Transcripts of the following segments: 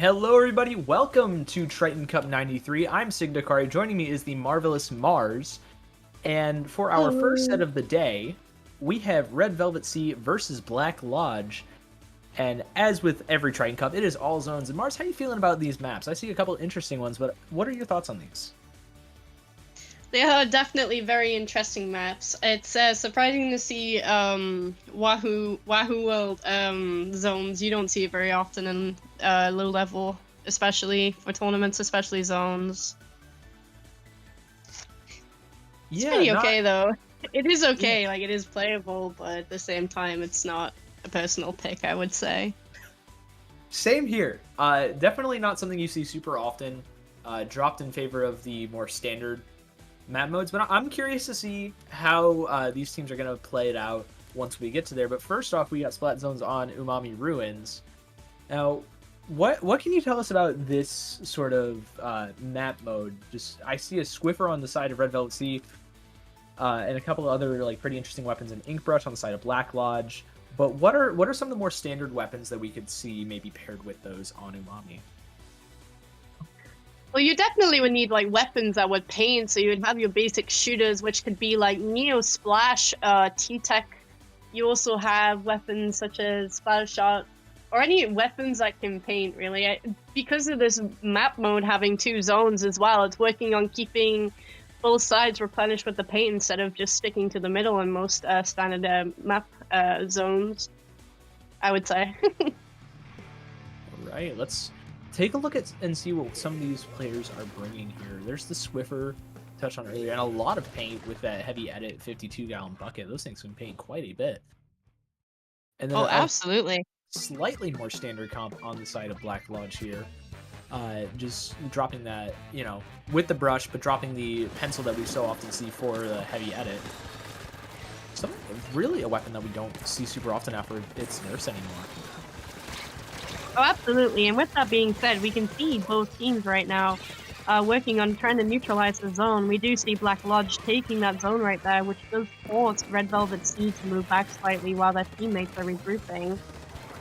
Hello, everybody. Welcome to Triton-Cup 93. I'm Signakari. Joining me is the marvelous Mars. And for our first set Hello. of the day, we have Red Velvet Sea versus Black Lodge. And as with every Triton Cup, it is all zones. And Mars, how are you feeling about these maps? I see a couple interesting ones, but what are your thoughts on these? They are definitely very interesting maps. It's surprising to see Wahoo World zones. You don't see it very often in low level, especially for tournaments, especially zones. It's Yeah, pretty not okay though. It is yeah, okay, like it is playable, but at the same time, it's not a personal pick, I would say. same here. Definitely not something you see super often. Dropped in favor of the more standard map modes, but I'm curious to see how these teams are going to play it out once we get to there. But first off, we got Splat Zones on Umami Ruins. Now, what can you tell us about this sort of map mode? Just I see a Squiffer on the side of Red Velvet Sea, and a couple of other like pretty interesting weapons, an Ink Brush on the side of Black Lodge. But what are some of the more standard weapons that we could see maybe paired with those on Umami? Well, you definitely would need like weapons that would paint, so you would have your basic shooters, which could be like Neo Splash, T-Tech. You also have weapons such as Splatter Shot, or any weapons that can paint, really. Because of this map mode having two zones as well, it's working on keeping both sides replenished with the paint instead of just sticking to the middle in most standard map zones, I would say. All right, let's take a look at and see what some of these players are bringing here. There's the Swiffer touched on earlier, and a lot of paint with that heavy edit 52-gallon bucket. Those things can paint quite a bit. And then Oh, a absolutely. slightly more standard comp on the side of Black Lodge here. Just dropping that, with the brush, but dropping the pencil that we so often see for the heavy edit. Something really a weapon that we don't see super often after its nerfs anymore. Oh, absolutely. And with that being said, we can see both teams right now working on trying to neutralize the zone. We do see Black Lodge taking that zone right there, which does force Red Velvet Sea to move back slightly while their teammates are regrouping.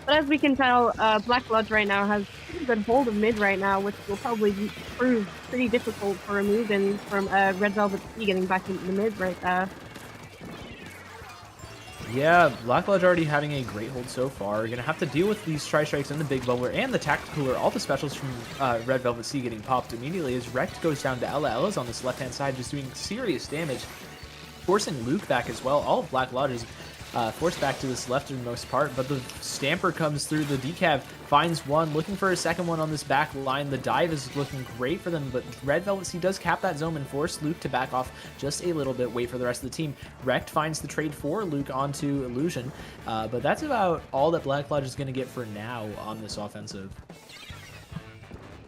But as we can tell, Black Lodge right now has pretty good hold of mid right now, which will probably prove pretty difficult for removing from Red Velvet Sea getting back into the mid right there. Yeah, Black Lodge already having a great hold so far. Gonna have to deal with these Tri-Strikes and the Big Bubbler and the Tactical Cooler. All the specials from Red Velvet Sea getting popped immediately as Rekt goes down to Ella. Ella's on this left-hand side just doing serious damage, forcing Luke back as well. All of Black Lodge is forced back to this leftmost part, but the Stamper comes through. The decav finds one, looking for a second one on this back line. The dive is looking great for them, but Red Velvet Sea does cap that zone and force Luke to back off just a little bit, wait for the rest of the team. Rekt finds the trade for Luke onto Illusion, but that's about all that Black Lodge is going to get for now on this offensive.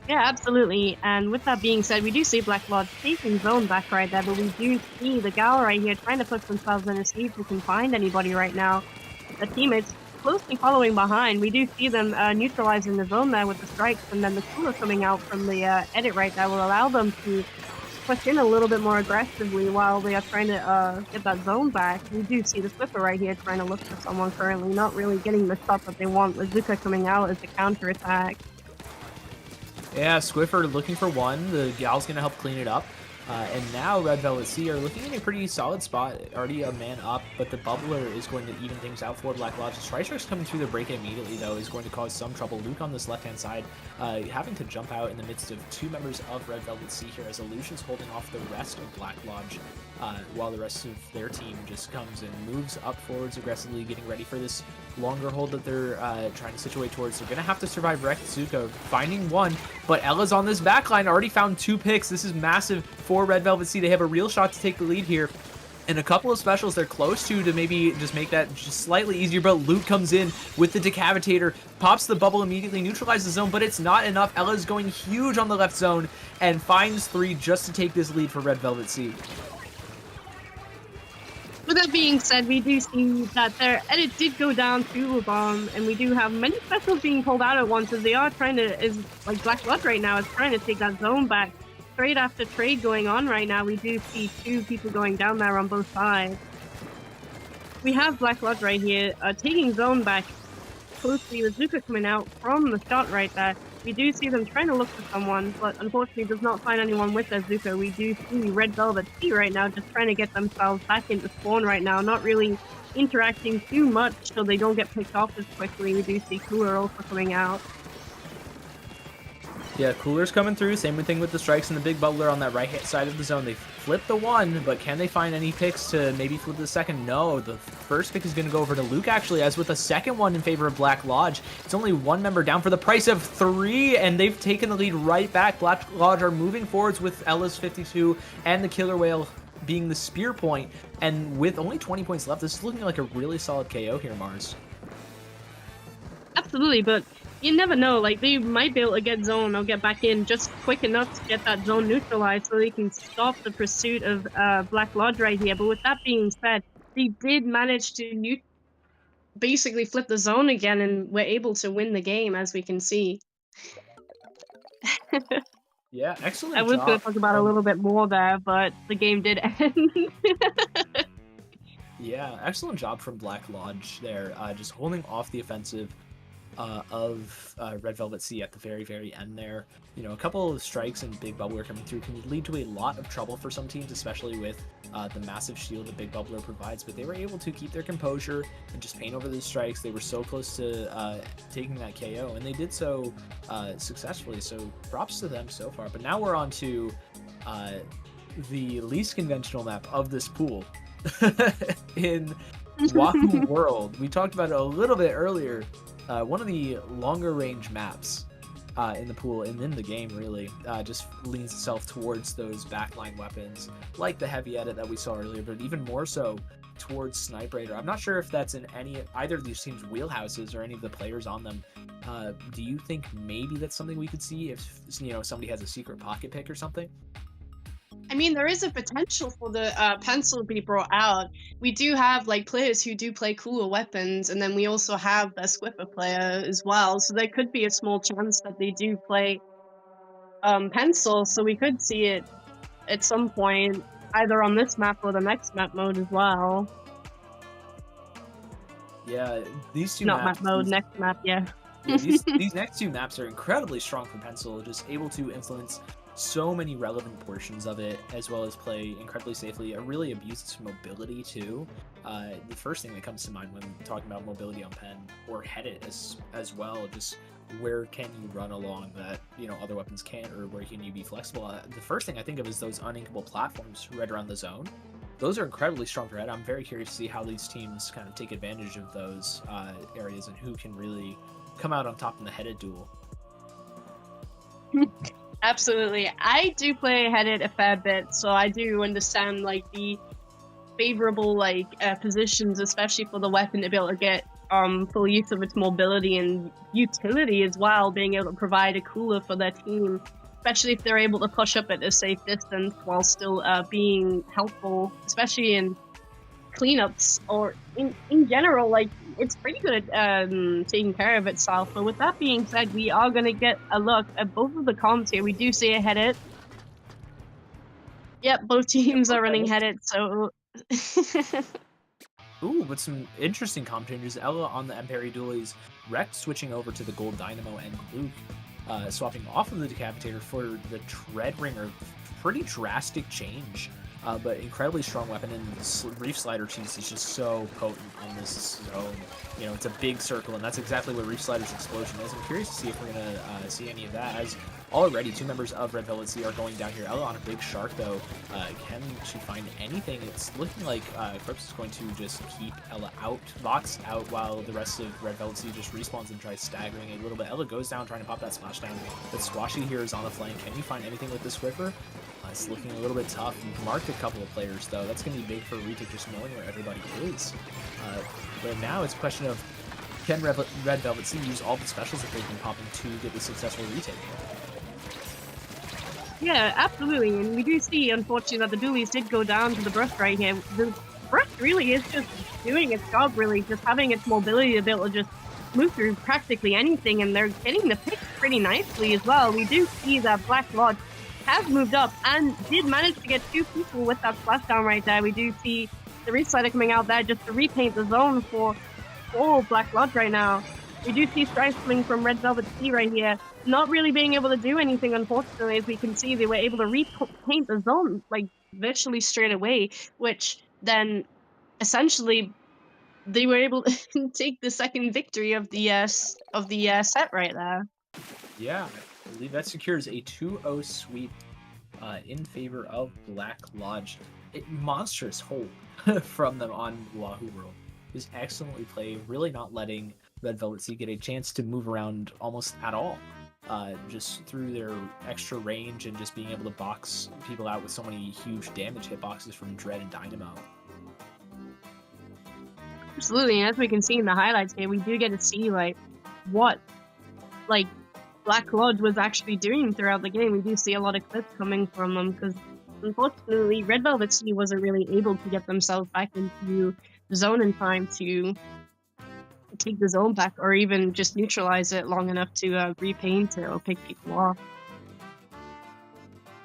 Yeah, absolutely. And with that being said, we do see Black Lodge taking zone back right there, but we do see the gal right here trying to push themselves in to see if we can find anybody right now. The teammates closely following behind. We do see them neutralizing the zone there with the strikes, and then the cooler coming out from the edit right there will allow them to push in a little bit more aggressively while they are trying to get that zone back. We do see the Swiffer right here trying to look for someone currently, not really getting the shot that they want, with Zuka coming out as a counter-attack. Yeah, Squiffer looking for one. The gal's going to help clean it up. And now Red Velvet Sea are looking in a pretty solid spot, already a man up, but the Bubbler is going to even things out for Black Lodge. Tri-Strikes coming through the break immediately, though, is going to cause some trouble. Luke on this left-hand side, having to jump out in the midst of two members of Red Velvet Sea here, as Illusion's holding off the rest of Black Lodge, while the rest of their team just comes and moves up forwards aggressively, getting ready for this longer hold that they're trying to situate towards. They're going to have to survive Rekt. Zuko finding one, but Ella's on this backline, already found 2 picks. This is massive for Red Velvet Sea. They have a real shot to take the lead here. And a couple of specials they're close to maybe just make that just slightly easier, but Luke comes in with the Decavitator, pops the bubble immediately, neutralizes the zone, but it's not enough. Ella's going huge on the left zone and finds 3 just to take this lead for Red Velvet Sea. With that being said, we do see that their edit did go down to a bomb, and we do have many specials being pulled out at once as they are trying to, like Black Lodge right now is trying to take that zone back. Trade after trade going on right now. We do see 2 people going down there on both sides. We have Black Lodge right here taking zone back closely with Zuka coming out from the shot right there. We do see them trying to look for someone, but unfortunately does not find anyone with their Zuka. We do see Red Velvet Sea right now just trying to get themselves back into spawn right now, not really interacting too much so they don't get picked off as quickly. We do see Cooler also coming out. Yeah, Cooler's coming through. Same thing with the strikes and the big bubbler on that right side of the zone. They flip the one, but can they find any picks to maybe flip the second? No, the first pick is going to go over to Luke, actually, as with a second one in favor of Black Lodge. It's only one member down for the price of 3, and they've taken the lead right back. Black Lodge are moving forwards with Ella's 52 and the Killer Whale being the spear point. And with only 20 points left, this is looking like a really solid KO here, Mars. Absolutely, but you never know. Like, they might be able to get zone or get back in just quick enough to get that zone neutralized so they can stop the pursuit of Black Lodge right here. But with that being said, they did manage to basically flip the zone again and were able to win the game, as we can see. Yeah, excellent I was job. going to talk about a little bit more there, but the game did end. Yeah, excellent job from Black Lodge there, just holding off the offensive of Red Velvet Sea at the very, very end there. You know, a couple of strikes and Big Bubbler coming through can lead to a lot of trouble for some teams, especially with the massive shield the Big Bubbler provides, but they were able to keep their composure and just paint over the strikes. They were so close to taking that KO, and they did so successfully, so props to them so far. But now we're on to the least conventional map of this pool in Wahoo World. We talked about it a little bit earlier. One of the longer range maps in the pool and in the game, really, just leans itself towards those backline weapons, like the heavy edit that we saw earlier, but even more so towards Snipe Raider. I'm not sure if that's in either of these teams' wheelhouses or any of the players on them. Do you think maybe that's something we could see if, you know, somebody has a secret pocket pick or something? I mean, there is a potential for the pencil to be brought out. We do have like players who do play cooler weapons, and then we also have a Squiffer player as well. So there could be a small chance that they do play pencil. So we could see it at some point, either on this map or the next map mode as well. Yeah, these two not maps, map mode, next map, yeah. Yeah, these next two maps are incredibly strong for Pencil, just able to influence so many relevant portions of it, as well as play incredibly safely. It really abuses mobility too. The first thing that comes to mind when talking about mobility on Pen, or head it as well, just where can you run along that, you know, other weapons can't, or where can you be flexible? The first thing I think of is those uninkable platforms right around the zone. Those are incredibly strong for head. I'm very curious to see how these teams kind of take advantage of those areas and who can really come out on top in the headed duel. Absolutely. I do play headed a fair bit, so I do understand like the favorable like positions, especially for the weapon to be able to get full use of its mobility and utility as well, being able to provide a cooler for their team, especially if they're able to push up at a safe distance while still being helpful, especially in cleanups or in general. Like, it's pretty good at taking care of itself. But with that being said, we are going to get a look at both of the comms here. We do see a headed. Yep, both teams are running headed, so... Ooh, but some interesting comp changes. Ella on the Emperi Dualies, Rex switching over to the Gold Dynamo, and Luke swapping off of the Decapitator for the Tread Ringer. Pretty drastic change. But incredibly strong weapon, and the Reef Slider cheese is just so potent on this zone. You know, it's a big circle, and that's exactly what Reef Slider's explosion is. I'm curious to see if we're going to see any of that, as already 2 members of Red Velvet Sea are going down here. Ella on a big shark, though. Can she find anything? It's looking like Crips is going to just keep Ella out, boxed out, while the rest of Red Velvet Sea just respawns and tries staggering a little bit. Ella goes down, trying to pop that splash down, but Squashy here is on the flank. Can you find anything with the Swiffer? It's looking a little bit tough. You've marked a couple of players, though. That's going to be big for Retake, just knowing where everybody is. But now it's a question of, can Red Velvet Sea use all the specials that they've been popping to get the successful retake? Yeah, absolutely. And we do see, unfortunately, that the dualies did go down to the brush right here. The brush really is just doing its job, really, just having its mobility to be able to just move through practically anything, and they're getting the picks pretty nicely as well. We do see that Black Lodge has moved up and did manage to get 2 people with that splashdown right there. We do see the Reef Slider coming out there just to repaint the zone for Black Lodge right now. We do see strikes coming from Red Velvet Sea right here. Not really being able to do anything, unfortunately, as we can see. They were able to repaint the zone, like, virtually straight away, which then essentially they were able to take the second victory of the set right there. Yeah, I believe that secures a 2-0 sweep in favor of Black Lodge. A monstrous hold from them on Wahoo World. Is excellently played, really not letting Red Velvet Sea get a chance to move around almost at all. Just through their extra range and just being able to box people out with so many huge damage hitboxes from Dread and Dynamo. Absolutely, and as we can see in the highlights here, we do get to see like what like Black Lodge was actually doing throughout the game. We do see a lot of clips coming from them because unfortunately Red Velvet City wasn't really able to get themselves back into the zone in time to take the zone back or even just neutralize it long enough to repaint it or pick people off.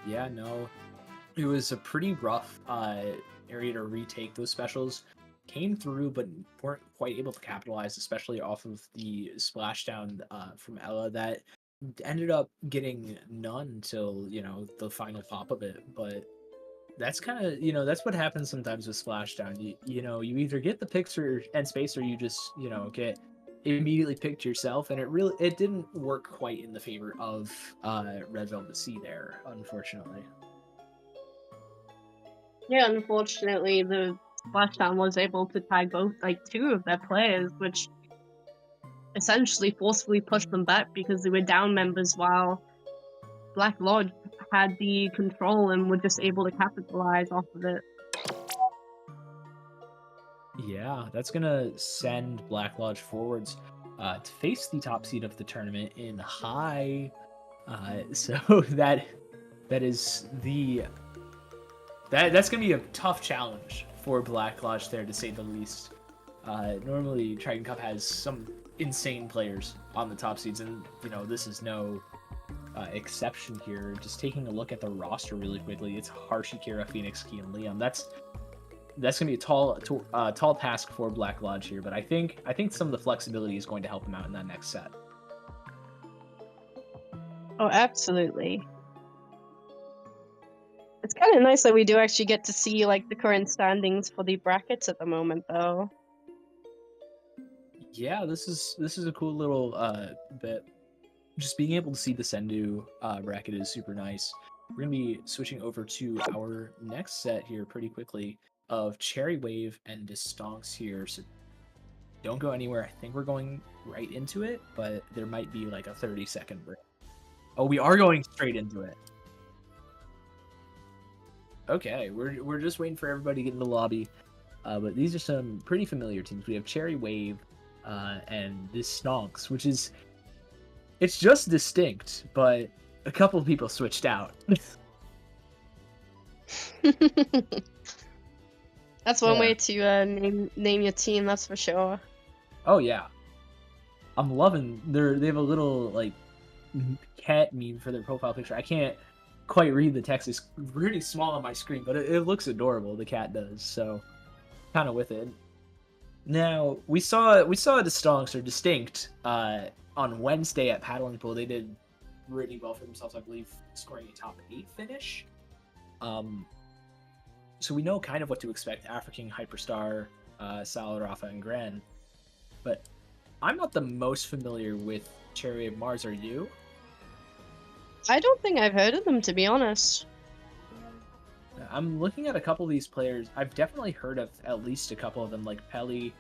Yeah, no, it was a pretty rough area to retake. Those specials came through but weren't quite able to capitalize, especially off of the splashdown from Ella that ended up getting none till, you know, the final pop of it. But that's kind of, you know, that's what happens sometimes with splashdown. You know, you either get the picks and space, or you just, you know, get immediately picked yourself, and it didn't work quite in the favor of Red Velvet Sea there, unfortunately. Yeah, unfortunately the splashdown was able to tag both like two of their players, which essentially forcefully pushed them back because they were down members while Black Lodge had the control and were just able to capitalize off of it. Yeah, that's gonna send Black Lodge forwards to face the top seed of the tournament in high. So that is that's gonna be a tough challenge for Black Lodge there, to say the least. Normally, Triton-Cup has some insane players on the top seeds, and you know this is no exception here. Just taking a look at the roster really quickly, it's Harsh, Akira, Phoenix, Key, and Liam. That's gonna be a tall task for Black Lodge here, but I think some of the flexibility is going to help them out in that next set. Oh, absolutely. It's kind of nice that we do actually get to see like the current standings for the brackets at the moment, though. Yeah, this is a cool little bit. Just being able to see the Sendu bracket is super nice. We're gonna be switching over to our next set here pretty quickly of Cherry Wave and Distonks here. So don't go anywhere. I think we're going right into it, but there might be like a 30-second break. Oh, we are going straight into it. Okay, we're just waiting for everybody to get in the lobby. But these are some pretty familiar teams. We have Cherry Wave and this Stonks, which is, it's just distinct, but a couple of people switched out. That's one way to name your team, that's for sure. Oh yeah, I'm loving they have a little like cat meme for their profile picture. I can't quite read the text; it's really small on my screen, but it looks adorable. The cat does, so kind of with it. Now we saw the Stonks are distinct on Wednesday at Paddling Pool. They did really well for themselves, I believe, scoring a top 8 finish. So we know kind of what to expect: African, Hyperstar, Salad, Rafa, and Gren. But I'm not the most familiar with Cherry of Mars. Are you? I don't think I've heard of them, to be honest. I'm looking at a couple of these players. I've definitely heard of at least a couple of them, like Pelly,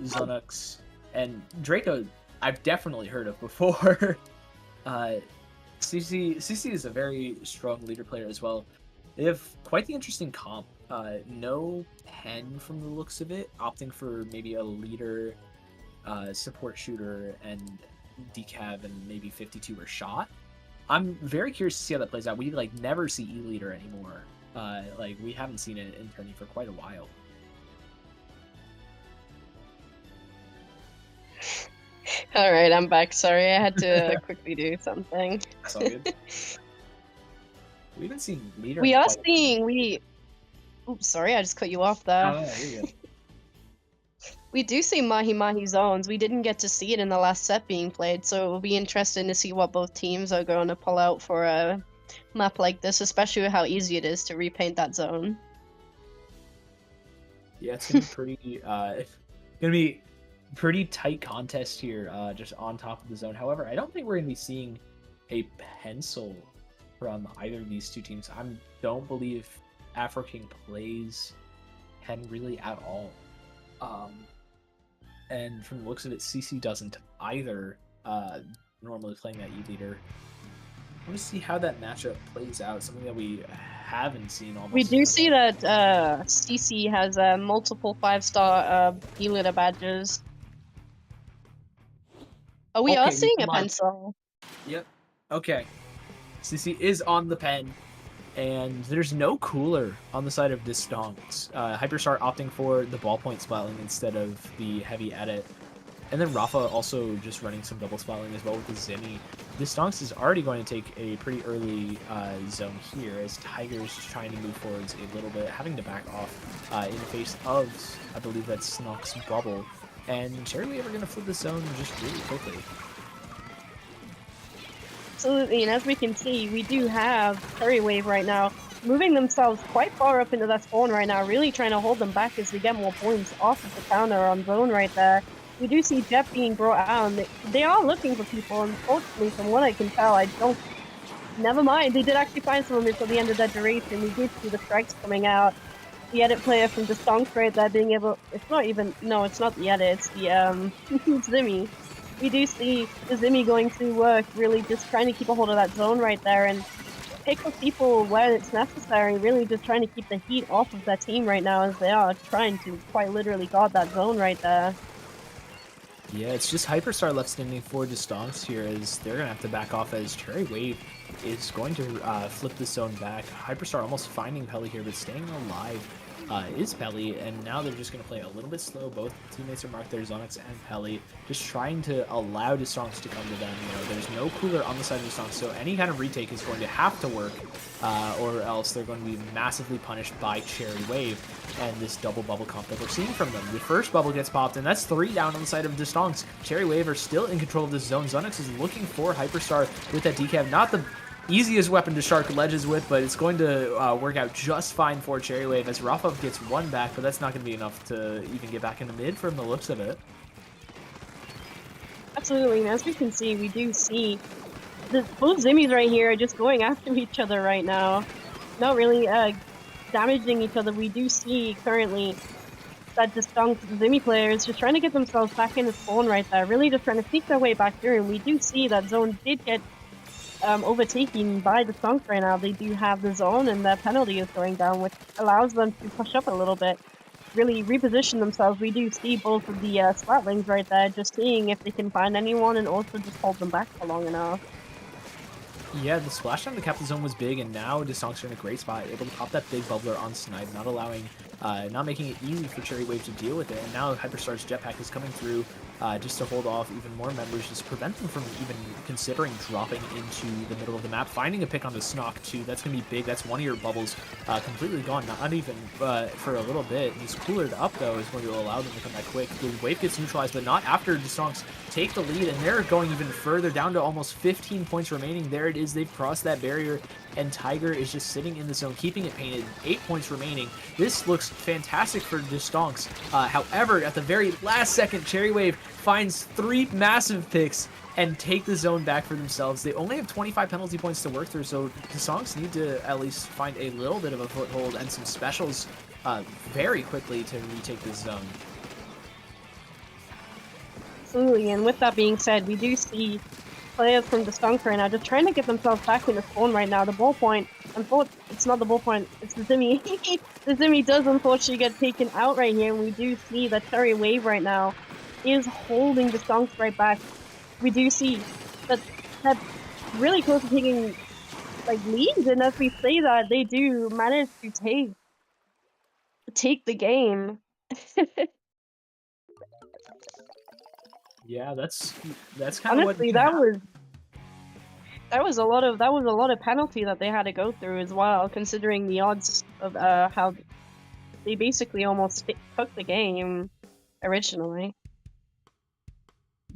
Zonux, and Draco. I've definitely heard of before. CC is a very strong leader player as well. They have quite the interesting comp. No Pen from the looks of it, opting for maybe a leader, support shooter, and decav, and maybe 52 or shot. I'm very curious to see how that plays out. We like never see E-leader anymore. Like we haven't seen it in tourney for quite a while. All right, I'm back. Sorry, I had to quickly do something. That's all good. We haven't seen leader. We are seeing Oops, sorry, I just cut you off there. Oh, yeah, you're good. We do see Mahi Mahi zones. We didn't get to see it in the last set being played, so it will be interesting to see what both teams are going to pull out for a map like this, especially with how easy it is to repaint that zone. Yeah, it's gonna be pretty gonna be pretty tight contest here, just on top of the zone. However, I don't think we're gonna be seeing a pencil from either of these two teams. I don't believe Afro King plays Pen really at all. And from the looks of it, CC doesn't either, normally playing that E-leader. I want to see how that matchup plays out, something that we haven't seen almost. We do see that CC has multiple 5-star E-leader badges. Oh, we are seeing a pencil. Yep. Okay. CC is on the pen. And there's no cooler on the side of Distonks. Hyperstar opting for the ballpoint splatling instead of the heavy edit. And then Rafa also just running some double splatling as well with the Zimmy. Distonks is already going to take a pretty early zone here as Tiger's trying to move forwards a little bit, having to back off in the face of, I believe that's Snock's bubble. And Cherry Wave are going to flip the zone just really quickly. Absolutely, and as we can see, we do have Cherry Wave right now moving themselves quite far up into that spawn right now, really trying to hold them back as they get more points off of the counter on zone right there. We do see Jet being brought out, and they are looking for people. Unfortunately, from what I can tell, I don't... Never mind, they did actually find someone before the end of that duration. We did see the strikes coming out. The edit player from the Stonks right there being able... It's not even... No, it's not the edit, it's the, Zimmy. We do see the Zimmy going to work, really just trying to keep a hold of that zone right there and pick up people where it's necessary, really just trying to keep the heat off of that team right now as they are trying to quite literally guard that zone right there. Yeah, it's just Hyperstar left standing for Distonks here as they're going to have to back off as Cherry Wave is going to flip the zone back. Hyperstar almost finding Pelly here, but staying alive is Pelly, and now they're just going to play a little bit slow. Both teammates are marked there, Zonix and Pelly, just trying to allow Distonks to come to them. You know, there's no cooler on the side of Distonks, so any kind of retake is going to have to work, or else they're going to be massively punished by Cherry Wave and this double bubble comp that we're seeing from them. The first bubble gets popped, and that's 3 down on the side of Distonks. Cherry Wave are still in control of this zone. Zonix is looking for Hyperstar with that decap. Not the easiest weapon to shark ledges with, but it's going to work out just fine for Cherry Wave as Rafov gets 1 back, but that's not going to be enough to even get back in the mid from the looks of it. Absolutely, and as we can see, we do see both Zimmies right here are just going after each other right now. Not really damaging each other. We do see currently that the Zimmy player is just trying to get themselves back in the spawn right there, really just trying to sneak their way back through, and we do see that zone did get overtaken by the Stonks right now. They do have the zone and their penalty is going down, which allows them to push up a little bit, really reposition themselves. We do see both of the Splatlings right there, just seeing if they can find anyone and also just hold them back for long enough. Yeah, the splash down to cap the zone was big, and now Distonks are in a great spot, able to pop that big bubbler on Snipe, not allowing, not making it easy for Cherry Wave to deal with it. And now Hyperstar's jetpack is coming through just to hold off even more members, just prevent them from even considering dropping into the middle of the map. Finding a pick on the Snock too, that's going to be big. That's one of your bubbles completely gone, not even for a little bit. This coolered up though is going to allow them to come back quick. The wave gets neutralized, but not after Distonks take the lead, and they're going even further, down to almost 15 points remaining. There it is, they've crossed that barrier, and Tiger is just sitting in the zone, keeping it painted. 8 points remaining. This looks fantastic for Distonks. However, at the very last second, Cherry Wave finds 3 massive picks and take the zone back for themselves. They only have 25 penalty points to work through, so Distonks need to at least find a little bit of a foothold and some specials very quickly to retake this zone. Absolutely, and with that being said, we do see players from the Stonks right now just trying to get themselves back in the spawn right now. The ballpoint, it's not the ballpoint, it's the Zimmy. The Zimmy does unfortunately get taken out right here, and we do see that Cherry Wave right now is holding the Stonks right back. We do see that really close to taking like leads, and as we say that, they do manage to take the game. Yeah, that's kind of honestly, that was a lot of penalty that they had to go through as well, considering the odds of how they basically almost took the game. originally.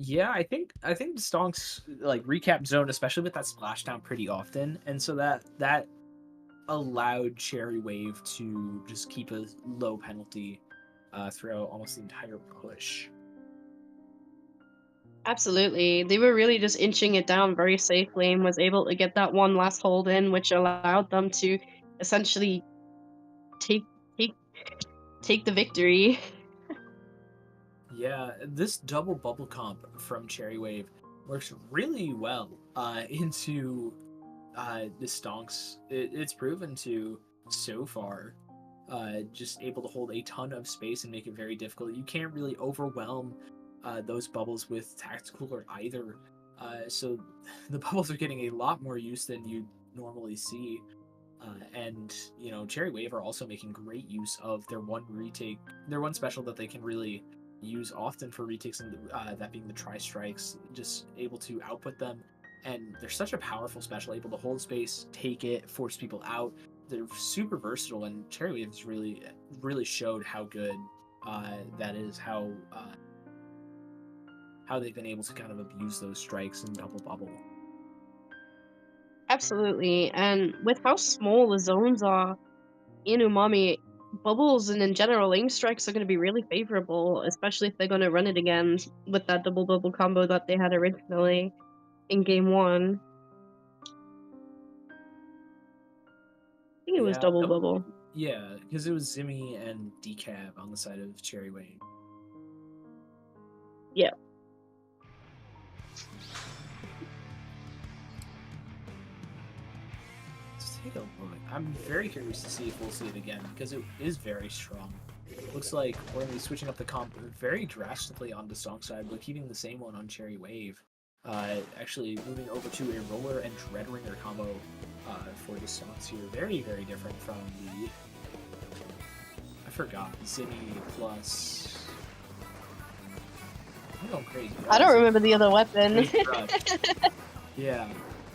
Yeah, I think the stonks like recap zone, especially with that splashdown, pretty often, and so that allowed Cherry Wave to just keep a low penalty throughout almost the entire push. Absolutely. They were really just inching it down very safely and was able to get that one last hold in, which allowed them to essentially take take take the victory. Yeah, this double bubble comp from Cherry Wave works really well into the stonks. It's proven to so far. Just able to hold a ton of space and make it very difficult. You can't really overwhelm those bubbles with tactical or either. So the bubbles are getting a lot more use than you normally see. And Cherry Wave are also making great use of their one retake, their one special that they can really use often for retakes, and that being the tri strikes. Just able to output them, and they're such a powerful special, able to hold space, take it, force people out. They're super versatile, and Cherry Wave has really showed how good that is. How they've been able to kind of abuse those strikes and double bubble. Absolutely. And with how small the zones are in Umami, bubbles and in general aim strikes are going to be really favorable, especially if they're going to run it again with that double bubble combo that they had originally in game one. I think it was Yeah, double bubble. yeah, because it was Zimmy and Decab on the side of Cherry Wave. Yeah. Let's take a look. I'm very curious to see if we'll see it again because it is very strong. Looks like we're going to be switching up the comp very drastically on the song side, but keeping the same one on Cherry Wave. Actually moving over to a roller and Dreadringer combo for the songs here. Very, very different from the... I forgot. Zimmy plus... I'm going crazy. I don't remember the other weapon. Yeah.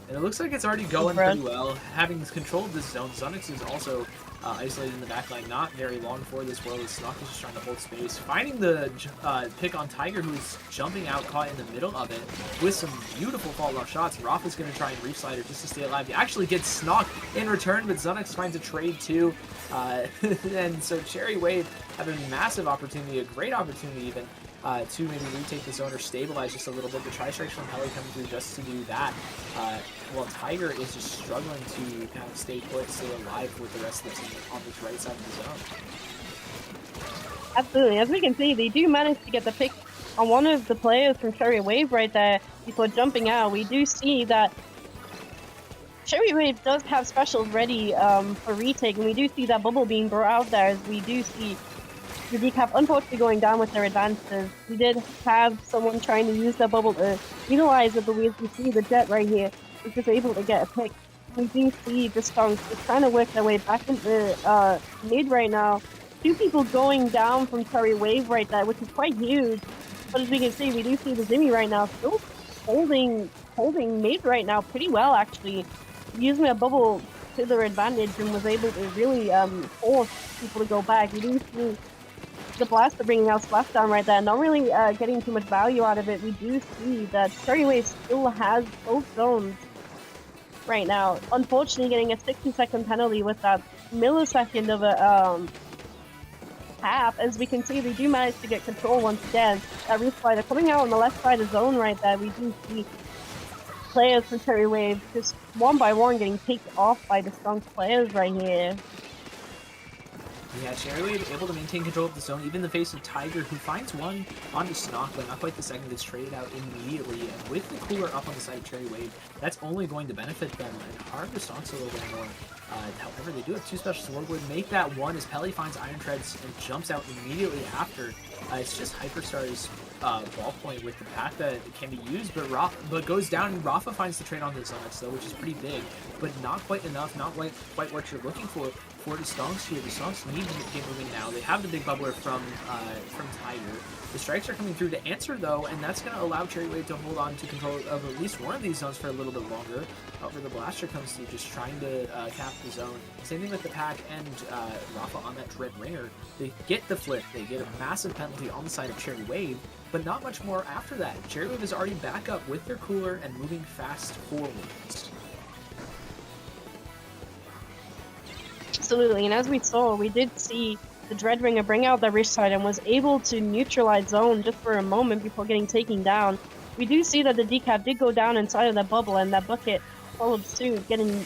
And it looks like it's already going pretty well. Having control of this zone, Zunix is also isolated in the backline. Not very long for this world. Snock is just trying to hold space. Finding the pick on Tiger, who's jumping out, caught in the middle of it with some beautiful fall-off shots. Rafa's going to try and reef slider just to stay alive. He actually gets Snock in return, but Zunix finds a trade too. And so Cherry Wave have a massive opportunity, a great opportunity even, to maybe retake the zone or stabilize just a little bit. The tri-strikes from Pelly coming through just to do that. While Tiger is just struggling to kind of stay put, stay alive with the rest of the team on this right side of the zone. Absolutely. As we can see, they do manage to get the pick on one of the players from Cherry Wave right there before jumping out. We do see that Cherry Wave does have specials ready for retake, and we do see that bubble being brought out there, as we do see the decap unfortunately going down with their advances. We did have someone trying to use that bubble to utilize it, but we see the Jet right here is just able to get a pick. We do see the Stonks just trying to work their way back into mid right now. Two people going down from Cherry Wave right there, which is quite huge. But as we can see, we do see the Zimmy right now still holding mid right now pretty well, actually. Using a bubble to their advantage and was able to really force people to go back. We do see the Blaster bringing out Splashdown right there, not really getting too much value out of it. We do see that Cherry Wave still has both zones right now. Unfortunately, getting a 60-second penalty with that millisecond of a half. As we can see, they do manage to get control once again. That Reef Slider coming out on the left side of zone right there. We do see players from Cherry Wave just one by one getting picked off by the Skunk players right here. Yeah, Cherry Wave able to maintain control of the zone, even in the face of Tiger, who finds one onto Snock, but not quite the second, gets traded out immediately. And with the cooler up on the side of Cherry Wave, that's only going to benefit them and harm the Stonks a little bit more. However, they do have two specials. One would make that one as Pelly finds Iron Treads and jumps out immediately after. It's just Hyperstar's ballpoint with the pack that can be used, but goes down, and Rafa finds the trade on the Zunix though, which is pretty big, but not quite enough, not quite what you're looking for for the Stonks here. The Stonks need to get moving now. They have the big bubbler from Tiger. The strikes are coming through to answer though, and that's going to allow Cherry Wave to hold on to control of at least one of these zones for a little bit longer. However, the blaster comes through, just trying to cap the zone. Same thing with the Pack and Rafa on that Dread Ringer. They get the flip. They get a massive penalty on the side of Cherry Wave, but not much more after that. Cherry Wave is already back up with their cooler and moving fast forwards. Absolutely, and as we saw, we did see the Dreadringer bring out the Riptide and was able to neutralize zone just for a moment before getting taken down. We do see that the decap did go down inside of that bubble, and that bucket followed suit, getting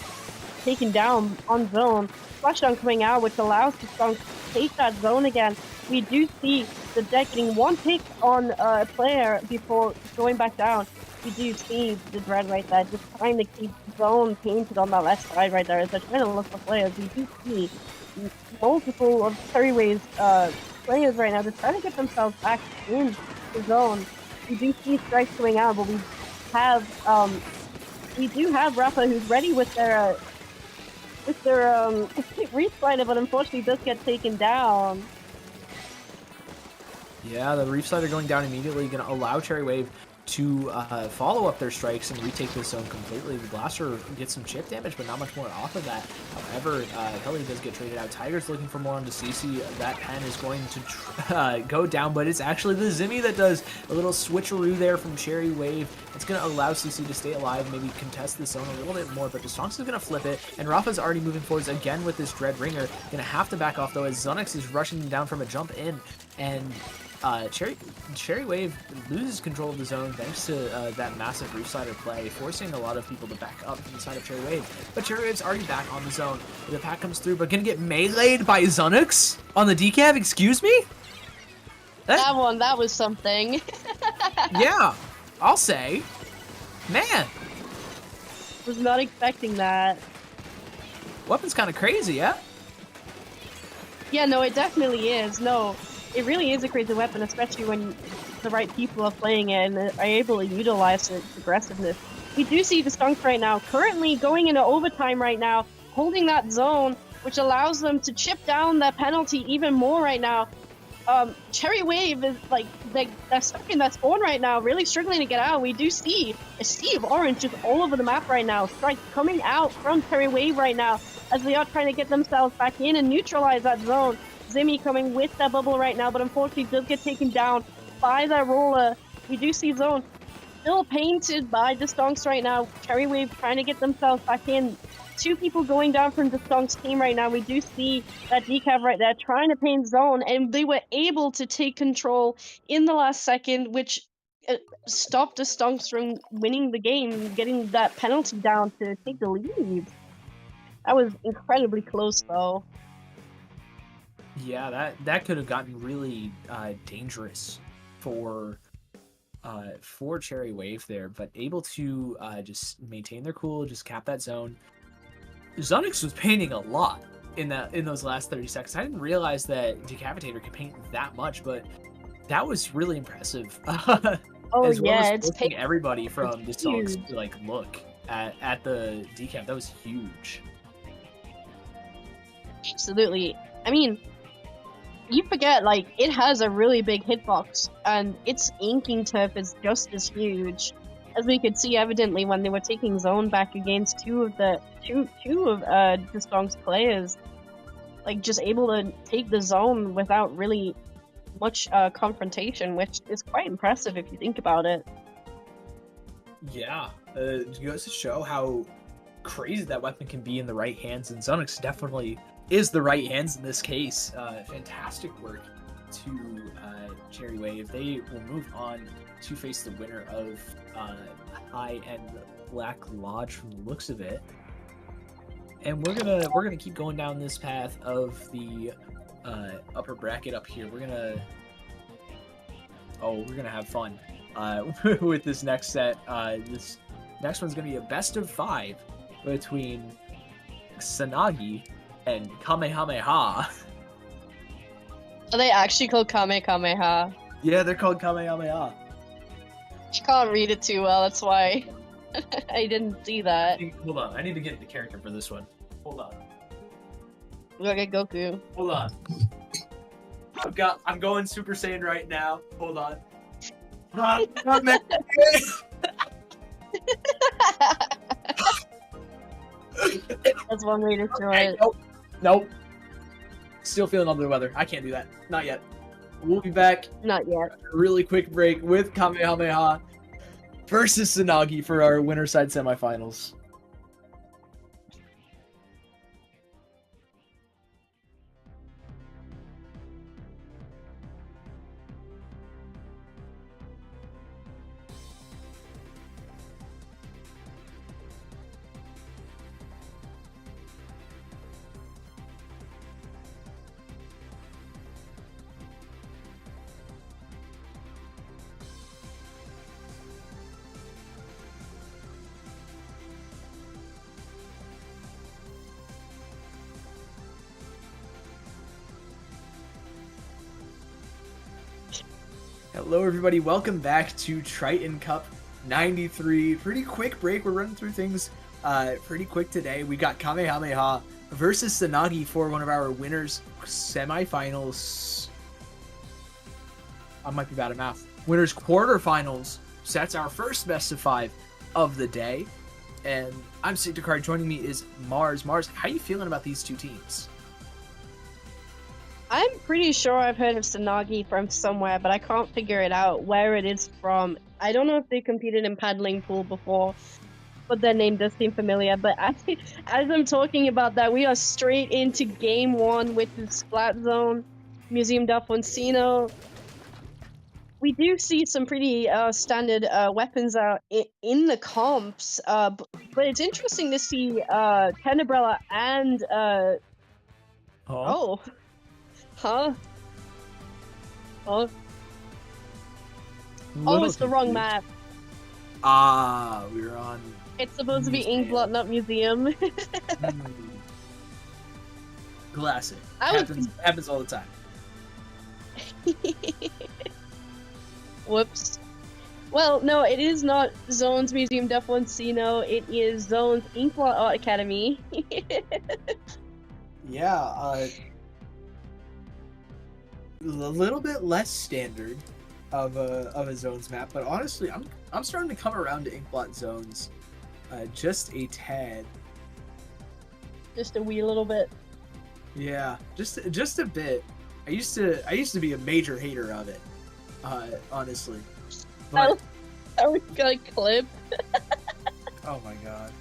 taken down on zone. Splashdown coming out, which allows the Stonks to take that zone again. We do see the deck getting one pick on a player before going back down. We do see the Dread right there, just trying to keep zone painted on that left side right there as they're trying to look for players. We do see multiple of Cherry Wave's players right now. They're trying to get themselves back in the zone. We do see strikes going out, but we do have Rafa who's ready with their Reef Slider, but unfortunately does get taken down. Yeah, the Reef Slider going down immediately, going to allow Cherry Wave to follow up their strikes and retake this zone completely. The Blaster gets some chip damage, but not much more off of that. However, Kelly does get traded out. Tiger's looking for more on the CC. That pen is going to go down, but it's actually the Zimmy that does a little switcheroo there from Cherry Wave. It's going to allow CC to stay alive, maybe contest the zone a little bit more, but the Stonks is going to flip it, and Rafa's already moving forwards again with this Dread Ringer. Going to have to back off, though, as Zunix is rushing down from a jump in, and Cherry Wave loses control of the zone thanks to that massive Reef Slider play, forcing a lot of people to back up from the side of Cherry Wave. But Cherry Wave's already back on the zone. The Pack comes through, but gonna get meleeed by Zunix on the decaf. Excuse me? That was something. Yeah, I'll say. Man, Was not expecting that. weapon's kind of crazy, yeah? Yeah, no, it definitely is. No, it really is a crazy weapon, especially when the right people are playing it and are able to utilize its aggressiveness. We do see the Stonks right now, currently going into overtime right now, holding that zone, which allows them to chip down that penalty even more right now. Cherry Wave is like, they're stuck in that spawn right now, really struggling to get out. We do see a sea of orange just all over the map right now. Strikes coming out from Cherry Wave right now as they are trying to get themselves back in and neutralize that zone. Zimmy coming with that bubble right now, but unfortunately does get taken down by that roller. We do see zone still painted by the Stonks right now. Cherry Wave trying to get themselves back in. Two people going down from the Stonks team right now. We do see that decaf right there trying to paint zone, and they were able to take control in the last second, which stopped the Stonks from winning the game, getting that penalty down to take the lead. That was incredibly close, though. Yeah, that could have gotten really dangerous for Cherry Wave there, but able to just maintain their cool, just cap that zone. Zunix was painting a lot in those last 30 seconds. I didn't realize that Decapitator could paint that much, but that was really impressive. Oh as well yeah, as it's forcing everybody from the Stonks huge. to like look at the decap. That was huge. Absolutely. I mean, you forget, like, it has a really big hitbox, and its inking turf is just as huge, as we could see evidently when they were taking zone back against two of the Stonks players, like just able to take the zone without really much confrontation, which is quite impressive if you think about it. Yeah, it goes to show how crazy that weapon can be in the right hands, and Zunix definitely is the right hands in this case. Fantastic work to Cherry Wave. They will move on to face the winner of High and Black Lodge from the looks of it. And we're gonna keep going down this path of the upper bracket up here. We're gonna have fun with this next set. This next one's gonna be a best of 5 between Sanagi and Kamehameha. Are they actually called Kamehameha? Yeah, they're called Kamehameha. I can't read it too well, that's why I didn't see that. Hold on, I need to get into character for this one. Hold on. Look at Goku. Hold on. I'm going Super Saiyan right now. Hold on. Man. That's one way to throw it. Nope. Still feeling under the weather. I can't do that. Not yet. We'll be back. Not yet. A really quick break with Kamehameha versus Tsunagi for our winner side semifinals. Hello everybody, welcome back to Triton-Cup 93. Pretty quick break, we're running through things pretty quick today. We got Kamehameha versus Tsunagi for one of our winners semifinals. I might be bad at math. Winners quarterfinals. So that's our first best of 5 of the day. And I'm Sigdakar, joining me is Mars. Mars, how are you feeling about these two teams? I'm pretty sure I've heard of Tsunagi from somewhere, but I can't figure it out where it is from. I don't know if they competed in paddling pool before, but their name does seem familiar. But as I'm talking about that, we are straight into game 1 with the Splat Zone, Museum da Foncino. We do see some pretty standard weapons out in the comps, but it's interesting to see Tenebrella and Huh? Oh, it's the wrong map. Ah, we were on. It's supposed to be Inkblot, not Museum. Classic. Happens all the time. Whoops. Well, no, it is not Zone's Museum da Foncino. It is Zone's Inkblot Art Academy. Yeah, a little bit less standard of a Zones map, but honestly, I'm starting to come around to Inkblot Zones, just a tad. Just a wee little bit. Yeah, just a bit. I used to be a major hater of it, honestly. But Are we gonna clip? oh my god.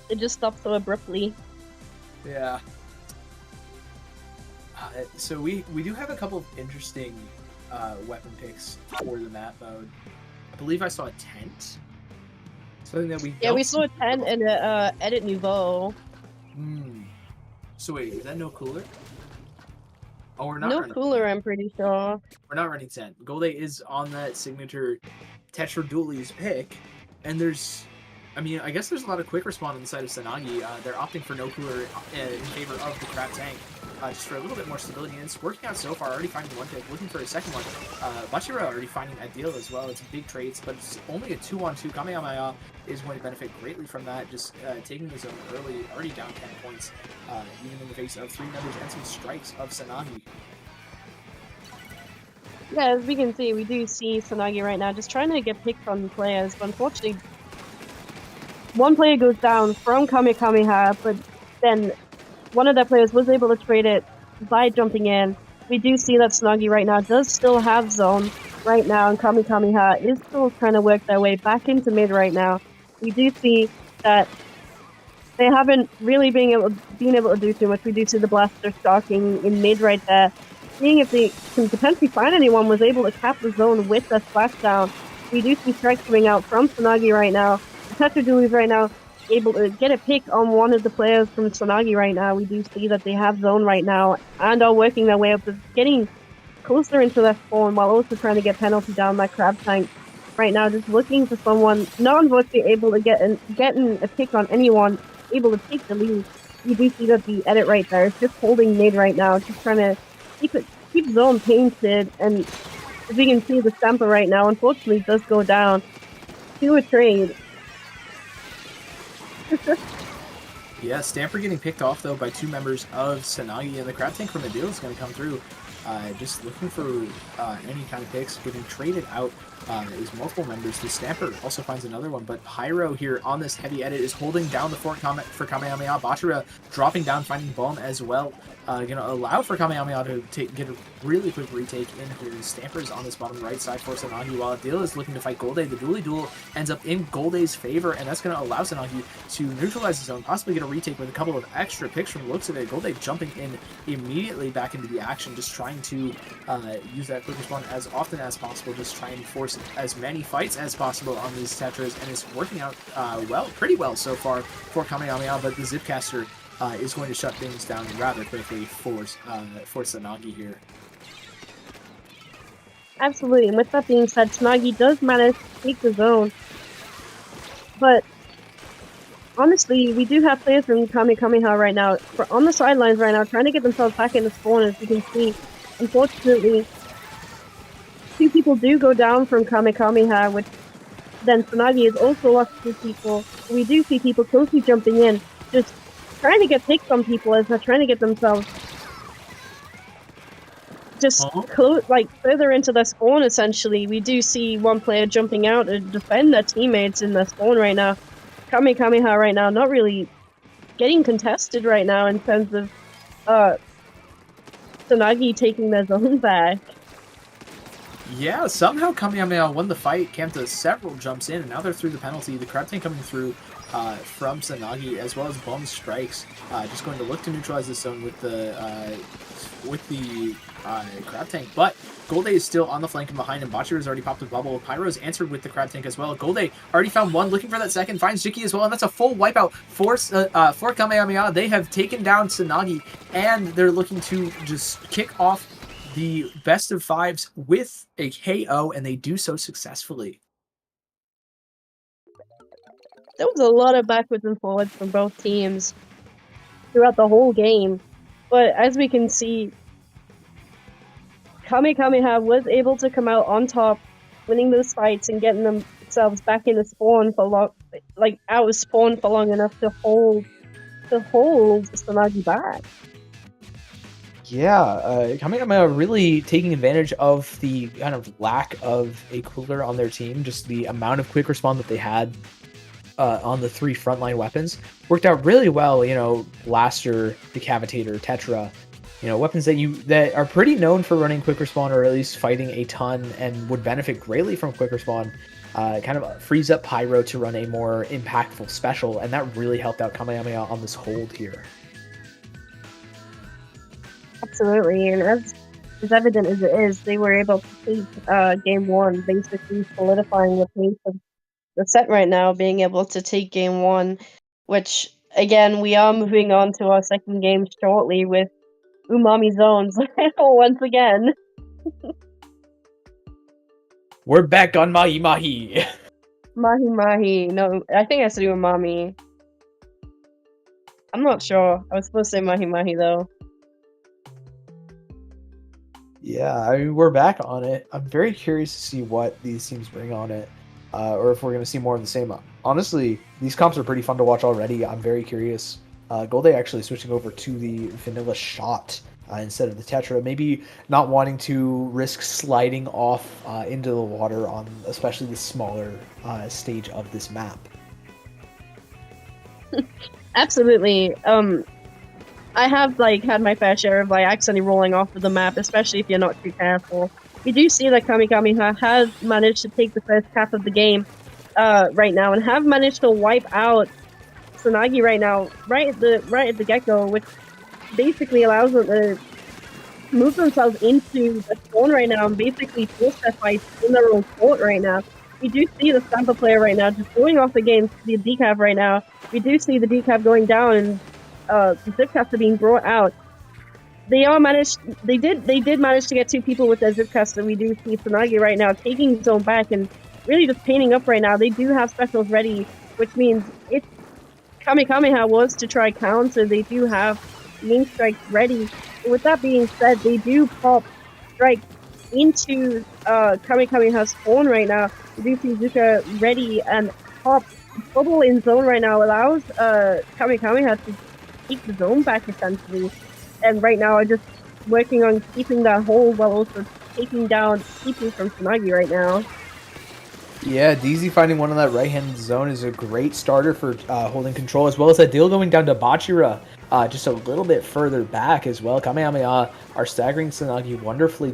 It just stopped so abruptly. Yeah. So we do have a couple of interesting weapon picks for the map mode. I believe I saw a tent. Something that we saw a tent and a edit nouveau. So wait, is that no cooler? Oh, we're not. No cooler, I'm pretty sure. We're not running tent. Golde is on that signature Tetra Dualies pick, and there's. I mean, I guess there's a lot of quick respawn on the side of Tsunagi. They're opting for no cooler in favor of the crab tank, just for a little bit more stability. And it's working out so far. Already finding one pick, looking for a second one. Bachira already finding ideal as well. It's big trades, but it's only a 2-on-2. Kamehameha is going to benefit greatly from that. Just taking the zone early, already down 10 points, even in the face of 3 members and some strikes of Tsunagi. Yeah, as we can see, we do see Tsunagi right now just trying to get picked on the players, but unfortunately, one player goes down from Kamehameha, but then one of their players was able to trade it by jumping in. We do see that Tsunagi right now does still have zone right now, and Kamehameha is still trying to work their way back into mid right now. We do see that they haven't really been able to do too much. We do see the blaster stalking in mid right there. Seeing if they can potentially find anyone, was able to cap the zone with the splashdown. We do see strikes coming out from Tsunagi right now. Tetra is right now able to get a pick on one of the players from Tsunagi right now. We do see that they have zone right now and are working their way up, getting closer into their spawn while also trying to get penalty down that crab tank right now. Just looking for someone, not unfortunately able to getting a pick on anyone, able to take the lead. You do see that the edit right there is just holding mid right now, just trying to keep zone painted. And as we can see, the Stamper right now unfortunately does go down to a trade. Yeah, Stamper getting picked off, though, by 2 members of Sanagi, and the Crab Tank from Adil is going to come through. Just looking for any kind of picks, getting traded out is multiple members. The Stamper also finds another one, but Pyro here on this heavy edit is holding down the fort for Kamehameha. Bachira dropping down, finding Bomb as well. Going to allow for Kamehameha to get a really quick retake in here. Stamper's on this bottom right side for Sanagi, while Adil is looking to fight Golde. The dually duel ends up in Golde's favor, and that's going to allow Sanagi to neutralize his own, possibly get a retake with a couple of extra picks from the looks of it. Golde jumping in immediately back into the action, just trying to use that quick respawn as often as possible, just try and force as many fights as possible on these Tetras, and it's working out pretty well so far for Kamehameha, but the Zipcaster is going to shut things down rather quickly for Sanagi here. Absolutely, and with that being said, Sanagi does manage to take the zone, but honestly, we do have players from Kamehameha right now, on the sidelines right now, trying to get themselves back in the spawn, as you can see. Unfortunately, 2 people do go down from Kamehameha, which then Sanagi is also lost 2 people. We do see people closely jumping in, just trying to get picks on people as they're trying to get themselves just further into their spawn, essentially. We do see one player jumping out to defend their teammates in their spawn right now. Kamehameha right now not really getting contested right now in terms of Sanagi taking their zone back. Yeah, somehow Kamehameha won the fight. Kamta several jumps in, and now they're through the penalty. The Crab Tank coming through from Sanagi, as well as Bomb strikes. Just going to look to neutralize this zone with the Crab Tank, but Golde is still on the flank and behind him. Bachira's already popped a bubble. Pyro's answered with the Crab Tank as well. Golde already found one, looking for that second, finds Jiki as well, and that's a full wipeout for Kamehameha. They have taken down Sanagi, and they're looking to just kick off the best of 5s with a KO, and they do so successfully. There was a lot of backwards and forwards from both teams throughout the whole game, but as we can see, Kamehameha was able to come out on top, winning those fights and getting themselves back in the spawn for long, out of spawn for long enough to hold Sanagi back. Yeah, Kamehameha really taking advantage of the kind of lack of a cooler on their team, just the amount of quick respawn that they had on the 3 frontline weapons. Worked out really well, Blaster, Decapitator, Tetra, weapons that are pretty known for running quick respawn, or at least fighting a ton, and would benefit greatly from quick respawn. Kind of frees up Pyro to run a more impactful special, and that really helped out Kamehameha on this hold here. Absolutely, and as evident as it is, they were able to take game 1, basically solidifying the pace of the set right now, being able to take game 1, which, again, we are moving on to our second game shortly with Umami Zones once again. We're back on Mahi Mahi. Mahi Mahi. No, I think I said Umami. I'm not sure. I was supposed to say Mahi Mahi, though. Yeah, we're back on it. I'm very curious to see what these teams bring on it, or if we're going to see more of the same. Honestly, these comps are pretty fun to watch already. I'm very curious. Golde actually switching over to the vanilla shot instead of the Tetra, maybe not wanting to risk sliding off into the water on especially the smaller stage of this map. Absolutely. I have had my fair share of accidentally rolling off of the map, especially if you're not too careful. We do see that Kamehameha has managed to take the first half of the game right now, and have managed to wipe out Sanagi right now, right at the get-go, which basically allows them to move themselves into the spawn right now and basically force their fights in their own court right now. We do see the Stamper player right now just going off the game, the decaf right now. We do see the decaf going down, and the Zipcaster being brought out. They did manage to get 2 people with their Zipcaster. We do see Sanagi right now taking his own back and really just painting up right now. They do have specials ready, which means if Kamehameha was to try counter, they do have Wing Strikes ready. And with that being said, they do pop Strike into Kamehameha's spawn right now. We do see Zuka ready and pop bubble in zone right now allows Kamehameha to take the zone back essentially. And right now I'm just working on keeping that hold while also taking down people from Tsunagi right now. Yeah, DZ finding one in that right-hand zone is a great starter for holding control, as well as that deal going down to Bachira just a little bit further back as well. Kamehameha are staggering Tsunagi wonderfully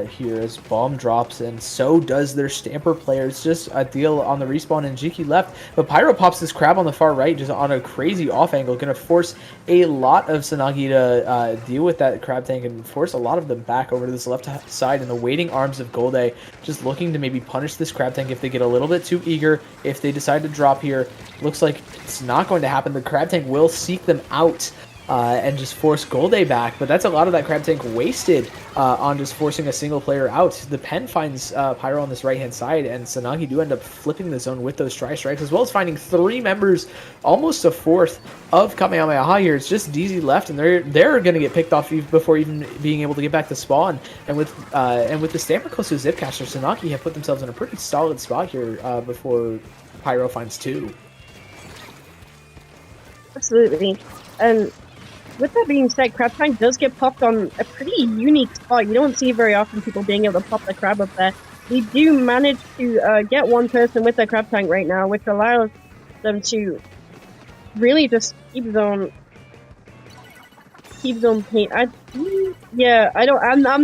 here as Bomb drops, and so does their Stamper player. It's just a deal on the respawn, and Jiki left, but Pyro pops this crab on the far right just on a crazy off angle, going to force a lot of Tsunagi to deal with that crab tank and force a lot of them back over to this left side in the waiting arms of Golde, just looking to maybe punish this crab tank if they get a little bit too eager, if they decide to drop here. Looks like it's not going to happen. The crab tank will seek them out and just force Golde back, but that's a lot of that crab tank wasted on just forcing a single player out. The pen finds Pyro on this right-hand side, and Tsunagi do end up flipping the zone with those tri-strikes, as well as finding 3 members, almost a fourth, of Kamehameha here. It's just DZ left, and they're going to get picked off before even being able to get back to spawn. And with the Stamper close to Zipcaster, Tsunagi have put themselves in a pretty solid spot here before Pyro finds 2. Absolutely. And with that being said, Crab Tank does get popped on a pretty unique spot. You don't see very often people being able to pop the crab up there. We do manage to get one person with the Crab Tank right now, which allows them to really just keep zone paint. I'm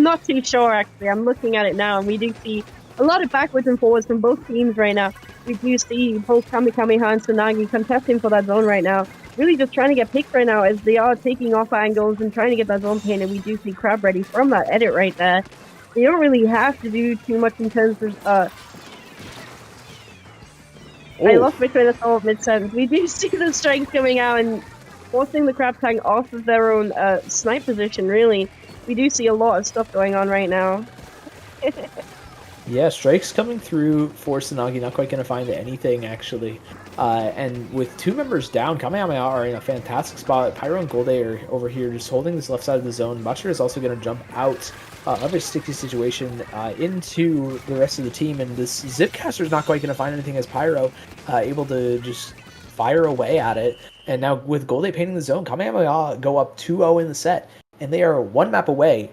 not too sure actually. I'm looking at it now, and we do see a lot of backwards and forwards from both teams right now. We do see both Kamehameha and Tsunagi contesting for that zone right now. Really just trying to get picked right now as they are taking off angles and trying to get that zone paint, and we do see Crab ready from that edit right there. They don't really have to do too much in terms of I lost my train of thought mid-sentence. We do see the strikes coming out and forcing the Crab Tank off of their own snipe position, really. We do see a lot of stuff going on right now. Yeah, strikes coming through for Tsunagi, not quite going to find anything, actually. And with 2 members down, Kamehameha are in a fantastic spot. Pyro and Golde are over here just holding this left side of the zone. Butcher is also going to jump out of a sticky situation into the rest of the team, and this Zipcaster is not quite going to find anything as Pyro able to just fire away at it. And now with Golde painting the zone, Kamehameha go up 2-0 in the set, and they are 1 map away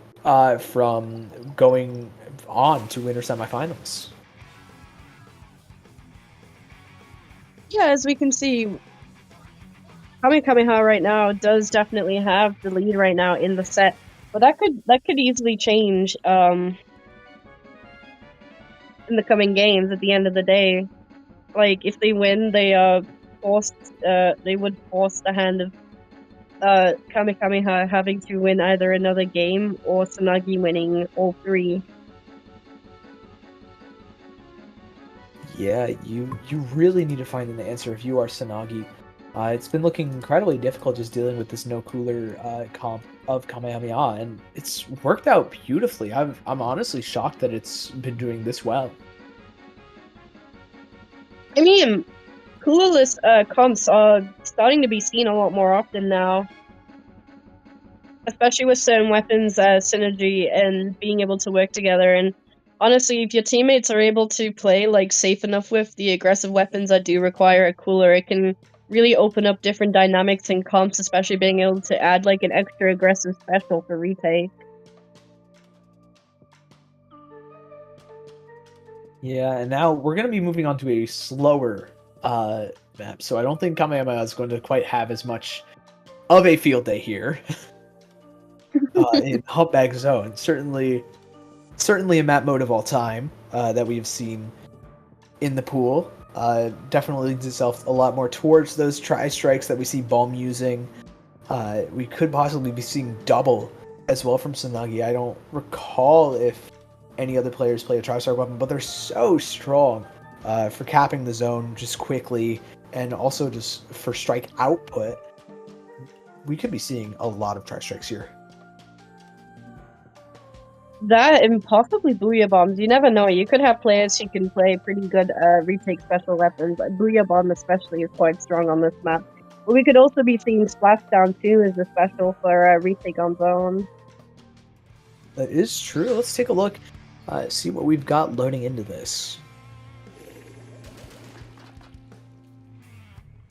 from going on to winter semifinals. Yeah, as we can see, Kamehameha right now does definitely have the lead right now in the set, but that could easily change in the coming games. At the end of the day, like if they win, they would force the hand of Kamehameha having to win either another game or Tsunagi winning all 3. Yeah, you really need to find an answer if you are Tsunagi. It's been looking incredibly difficult just dealing with this no cooler comp of Kamehameha, and it's worked out beautifully. I'm honestly shocked that it's been doing this well. I mean, coolerless comps are starting to be seen a lot more often now, especially with certain weapons synergy and being able to work together. And honestly, if your teammates are able to play like safe enough with the aggressive weapons that do require a cooler, it can really open up different dynamics and comps, especially being able to add like an extra aggressive special for retake. Yeah, and now we're going to be moving on to a slower map, so I don't think Kamehameha is going to quite have as much of a field day here in Humpback Zone. Certainly a map mode of all time that we've seen in the pool. Definitely leads itself a lot more towards those tri-strikes that we see Balm using. We could possibly be seeing double as well from Tsunagi. I don't recall if any other players play a tri-strike weapon, but they're so strong for capping the zone just quickly, and also just for strike output. We could be seeing a lot of tri-strikes here. That and possibly Booyah Bombs. You never know. You could have players who can play pretty good retake special weapons. Booyah Bomb especially is quite strong on this map. But we could also be seeing Splashdown too as a special for retake on zone. That is true. Let's take a look, see what we've got loading into this.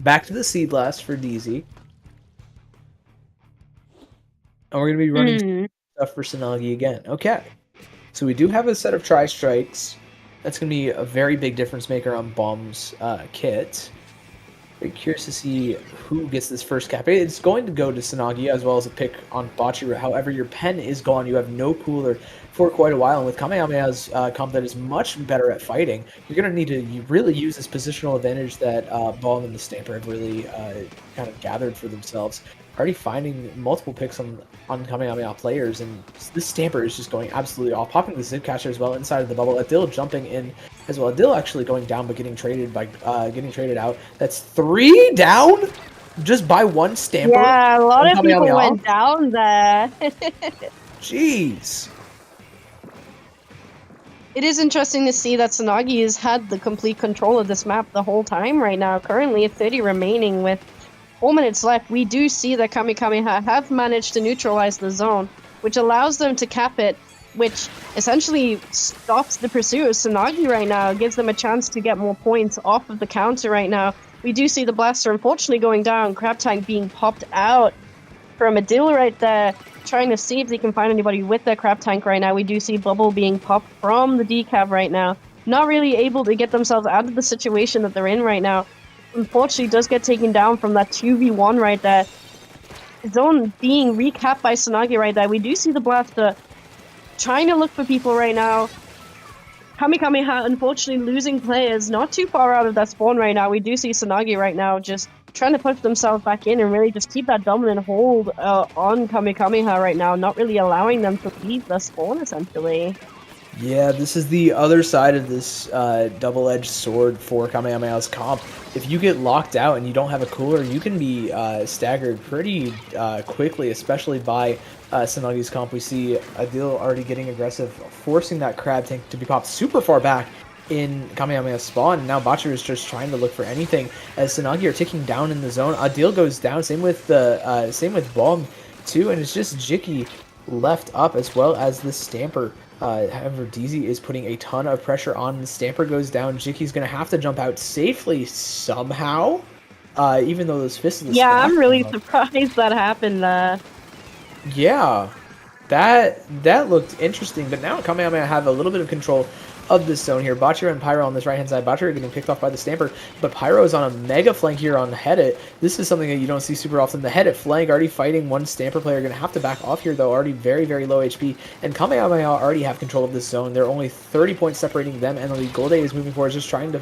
Back to the Seed Blast for DZ. And we're going to be running stuff for Sanagi again. Okay. So we do have a set of Tri-Strikes. That's going to be a very big difference maker on Bomb's kit. Very curious to see who gets this first cap. It's going to go to Sanagi as well as a pick on Bocce. However, your pen is gone. You have no cooler for quite a while. And with Kamehameha's comp that is much better at fighting, you're going to need to really use this positional advantage that Bomb and the Stamper have really kind of gathered for themselves. Already finding multiple picks on Kamehameha players, and this Stamper is just going absolutely off. Popping the Zipcaster as well inside of the bubble. Adil jumping in as well. Adil actually going down, but getting traded out. That's 3 down just by one Stamper. Yeah, a lot of people went down there. Jeez. It is interesting to see that Sanagi has had the complete control of this map the whole time right now. Currently, 30 remaining with 4 minutes left. We do see that Kamehameha have managed to neutralize the zone, which allows them to cap it, which essentially stops the pursuit of Sanagi right now. It gives them a chance to get more points off of the counter right now. We do see the Blaster unfortunately going down. Crab Tank being popped out from Adil right there, trying to see if they can find anybody with their Crab Tank right now. We do see Bubble being popped from the decav right now. Not really able to get themselves out of the situation that they're in right now. Unfortunately, does get taken down from that 2v1 right there. Zone being recapped by Sanagi right there. We do see the Blaster trying to look for people right now. Kamehameha unfortunately losing players not too far out of that spawn right now. We do see Sanagi right now just trying to push themselves back in and really just keep that dominant hold on Kamehameha right now, not really allowing them to leave the spawn essentially. Yeah, this is the other side of this double-edged sword for Kamehameha's comp. If you get locked out and you don't have a cooler, you can be staggered pretty quickly, especially by Sanagi's comp. We see Adil already getting aggressive, forcing that Crab Tank to be popped super far back in Kamehameha's spawn. And now Bocce is just trying to look for anything as Sanagi are ticking down in the zone. Adil goes down, same with Bomb too, and it's just Jicky left up as well as the Stamper. However, DZ is putting a ton of pressure on. The Stamper goes down. Jicky's going to have to jump out safely somehow, even though those fists of the Yeah, I'm really surprised that happened. Yeah, that looked interesting, but now Kamehameha have a little bit of control of this zone here. Bocce and Pyro on this right-hand side. Bocce are getting picked off by the Stamper, but Pyro is on a mega flank here on Hedit. This is something that you don't see super often. The Hedit flank already fighting one Stamper player. Going to have to back off here, though. Already very, very low HP. And Kamehameha already have control of this zone. There are only 30 points separating them and the lead. Golde is moving forward, just trying to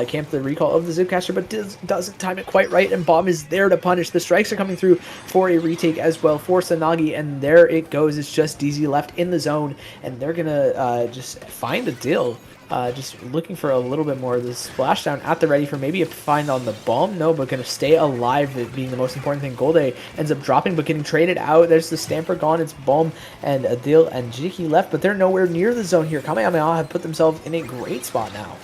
camp the recall of the Zipcaster, but doesn't time it quite right, and Bomb is there to punish. The strikes are coming through for a retake as well for Sanagi, and there it goes. It's just DZ left in the zone, and they're going to just find a deal. Just looking for a little bit more of this splashdown at the ready for maybe a find on the Bomb. No, but going to stay alive, it being the most important thing. Golde ends up dropping, but getting traded out. There's the Stamper gone. It's Bomb and Adil and Jiki left, but they're nowhere near the zone here. Kamehameha have put themselves in a great spot now.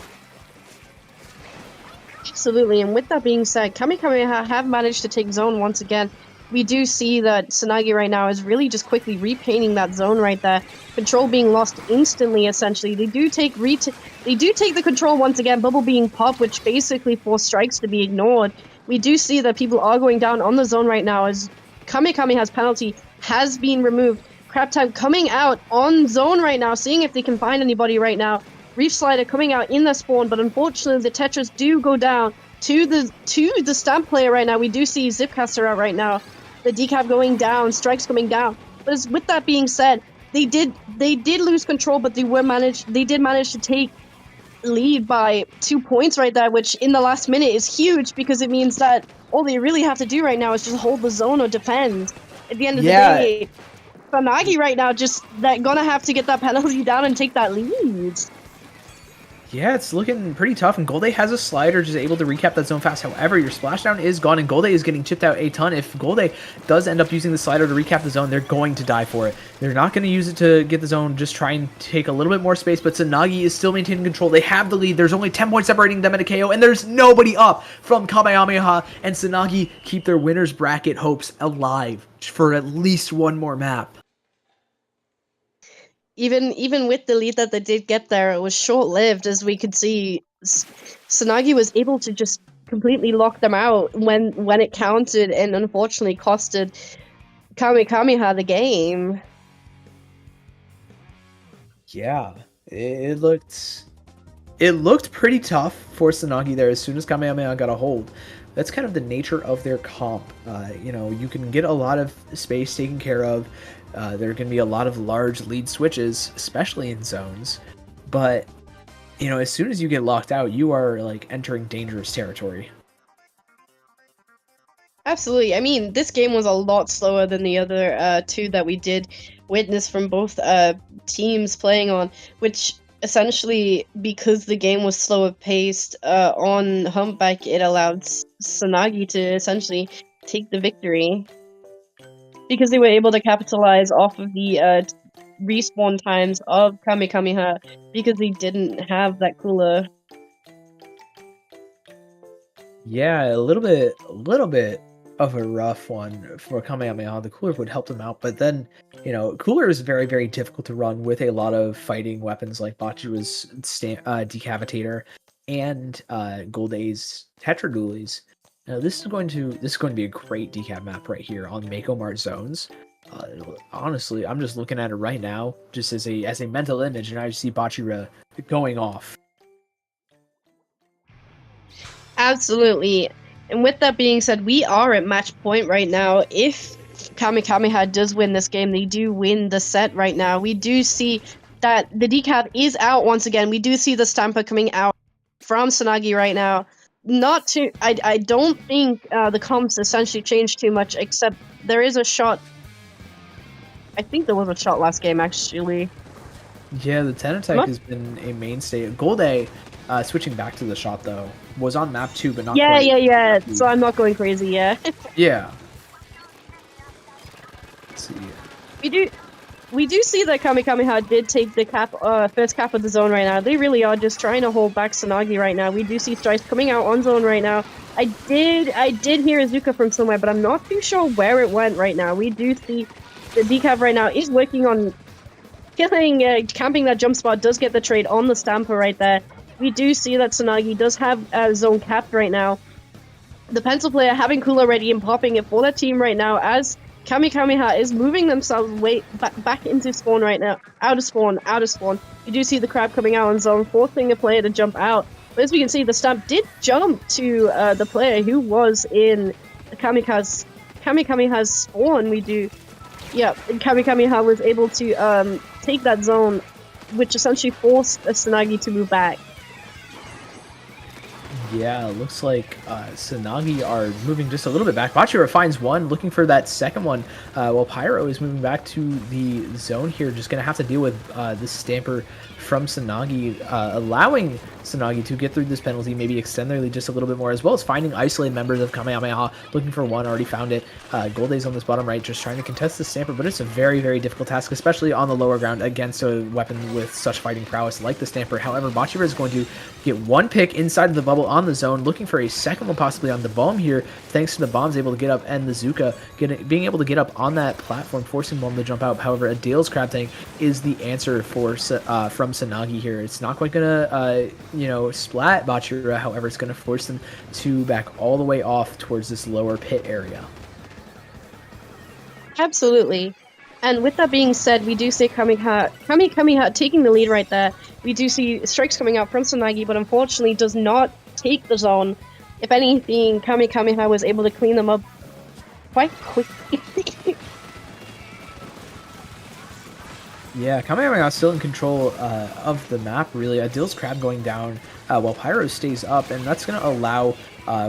Absolutely, and with that being said, Kamehameha have managed to take zone once again. We do see that Sanagi right now is really just quickly repainting that zone right there. Control being lost instantly, essentially. They do take the control once again, Bubble being popped, which basically forced strikes to be ignored. We do see that people are going down on the zone right now as Kamehameha's penalty has been removed. Crab Tank coming out on zone right now, seeing if they can find anybody right now. Reef Slider coming out in the spawn, but unfortunately the Tetras do go down to the Stamp player right now. We do see Zipcaster out right now. The decap going down, strikes coming down. But with that being said, they did lose control, but they did manage to take lead by 2 points right there, which in the last minute is huge because it means that all they really have to do right now is just hold the zone or defend. At the end of the day, Sanagi right now they're gonna have to get that penalty down and take that lead. Yeah, it's looking pretty tough, and Golde has a slider, just able to recap that zone fast. However, your splashdown is gone, and Golde is getting chipped out a ton. If Golde does end up using the slider to recap the zone, they're going to die for it. They're not going to use it to get the zone, just try and take a little bit more space, but Sanagi is still maintaining control. They have the lead. There's only 10 points separating them at a KO, and there's nobody up from Kamehameha, and Sanagi keep their winner's bracket hopes alive for at least one more map. Even with the lead that they did get there, it was short-lived, as we could see. Sanagi was able to just completely locked them out when it counted, and unfortunately costed Kamehameha the game. Yeah, it looked pretty tough for Tsunagi there as soon as Kamehameha got a hold. That's kind of the nature of their comp. You know, you can get a lot of space taken care of. There are going to be a lot of large lead switches, especially in zones. But, you know, as soon as you get locked out, you are, like, entering dangerous territory. Absolutely. I mean, this game was a lot slower than the other two that we did witness from both teams playing on, which essentially, because the game was slower paced on Humpback, it allowed Sanagi to essentially take the victory because they were able to capitalize off of the respawn times of Kamehameha because they didn't have that cooler. Yeah, a little bit of a rough one for Kamehameha. The cooler would help them out, but then, you know, cooler is very, very difficult to run with a lot of fighting weapons like Bachira's Decapitator and Gold A's Tetra Dualies. Now, this is going to be a great decap map right here on Mako Mart zones. Honestly, I'm just looking at it right now, just as a mental image, and I just see Bachira going off. Absolutely. And with that being said, we are at match point right now. If Kamehameha does win this game, they do win the set right now. We do see that the decap is out once again. We do see the Stamper coming out from Tsunagi right now. Not too. I don't think the comps essentially changed too much, except there is a shot. I think there was a shot last game, actually. Yeah, the 10 attack has been a mainstay. Gold A, switching back to the shot though, was on map 2, but not quite. Yeah. So I'm not going crazy, yeah. Yeah. Let's see. We do see that Kamehameha did take the first cap of the zone right now. They really are just trying to hold back Tsunagi right now. We do see strikes coming out on zone right now. I did hear Azuka from somewhere, but I'm not too sure where it went right now. We do see the decap right now is working on killing, camping that jump spot, does get the trade on the Stamper right there. We do see that Tsunagi does have zone capped right now. The pencil player having cooler ready and popping it for their team right now as Kamehameha is moving themselves way back into spawn right now. Out of spawn. You do see the crab coming out on zone, forcing the player to jump out. But as we can see, the Stamp did jump to the player who was in Kamehameha's spawn. And Kamehameha was able to take that zone, which essentially forced Tsunagi to move back. Yeah, it looks like Tsunagi are moving just a little bit back. Bachira finds one, looking for that second one, while Pyro is moving back to the zone here. Just going to have to deal with this Stamper from Tsunagi, allowing Tsunagi to get through this penalty, maybe extend their lead just a little bit more, as well as finding isolated members of Kamehameha, looking for one, already found it. Gold A's on this bottom right, just trying to contest the Stamper, but it's a very, very difficult task, especially on the lower ground against a weapon with such fighting prowess like the Stamper. However, Bachira is going to get one pick inside of the bubble on the zone, looking for a second one possibly on the bomb here, thanks to the bombs able to get up, and the Zuka being able to get up on that platform, forcing bomb to jump out. However, a Dale's Crab Tank is the answer for from Tsunagi here. It's not quite gonna splat Bachira, however, it's gonna force them to back all the way off towards this lower pit area. Absolutely. And with that being said, we do see Kamehameha taking the lead right there. We do see strikes coming out from Tsunagi, but unfortunately does not take the zone. If anything, Kamehameha was able to clean them up quite quickly. Yeah, Kamehameha is still in control of the map, really. Adil's Crab going down while Pyro stays up, and that's going to allow,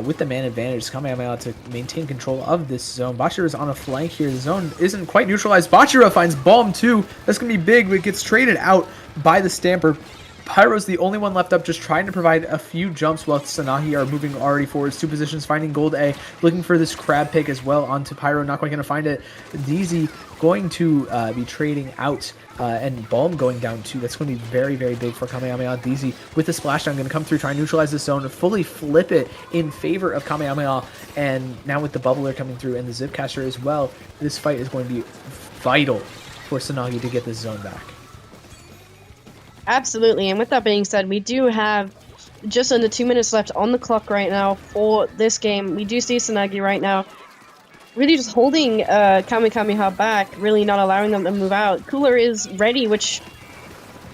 with the man advantage, Kamehameha to maintain control of this zone. Bachira is on a flank here. The zone isn't quite neutralized. Bachira finds Bomb, too. That's going to be big, but it gets traded out by the Stamper. Pyro's the only one left up, just trying to provide a few jumps while Tsunagi are moving already forwards. 2 positions, finding Gold A, looking for this crab pick as well onto Pyro, not quite going to find it. DZ going to be trading out, and Balm going down too. That's going to be very, very big for Kamehameha. DZ with the splashdown going to come through, try and neutralize this zone, fully flip it in favor of Kamehameha, and now with the Bubbler coming through and the Zipcaster as well, this fight is going to be vital for Tsunagi to get this zone back. Absolutely, and with that being said, we do have just under 2 minutes left on the clock right now for this game. We do see Tsunagi right now really just holding Kamehameha back, really not allowing them to move out. Cooler is ready, which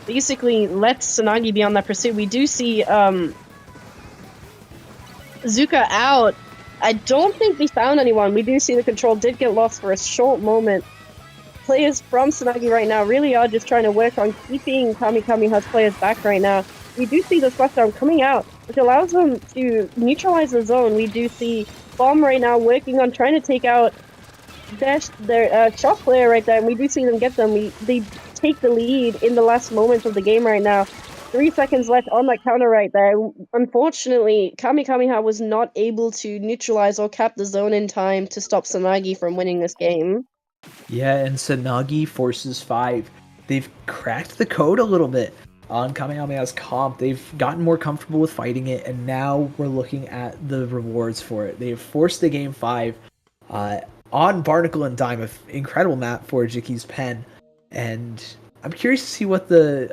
basically lets Tsunagi be on that pursuit. We do see Zuka out. I don't think they found anyone. We do see the control did get lost for a short moment. Players from Tsunagi right now really are just trying to work on keeping Kamehameha's players back right now. We do see the splashdown coming out, which allows them to neutralize the zone. We do see Bomb right now working on trying to take out their shot player right there, and we do see them get them. They take the lead in the last moments of the game right now. 3 seconds left on that counter right there. Unfortunately, Kamehameha was not able to neutralize or cap the zone in time to stop Tsunagi from winning this game. Yeah, and Tsunagi forces 5. They've cracked the code a little bit on Kamehameha's comp. They've gotten more comfortable with fighting it, and now we're looking at the rewards for it. They've forced the game 5 on Barnacle and Dime, an incredible map for Jiki's pen, and I'm curious to see what the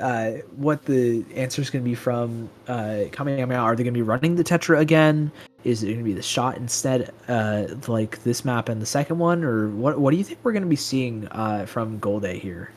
answer is going to be from Kamehameha. Are they going to be running the Tetra again? Is it going to be the shot instead, like this map and the second one, or what do you think we're going to be seeing from Golday here?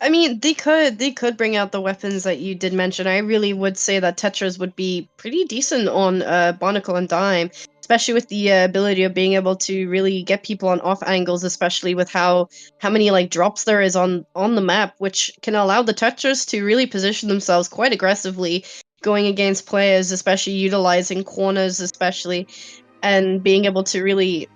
I mean, they could bring out the weapons that you did mention. I really would say that Tetras would be pretty decent on Barnacle and Dime, especially with the ability of being able to really get people on off angles, especially with how many like drops there is on the map, which can allow the Tetras to really position themselves quite aggressively going against players, especially utilizing corners, especially, and being able to really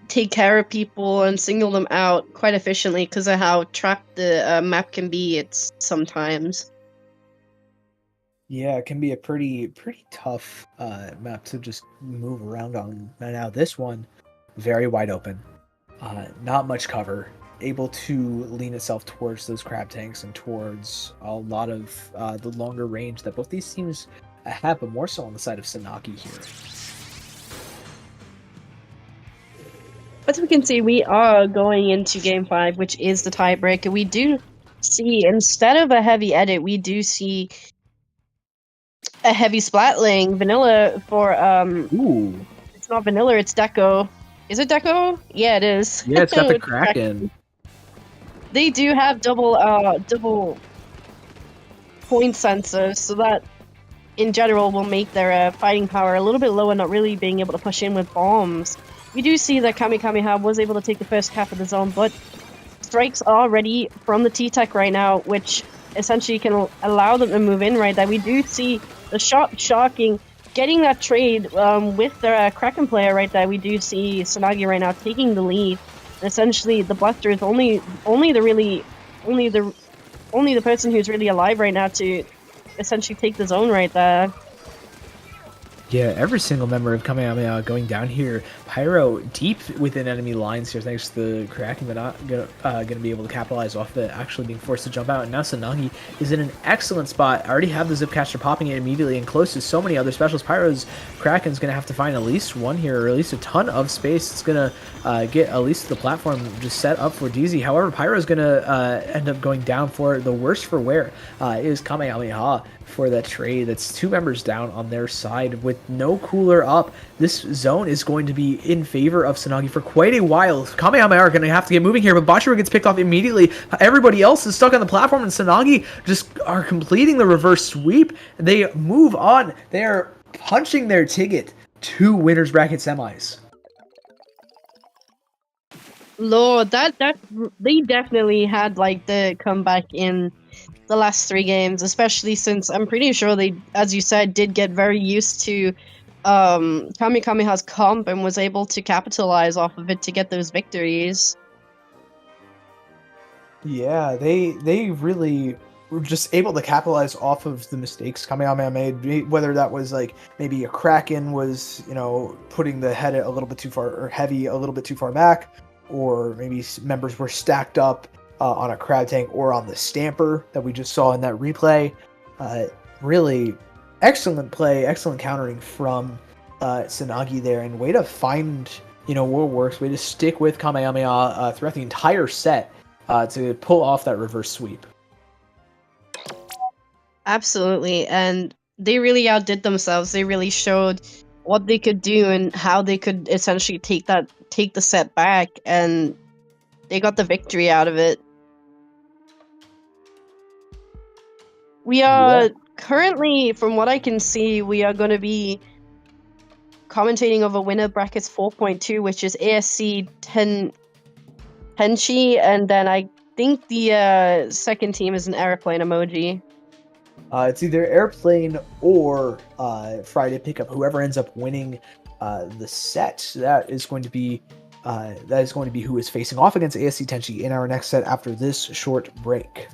take care of people and single them out quite efficiently because of how trapped the map can be. It's sometimes. Yeah, it can be a pretty tough map to just move around on. And now this one, very wide open, not much cover, able to lean itself towards those crab tanks and towards a lot of the longer range that both these teams have, but more so on the side of Tsunagi here. As we can see, we are going into Game 5, which is the tiebreaker. We do see, instead of a heavy edit, we do see a heavy splatling. Vanilla for, Ooh. It's not Vanilla, it's Deco. Is it Deco? Yeah, it is. Yeah, it's got the Kraken. They do have double point sensors, so that, in general, will make their fighting power a little bit lower, not really being able to push in with bombs. We do see that Kamehameha was able to take the first half of the zone, but strikes are ready from the T-Tech right now, which essentially can allow them to move in right there. We do see the shot shocking, getting that trade with their Kraken player right there. We do see Tsunagi right now taking the lead. And essentially, the Blaster is only the person who's really alive right now to essentially take the zone right there. Yeah, every single member of Kamehameha going down here. Pyro deep within enemy lines here thanks to the Kraken, but not going to be able to capitalize off it, actually being forced to jump out. And now Tsunagi is in an excellent spot. I already have the Zipcaster popping it immediately and close to so many other specials. Pyro's Kraken's going to have to find at least one here, or at least a ton of space. It's going to get at least the platform just set up for DZ. However, Pyro's going to end up going down for the worst for wear is Kamehameha for that trade. That's 2 members down on their side with no cooler up. This zone is going to be in favor of Tsunagi for quite a while. Kamehameha are going to have to get moving here, but Bachiro gets picked off immediately. Everybody else is stuck on the platform, and Tsunagi just are completing the reverse sweep. They move on. They are punching their ticket to winners bracket semis. Lord, that they definitely had like the comeback in the last 3 games, especially since I'm pretty sure they, as you said, did get very used to Kamehameha's comp and was able to capitalize off of it to get those victories. Yeah, they really were just able to capitalize off of the mistakes Kamehameha made, whether that was like maybe a Kraken was, putting the head a little bit too far, or heavy a little bit too far back, or maybe members were stacked up on a crab tank or on the Stamper that we just saw in that replay. Really excellent play, excellent countering from Tsunagi there, and way to find, what works, way to stick with Kamehameha throughout the entire set to pull off that reverse sweep. Absolutely, and they really outdid themselves. They really showed what they could do and how they could essentially take the set back, and they got the victory out of it. We Yeah. are currently, from what I can see, we are going to be commentating over winner brackets 4.2, which is ASC Tenchi, and then I think the second team is an airplane emoji. It's either airplane or Friday pickup. Whoever ends up winning the set, that is going to be who is facing off against ASC Tenchi in our next set after this short break.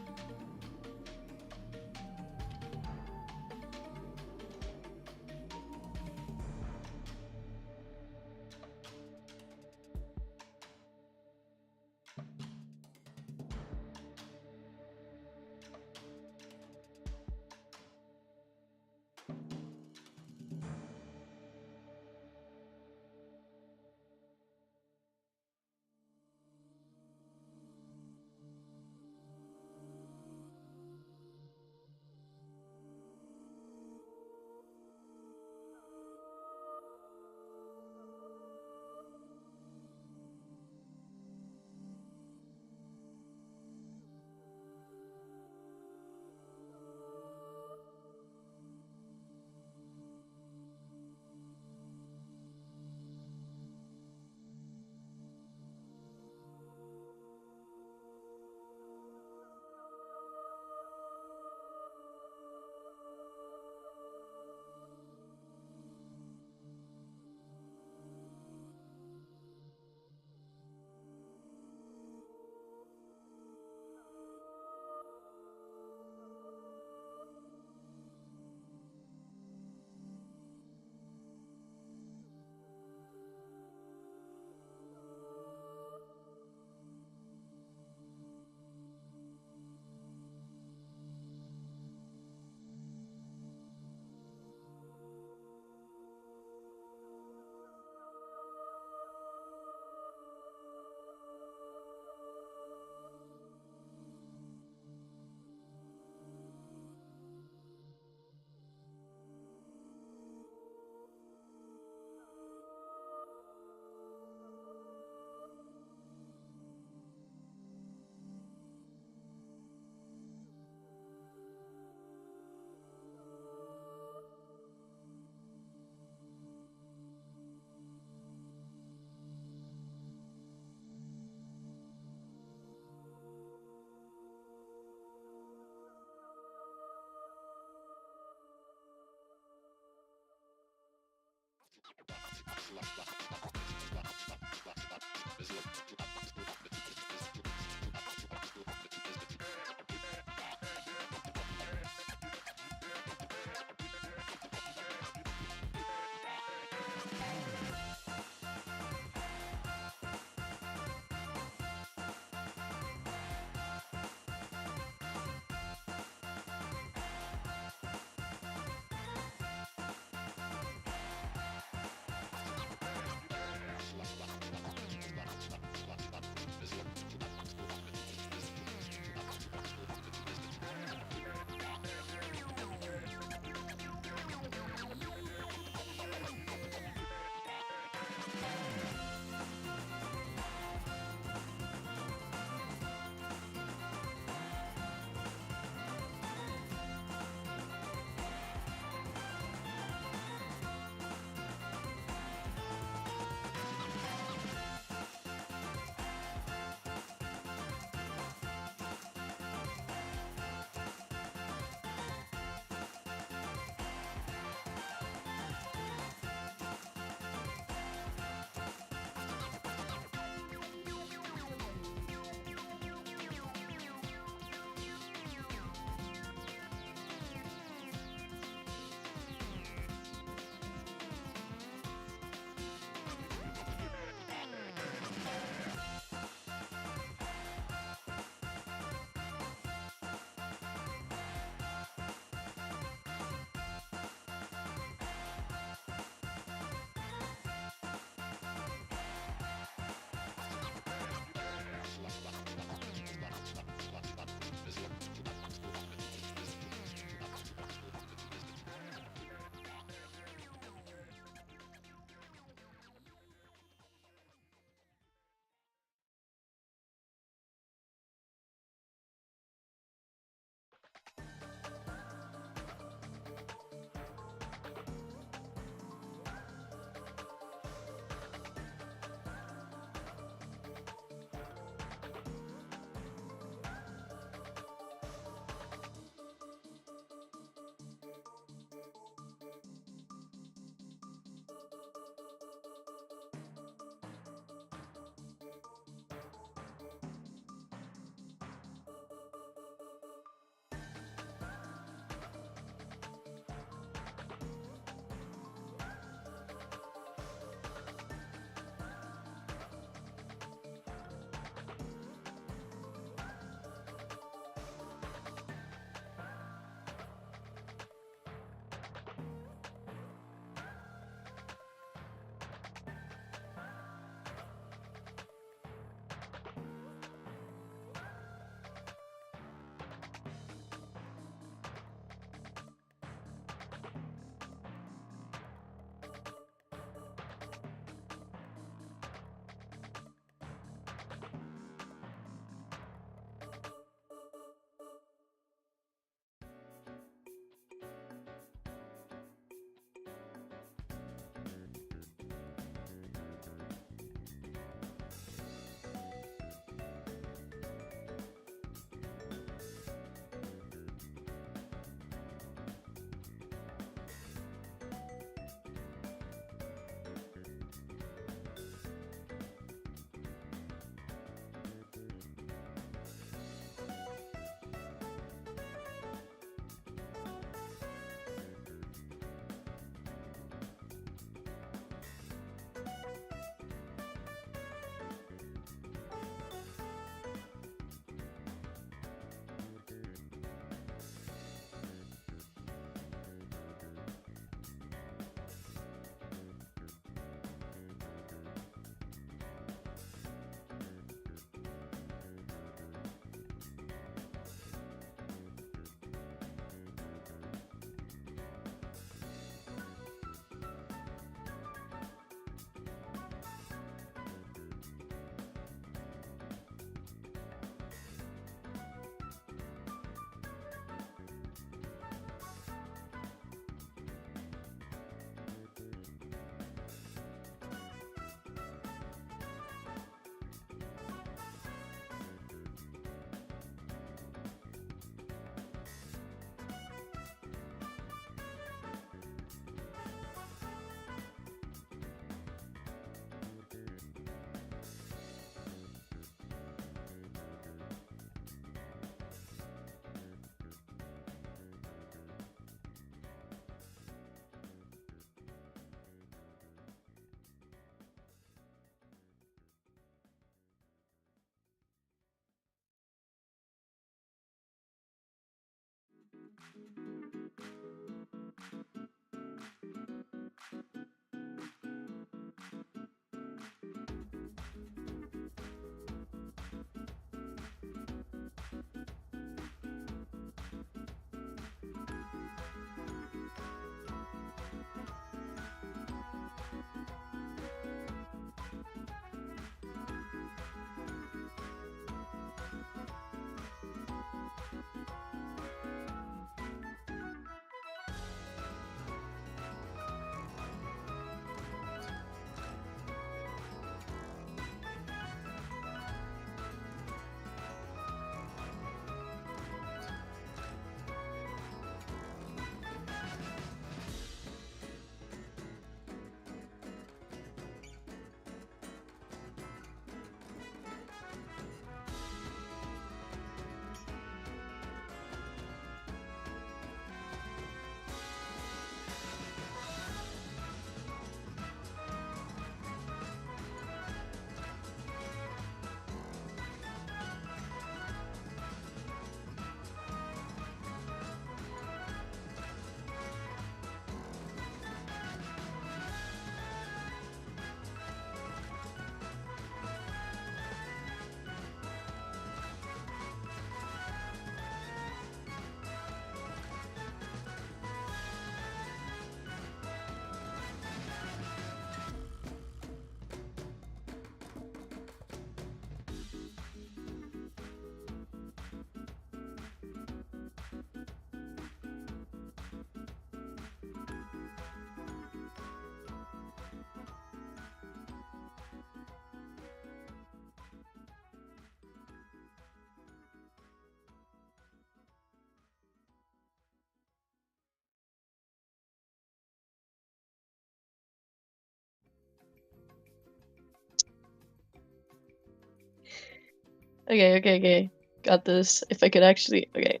Okay. Got this. If I could actually... Okay.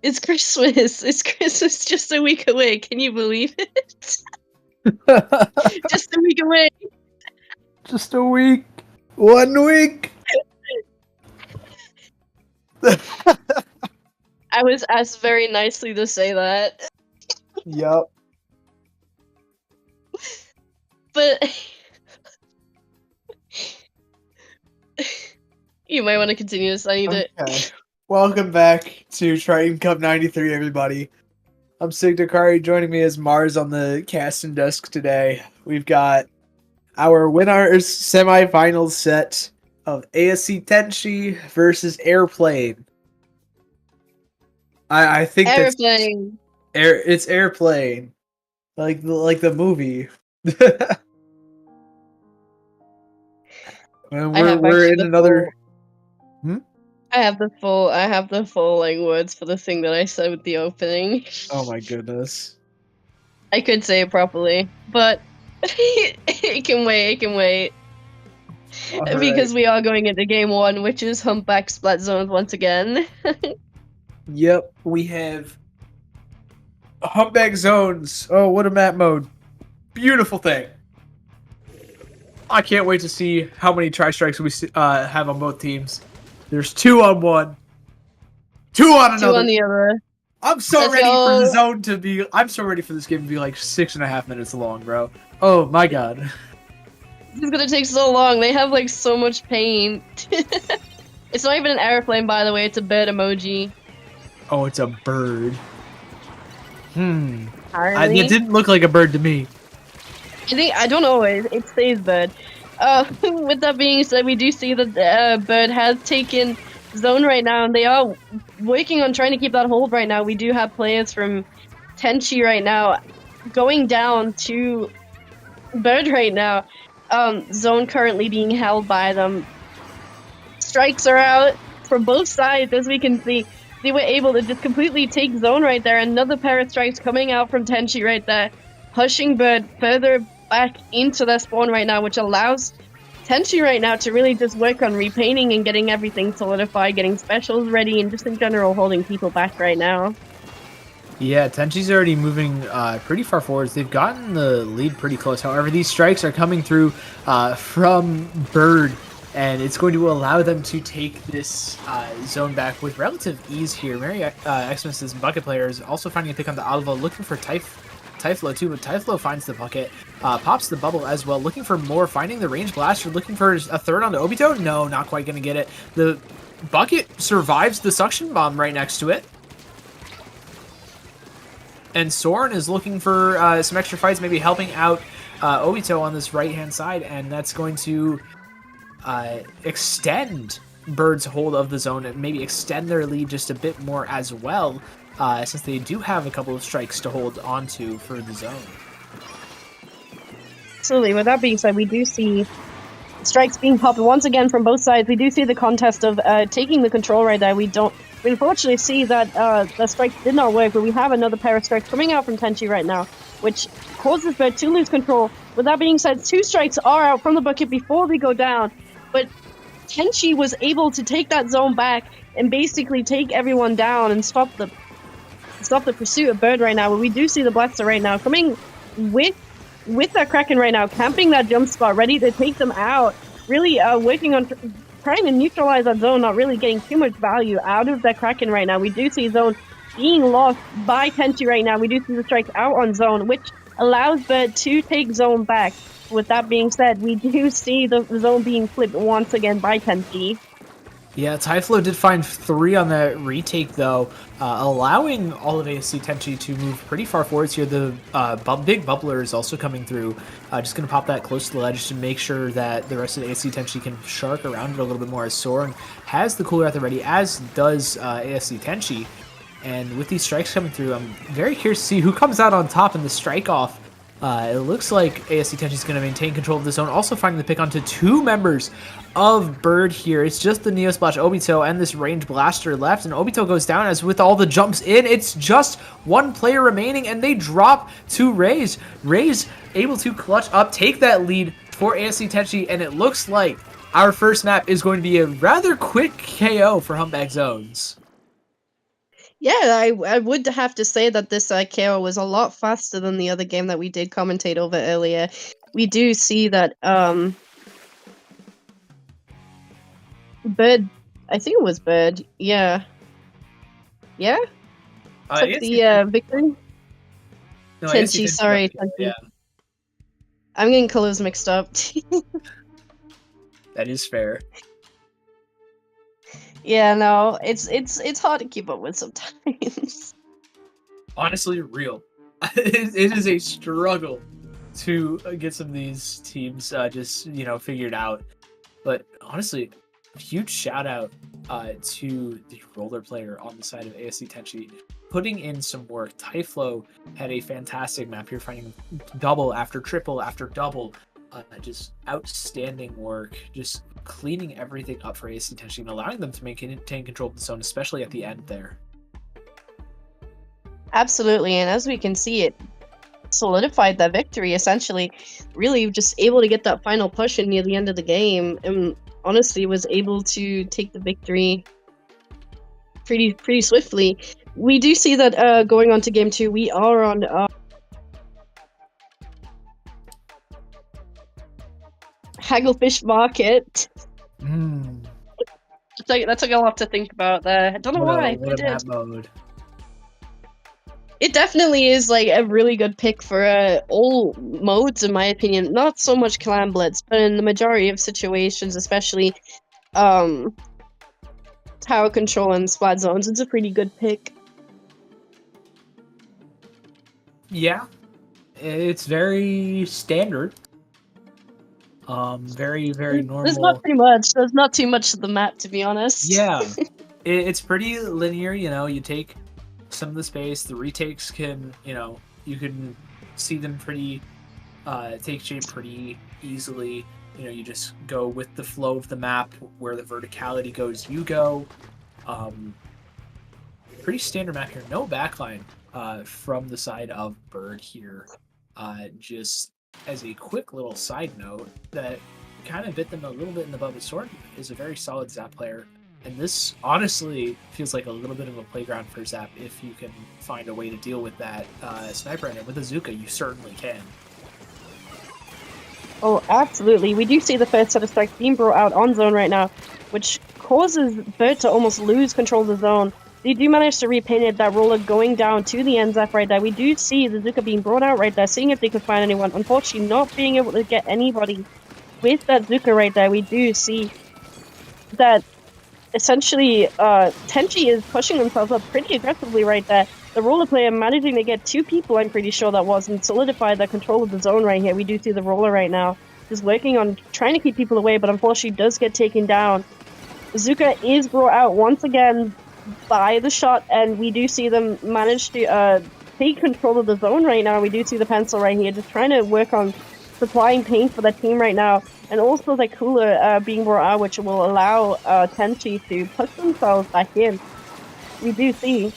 It's Christmas! It's Christmas just a week away, can you believe it? Just a week away! Just a week. 1 week. I was asked very nicely to say that. Yup. But... You might want to continue this, I need Okay. it. Welcome back to Triton-Cup 93, everybody. I'm Sig Dakari. Joining me is Mars on the casting desk today. We've got our winners semifinals set of ASC Tenchi versus Airplane. I think Airplane! it's Airplane. Like the movie. And we're in another... I have the full like words for the thing that I said with the opening. Oh my goodness. I could say it properly, but it can wait. All Because right. we are going into game 1, which is Humpback Splat Zones once again. Yep, we have Humpback Zones. Oh, what a map mode. Beautiful thing. I can't wait to see how many tri-strikes we have on both teams. There's 2 on one. 2 on another. 2 on the other. I'm so Let's ready for the go. zone to be... I'm so ready for this game to be like 6.5 minutes long, bro. Oh my god. This is gonna take so long. They have like so much paint. It's not even an airplane, by the way. It's a bird emoji. Oh, it's a bird. Apparently. It didn't look like a bird to me. I don't know. It says bird. With that being said, we do see that bird has taken zone right now, and they are working on trying to keep that hold right now. We do have players from Tenchi right now going down to bird right now. Zone currently being held by them. Strikes are out for both sides, as we can see. They were able to just completely take zone right there. Another pair of strikes coming out from Tenchi right there, pushing bird further back into their spawn right now, which allows Tenchi right now to really just work on repainting and getting everything solidified, getting specials ready, and just in general holding people back right now. Yeah, Tenchi's already moving pretty far forwards. They've gotten the lead pretty close. However, these strikes are coming through from Bird and it's going to allow them to take this zone back with relative ease here. Mary Xmas' bucket player is also finding a pick on the Alva, looking for Typhlo too, but Typhlo finds the bucket, pops the bubble as well, looking for more, finding the range blaster, looking for a third onto Obito. No, not quite going to get it. The bucket survives the suction bomb right next to it. And Soren is looking for some extra fights, maybe helping out Obito on this right-hand side, and that's going to extend Bird's hold of the zone and maybe extend their lead just a bit more as well, since they do have a couple of strikes to hold onto for the zone. Absolutely. With that being said, we do see strikes being popped once again from both sides. We do see the contest of taking the control right there. We unfortunately see that the strikes did not work, but we have another pair of strikes coming out from Tenchi right now, which causes Bird to lose control. With that being said, 2 strikes are out from the bucket before they go down, but Tenchi was able to take that zone back and basically take everyone down and stop the pursuit of Bird right now. But we do see the Blaster right now coming with that Kraken right now, camping that jump spot, ready to take them out, really working on trying to neutralize that zone, not really getting too much value out of that Kraken right now. We do see zone being lost by Tenchi right now. We do see the strikes out on zone, which allows Bird to take zone back. With that being said, we do see the zone being flipped once again by Tenchi. Yeah, Typhlo did find 3 on that retake, though, allowing all of ASC Tenchi to move pretty far forwards here. The big bubbler is also coming through. Just going to pop that close to the ledge to make sure that the rest of the ASC Tenchi can shark around it a little bit more, as Soren has the cooler at the ready, as does ASC Tenchi. And with these strikes coming through, I'm very curious to see who comes out on top in the strike-off. It looks like ASC Tenchi is going to maintain control of the zone, also finding the pick onto 2 members of Bird here. It's just the Neo Splash Obito and this range blaster left, and Obito goes down as with all the jumps in, it's just 1 player remaining, and they drop to Raze. Raze able to clutch up, take that lead for ASC Tenchi, and it looks like our first map is going to be a rather quick KO for Humpback Zones. Yeah, I would have to say that this KO was a lot faster than the other game that we did commentate over earlier. We do see that Bird, I think it was Bird, yeah. Yeah? Took the victory? No, Tenchi, sorry, Tenchi. Yeah. I'm getting colors mixed up. That is fair. Yeah, no, it's hard to keep up with sometimes. Honestly, real. It is a struggle to get some of these teams just, figured out. But honestly, a huge shout out to the roller player on the side of ASC Tenchi, putting in some work. Typhlo had a fantastic map here, finding double after triple after double. Just outstanding work, just cleaning everything up for ASC Tenchi and allowing them to maintain control of the zone, especially at the end there. Absolutely, and as we can see, it solidified that victory, essentially. Really just able to get that final push in near the end of the game, and honestly was able to take the victory pretty swiftly. We do see that going on to game 2, we are on Hagglefish Market. That took a lot to think about there. I don't know why. What a map mode. It definitely is like a really good pick for all modes, in my opinion. Not so much Clan Blitz, but in the majority of situations, especially tower control and splat zones, it's a pretty good pick. Yeah, it's very standard. Very normal. There's not pretty much. There's not too much of the map, to be honest. Yeah, it's pretty linear. You take some of the space. The retakes can, you can see them pretty take shape pretty easily. You just go with the flow of the map. Where the verticality goes, you go. Pretty standard map here. No backline from the side of Bird here. Just as a quick little side note, that kind of bit them a little bit in the butt, but Soren is a very solid Zap player. And this honestly feels like a little bit of a playground for Zap if you can find a way to deal with that sniper. And with Azuka, you certainly can. Oh, absolutely. We do see the first set of strikes being brought out on zone right now, which causes Bert to almost lose control of the zone. They do manage to repin it, that roller going down to the NZF right there. We do see the Zuka being brought out right there, seeing if they could find anyone. Unfortunately, not being able to get anybody with that Zuka right there. We do see that essentially Tenchi is pushing themselves up pretty aggressively right there. The roller player managing to get 2 people, I'm pretty sure that was, and solidify the control of the zone right here. We do see the roller right now just working on trying to keep people away, but unfortunately does get taken down. Zuka is brought out once again by the shot, and we do see them manage to take control of the zone right now. We do see the pencil right here just trying to work on supplying paint for that team right now, and also the cooler being brought out, which will allow Tenchi to push themselves back in. We do see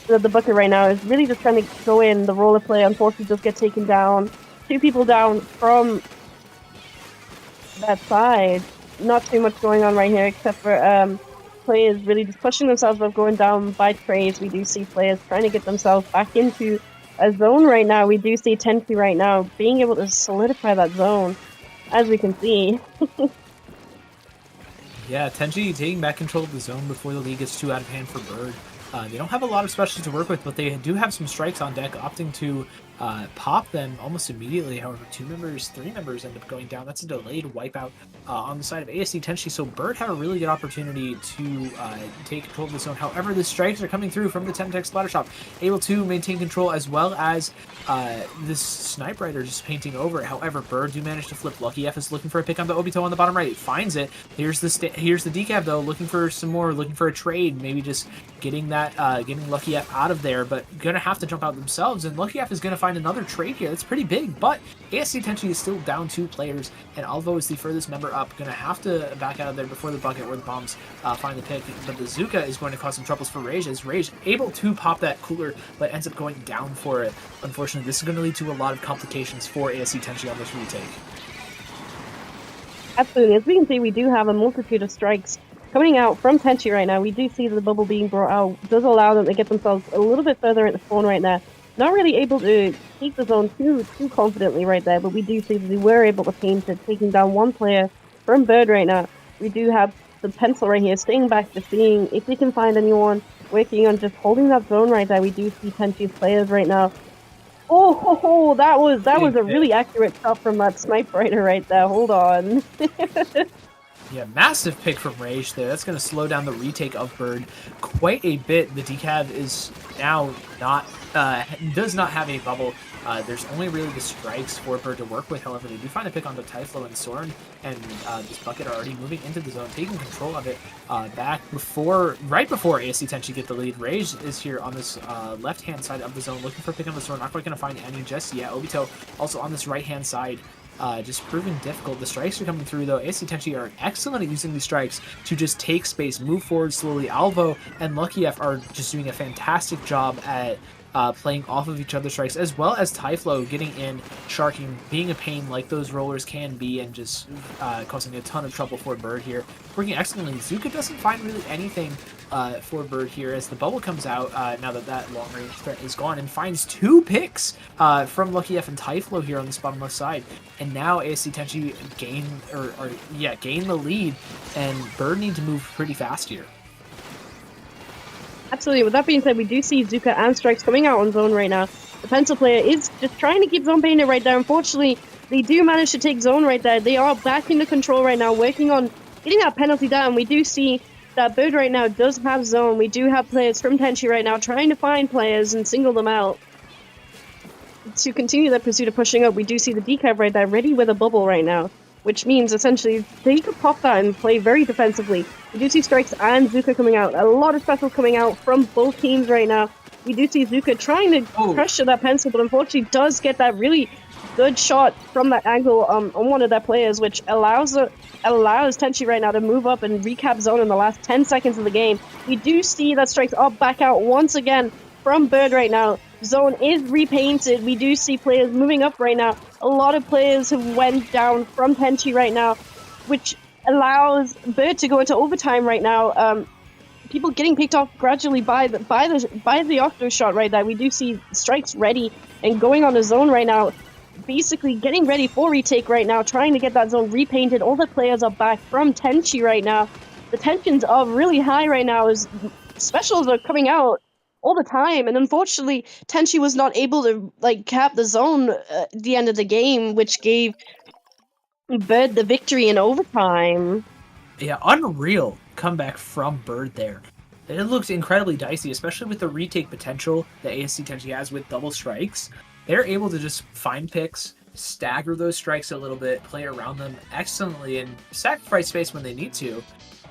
that the bucket right now is really just trying to go in. The roller play unfortunately does get taken down. 2 people down from that side. Not too much going on right here, except for players really just pushing themselves up, going down by trades. We do see players trying to get themselves back into a zone right now. We do see Tenchi right now being able to solidify that zone, as we can see. Yeah, Tenchi taking back control of the zone before the lead gets too out of hand for Bird. They don't have a lot of specials to work with, but they do have some strikes on deck, opting to pop them almost immediately. However, 3 members end up going down. That's a delayed wipeout on the side of ASD Tenchi, so Bird have a really good opportunity to take control of the zone. However, the strikes are coming through from the Temtech Splatter Shop, able to maintain control, as well as this Snipe Rider just painting over it. However, Bird do manage to flip. Lucky F is looking for a pick on the Obito on the bottom right. Finds it. Here's the decaf though, looking for some more, looking for a trade, maybe just getting that, getting Lucky F out of there, but gonna have to jump out themselves, and Lucky F is gonna find another trade here. That's pretty big, but ASC Tenchi is still down 2 players, and Alvo is the furthest member up, gonna have to back out of there before the bucket where the bombs find the pick, but the Zuka is going to cause some troubles for Rage, as Rage able to pop that cooler, but ends up going down for it. Unfortunately, this is going to lead to a lot of complications for ASC Tenchi on this retake. Absolutely. As we can see, we do have a multitude of strikes coming out from Tenchi right now. We do see the bubble being brought out does allow them to get themselves a little bit further at the spawn right now. Not really able to keep the zone too confidently right there, but we do see that they were able to paint it, taking down 1 player from Bird right now. We do have the pencil right here, staying back to seeing if they can find anyone, working on just holding that zone right there. We do see Tenchi's players right now. Oh, that was a really accurate shot from that Snipe Rider right there. Hold on. Yeah, massive pick from Rage there. That's going to slow down the retake of Bird quite a bit. The decav is now not, does not have a bubble. There's only really the strikes for Bird to work with. However, they do find a pick onto Typhlo and Soren, and this bucket are already moving into the zone, taking control of it right before ASC Tenchi get the lead. Rage is here on this left-hand side of the zone, looking for a pick on the Soren. Not quite going to find any just yet. Obito also on this right-hand side. Just proving difficult. The strikes are coming through, though. ASC Tenchi are excellent at using these strikes to just take space, move forward slowly. Alvo and Lucky F are just doing a fantastic job at playing off of each other's strikes, as well as Typhlo getting in, sharking, being a pain like those rollers can be, and just causing a ton of trouble for Bird here. Working excellently. Zuka doesn't find really anything for Bird here as the bubble comes out now that long range threat is gone, and finds 2 picks from Lucky F and Typhlo here on this bottom left side. And now ASC Tenchi gain the lead, and Bird need to move pretty fast here. Absolutely. With that being said, we do see Zuka and Strikes coming out on zone right now. The pencil player is just trying to keep zone painted right there. Unfortunately, they do manage to take zone right there. They are back into control right now, working on getting that penalty down. We do see that Bird right now does have zone. We do have players from Tenchi right now trying to find players and single them out. To continue their pursuit of pushing up, we do see the decav right there ready with a bubble right now, which means essentially they could pop that and play very defensively. We do see Strikes and Zuka coming out. A lot of specials coming out from both teams right now. We do see Zuka trying to pressure that pencil, but unfortunately does get that really good shot from that angle on one of their players, which allows Tenchi right now to move up and recap zone in the last 10 seconds of the game. We do see that Strikes are back out once again from Bird right now. Zone is repainted. We do see players moving up right now. A lot of players have went down from Tenchi right now, which allows Bird to go into overtime right now. People getting picked off gradually by the Octo shot right there. We do see Strikes ready and going on the zone right now. basically getting ready for retake right now, trying to get that zone repainted. All the players are back from Tenchi right now. The tensions are really high right now as specials are coming out all the time, and unfortunately Tenchi was not able to like cap the zone at the end of the game, which gave Bird the victory in overtime. Yeah, unreal comeback from Bird there. It looks incredibly dicey, especially with the retake potential that ASC Tenchi has with double strikes. They're able to just find picks, stagger those strikes a little bit, play around them excellently, and sacrifice space when they need to.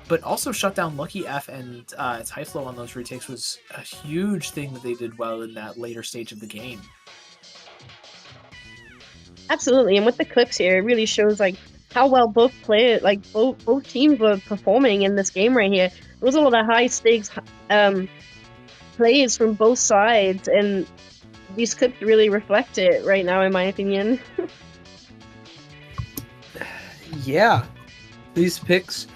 But also shut down Lucky F and Typhlo on those retakes was a huge thing that they did well in that later stage of the game. Absolutely, and with the clips here, it really shows like how well both players, like both teams were performing in this game right here. There was a lot of high stakes plays from both sides, and these clips really reflect it right now, in my opinion. Yeah, these picks.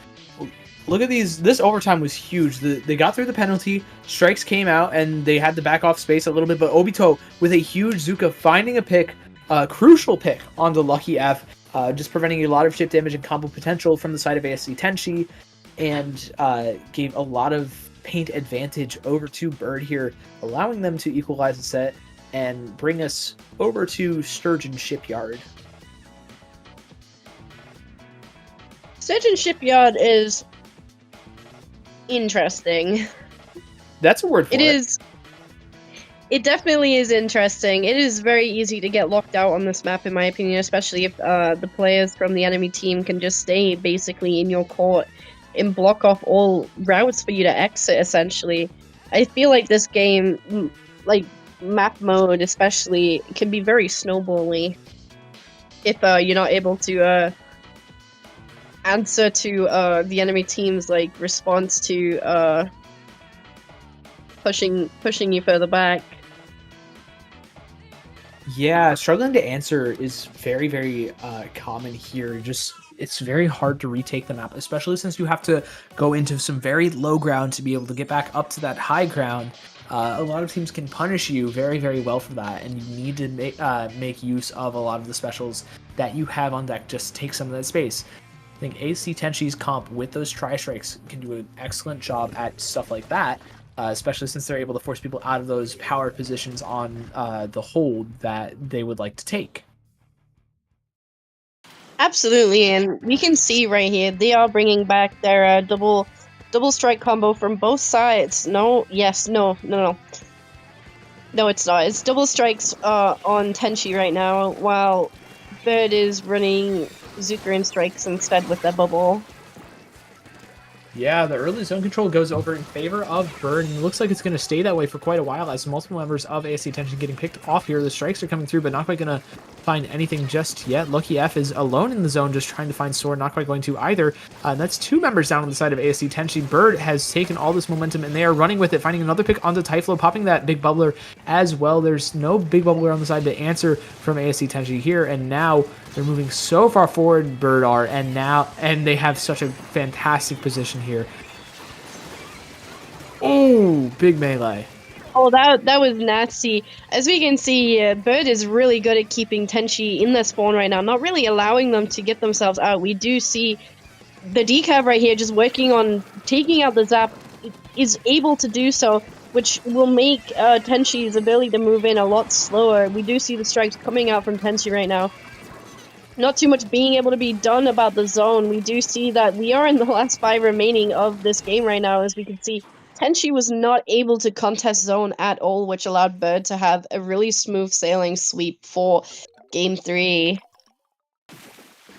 Look at these. This overtime was huge. They got through the penalty. Strikes came out, and they had to back off space a little bit. But Obito with a huge Zuka finding a pick, crucial pick onto Lucky F, just preventing a lot of chip damage and combo potential from the side of ASC Tenchi, and gave a lot of paint advantage over to Bird here, allowing them to equalize the set and bring us over to Sturgeon Shipyard. Sturgeon Shipyard is interesting. That's a word for it. It is. It definitely is interesting. It is very easy to get locked out on this map, in my opinion, especially if the players from the enemy team can just stay basically in your court and block off all routes for you to exit, essentially. I feel like this game, like map mode especially, can be very snowbally if you're not able to answer to the enemy team's like response to pushing you further back. Yeah, struggling to answer is very, very common here. Just it's very hard to retake the map, especially since you have to go into some very low ground to be able to get back up to that high ground. A lot of teams can punish you very, very well for that, and you need to make use of a lot of the specials that you have on deck. Just take some of that space. I think AC Tenchi's comp with those tri-strikes can do an excellent job at stuff like that, especially since they're able to force people out of those power positions on the hold that they would like to take. Absolutely, and we can see right here they are bringing back their double strike combo from both sides. No, it's not. It's double strikes on Tenchi right now, while Bird is running Zucchero strikes instead with the bubble. Yeah, the early zone control goes over in favor of Bird, and it looks like it's going to stay that way for quite a while as multiple members of ASC Tension getting picked off here. The strikes are coming through, but not quite going to find anything just yet. Lucky F is alone in the zone, just trying to find Sword, not quite going to either. And that's two members down on the side of ASC Tenchi. Bird has taken all this momentum, and they are running with it, finding another pick onto Typhlo, popping that big bubbler as well. There's no big bubbler on the side to answer from ASC Tenchi here, and now they're moving so far forward, Bird are, and they have such a fantastic position here. Oh, big melee. Oh, that was nasty. As we can see, Bird is really good at keeping Tenchi in their spawn right now, not really allowing them to get themselves out. We do see the decav right here just working on taking out the zap, is able to do so, which will make Tenchi's ability to move in a lot slower. We do see the strikes coming out from Tenchi right now. Not too much being able to be done about the zone. We do see that we are in the last 5 remaining of this game right now, as we can see. Tenchi was not able to contest zone at all, which allowed Bird to have a really smooth sailing sweep for Game 3.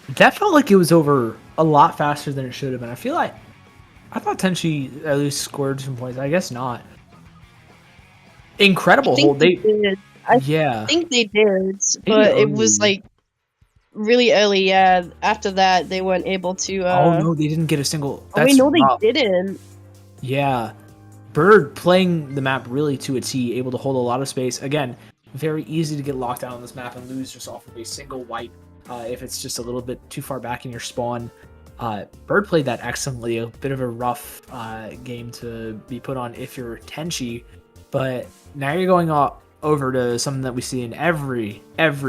That felt like it was over a lot faster than it should have been. I thought Tenchi at least scored some points. I guess not. Incredible hold. They did. I think they did, but it was like really early. Yeah, after that they weren't able to. Oh no, they didn't get a single. Oh, wait, no, they didn't. Yeah. Bird playing the map really to a T, able to hold a lot of space. Again, very easy to get locked down on this map and lose just off of a single wipe if it's just a little bit too far back in your spawn. Bird played that excellently. A bit of a rough game to be put on if you're Tenchi, but now you're going over to something that we see in every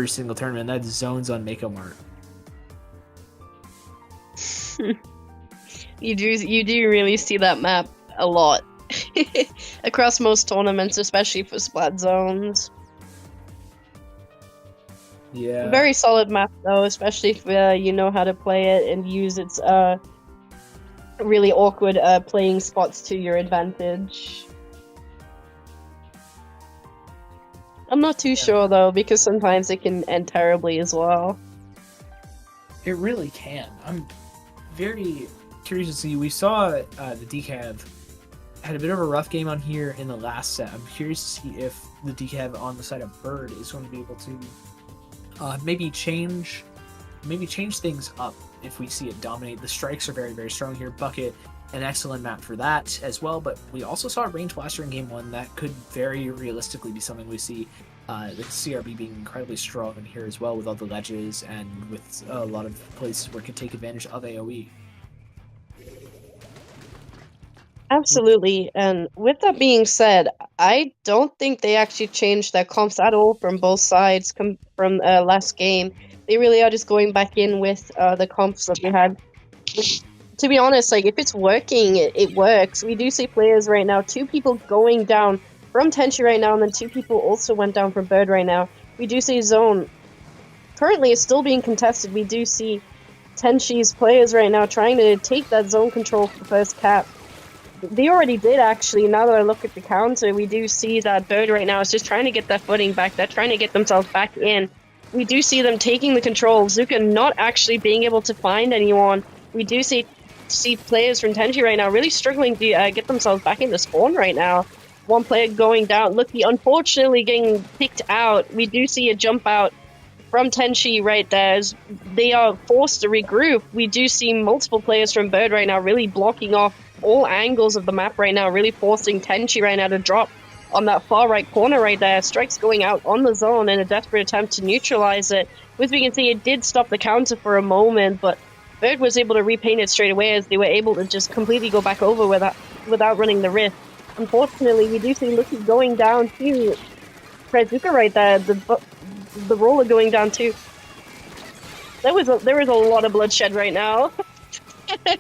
single tournament. That's zones on Mako Mart. You do really see that map a lot across most tournaments, especially for splat zones. Yeah. Very solid map though, especially if you know how to play it and use its really awkward playing spots to your advantage. I'm not too sure though, because sometimes it can end terribly as well. It really can. I'm very curious to see. We saw the Decav had a bit of a rough game on here in the last set. I'm curious to see if the Decav on the side of Bird is going to be able to maybe change things up if we see it dominate. The strikes are very, very strong here. Bucket, an excellent map for that as well, but we also saw a range blaster in game 1 that could very realistically be something we see. The CRB being incredibly strong in here as well, with all the ledges and with a lot of places where it could take advantage of AoE. Absolutely, and with that being said, I don't think they actually changed their comps at all from both sides from last game. They really are just going back in with the comps that they had. To be honest, like, if it's working, it works. We do see players right now, 2 people going down from Tenchi right now, and then 2 people also went down from Bird right now. We do see Zone currently is still being contested. We do see Tenchi's players right now trying to take that zone control for the first cap. They already did, actually. Now that I look at the counter, we do see that Bird right now is just trying to get their footing back. They're trying to get themselves back in. We do see them taking the control. Zuka not actually being able to find anyone. We do see players from Tenchi right now really struggling to get themselves back into spawn right now. One player going down. Lucky, unfortunately, getting picked out. We do see a jump out from Tenchi right there as they are forced to regroup. We do see multiple players from Bird right now really blocking off all angles of the map right now, really forcing Tenchi right now to drop on that far right corner right there. Strikes going out on the zone in a desperate attempt to neutralize it. As we can see, it did stop the counter for a moment, but Bird was able to repaint it straight away as they were able to just completely go back over without running the risk. Unfortunately, we do see Lucky going down to Prezuka right there, the roller going down too. There was a lot of bloodshed right now.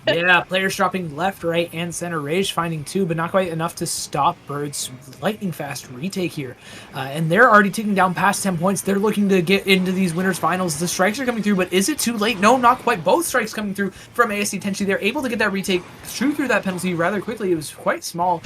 Yeah, players dropping left, right, and center. Rage finding 2, but not quite enough to stop Bird's lightning fast retake here. And they're already ticking down past 10 points. They're looking to get into these winners finals. The strikes are coming through, but is it too late? No, not quite. Both strikes coming through from ASC Tenchi. They're able to get that retake through that penalty rather quickly. It was quite small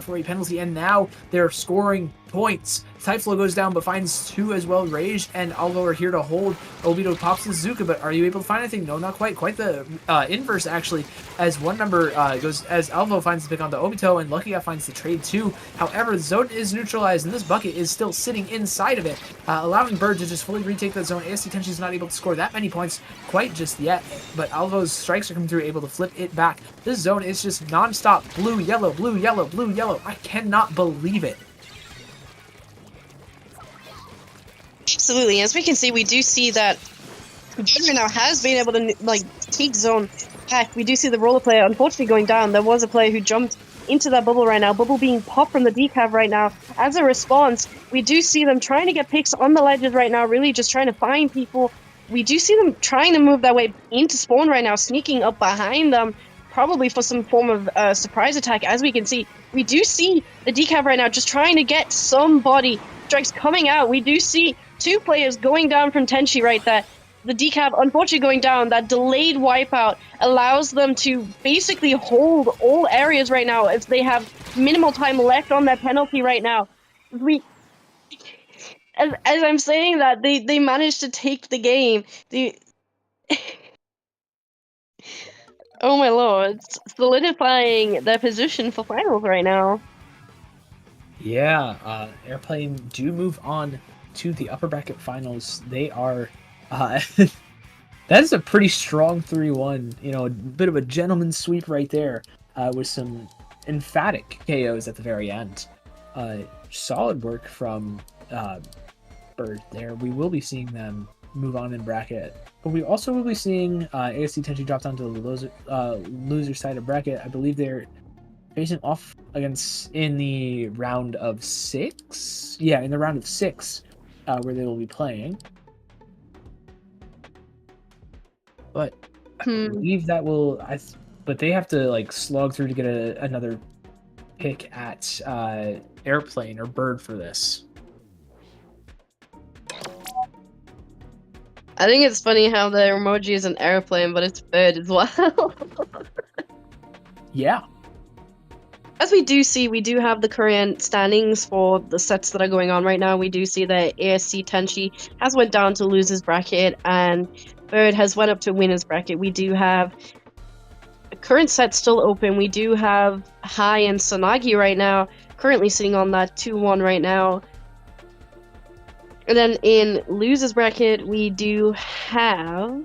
for a penalty, and now they're scoring points. Typhlo goes down, but finds 2 as well. Rage and Alvo are here to hold. Obito pops the Zuka, but are you able to find anything? No, not quite. Quite the inverse, actually, as one member goes, as Alvo finds the pick on the Obito, and Lucky Guy finds the trade too. However, the zone is neutralized, and this bucket is still sitting inside of it, allowing Bird to just fully retake that zone. ASC Tenchi is not able to score that many points quite just yet, but Alvo's strikes are coming through, able to flip it back. This zone is just non-stop blue, yellow, blue, yellow, blue, yellow. I cannot believe it. Absolutely. As we can see, we do see that Bird right now has been able to take zone back. We do see the roller player unfortunately going down. There was a player who jumped into that bubble right now. Bubble being popped from the decav right now. As a response, we do see them trying to get picks on the ledges right now, really just trying to find people. We do see them trying to move their way into spawn right now, sneaking up behind them, probably for some form of surprise attack. As we can see, we do see the decav right now just trying to get somebody. Strikes coming out. We do see 2 players going down from Tenchi right there. The decav unfortunately going down. That delayed wipeout allows them to basically hold all areas right now as they have minimal time left on their penalty right now. As I'm saying that, they managed to take the game. Oh my lord, it's solidifying their position for finals right now. Yeah, Airplane do move on to the upper bracket finals. They are that is a pretty strong 3-1, you know, a bit of a gentleman's sweep right there, with some emphatic KOs at the very end. Solid work from Bird there. We will be seeing them move on in bracket, but we also will be seeing ASC Tenchi drop down to the loser side of bracket. I believe they're facing off against in the round of 6. Yeah, in the round of 6, where they will be playing. But I believe that will. But they have to like slog through to get another pick at airplane or bird for this. I think it's funny how the emoji is an airplane, but it's bird as well. Yeah. As we do have the current standings for the sets that are going on right now. We do see that ASC Tenchi has went down to losers bracket, and Bird has went up to winners bracket. We do have the current set still open. We do have Hai and Sanagi right now, currently sitting on that 2-1 right now. And then in losers bracket, we do have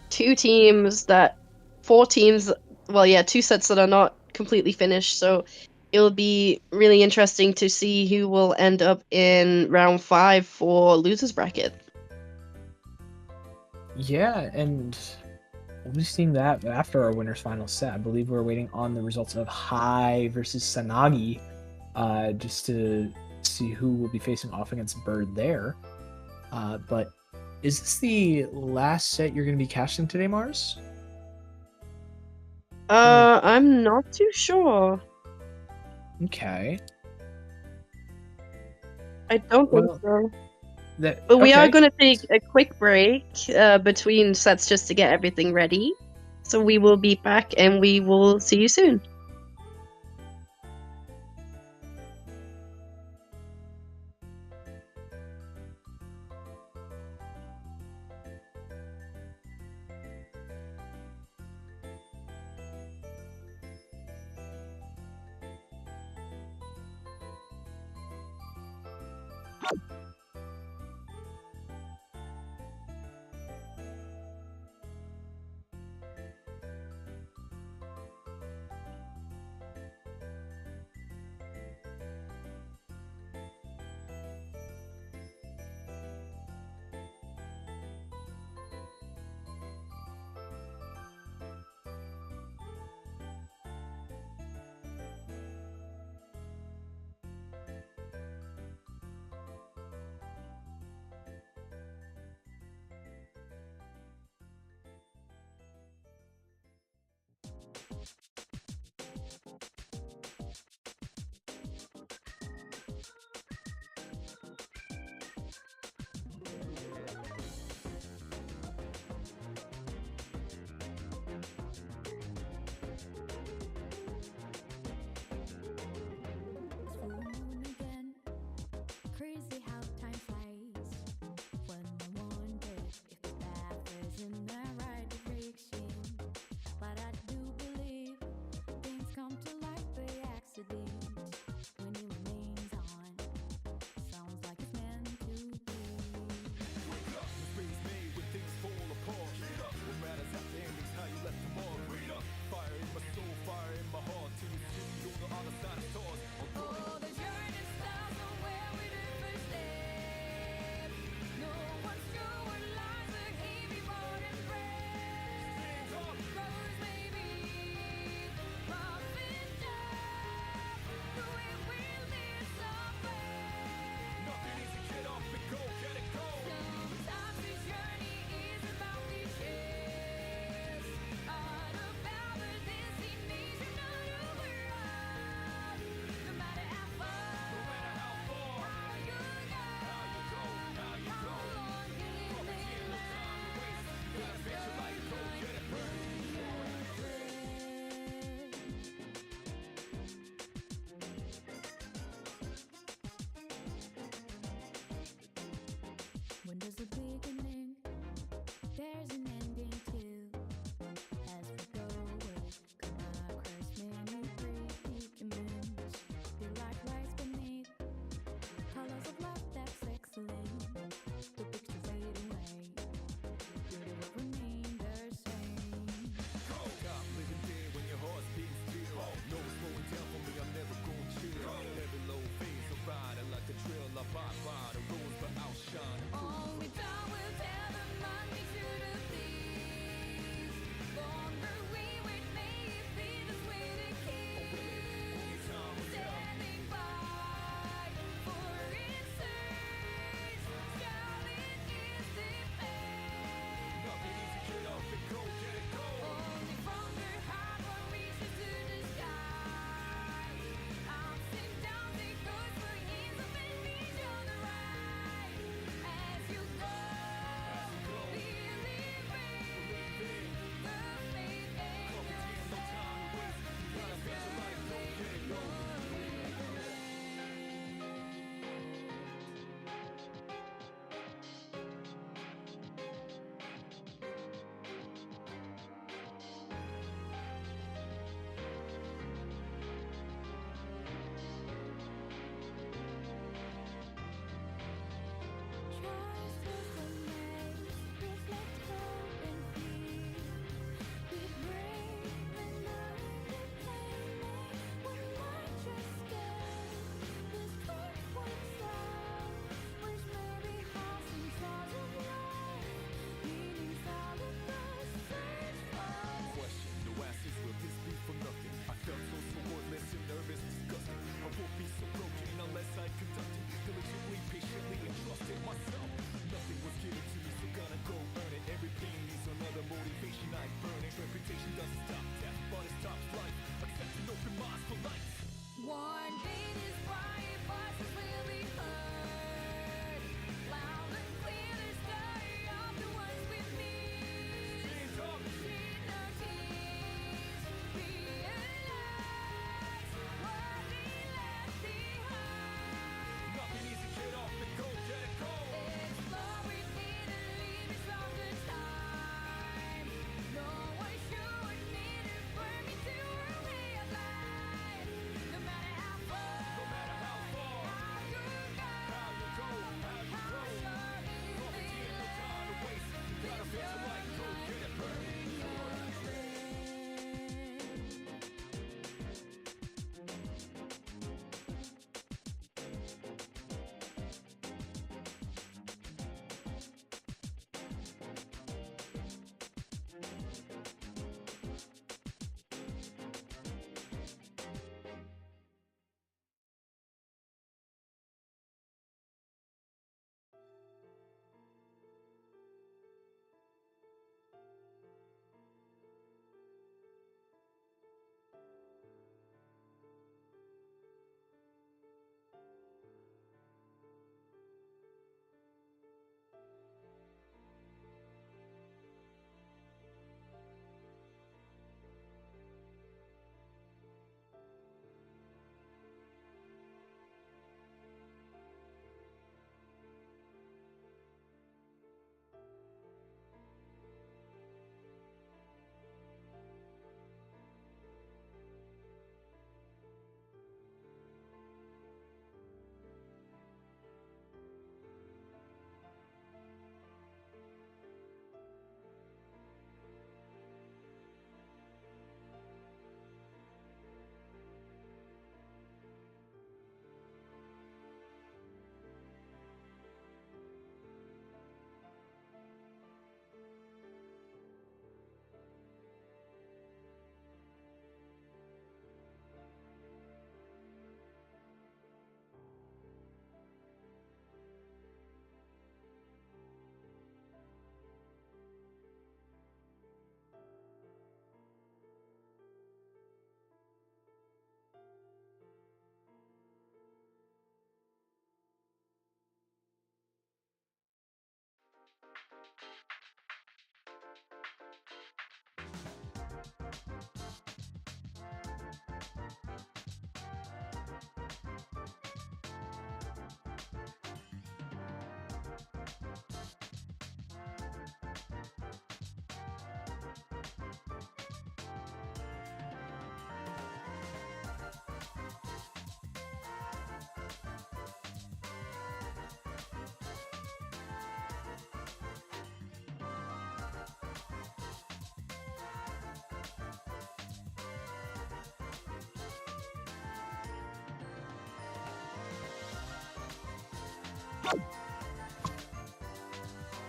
4 teams, well, yeah, 2 sets that are not completely finished, so it'll be really interesting to see who will end up in round 5 for losers bracket. Yeah, and we'll be seeing that after our winners final set. I believe we're waiting on the results of Hai versus Sanagi, just to see who will be facing off against Bird there. But is this the last set you're going to be casting today, Mars? I'm not too sure. Okay. I don't think Well, so. But we are okay. going to take a quick break between sets just to get everything ready. So we will be back and we will see you soon.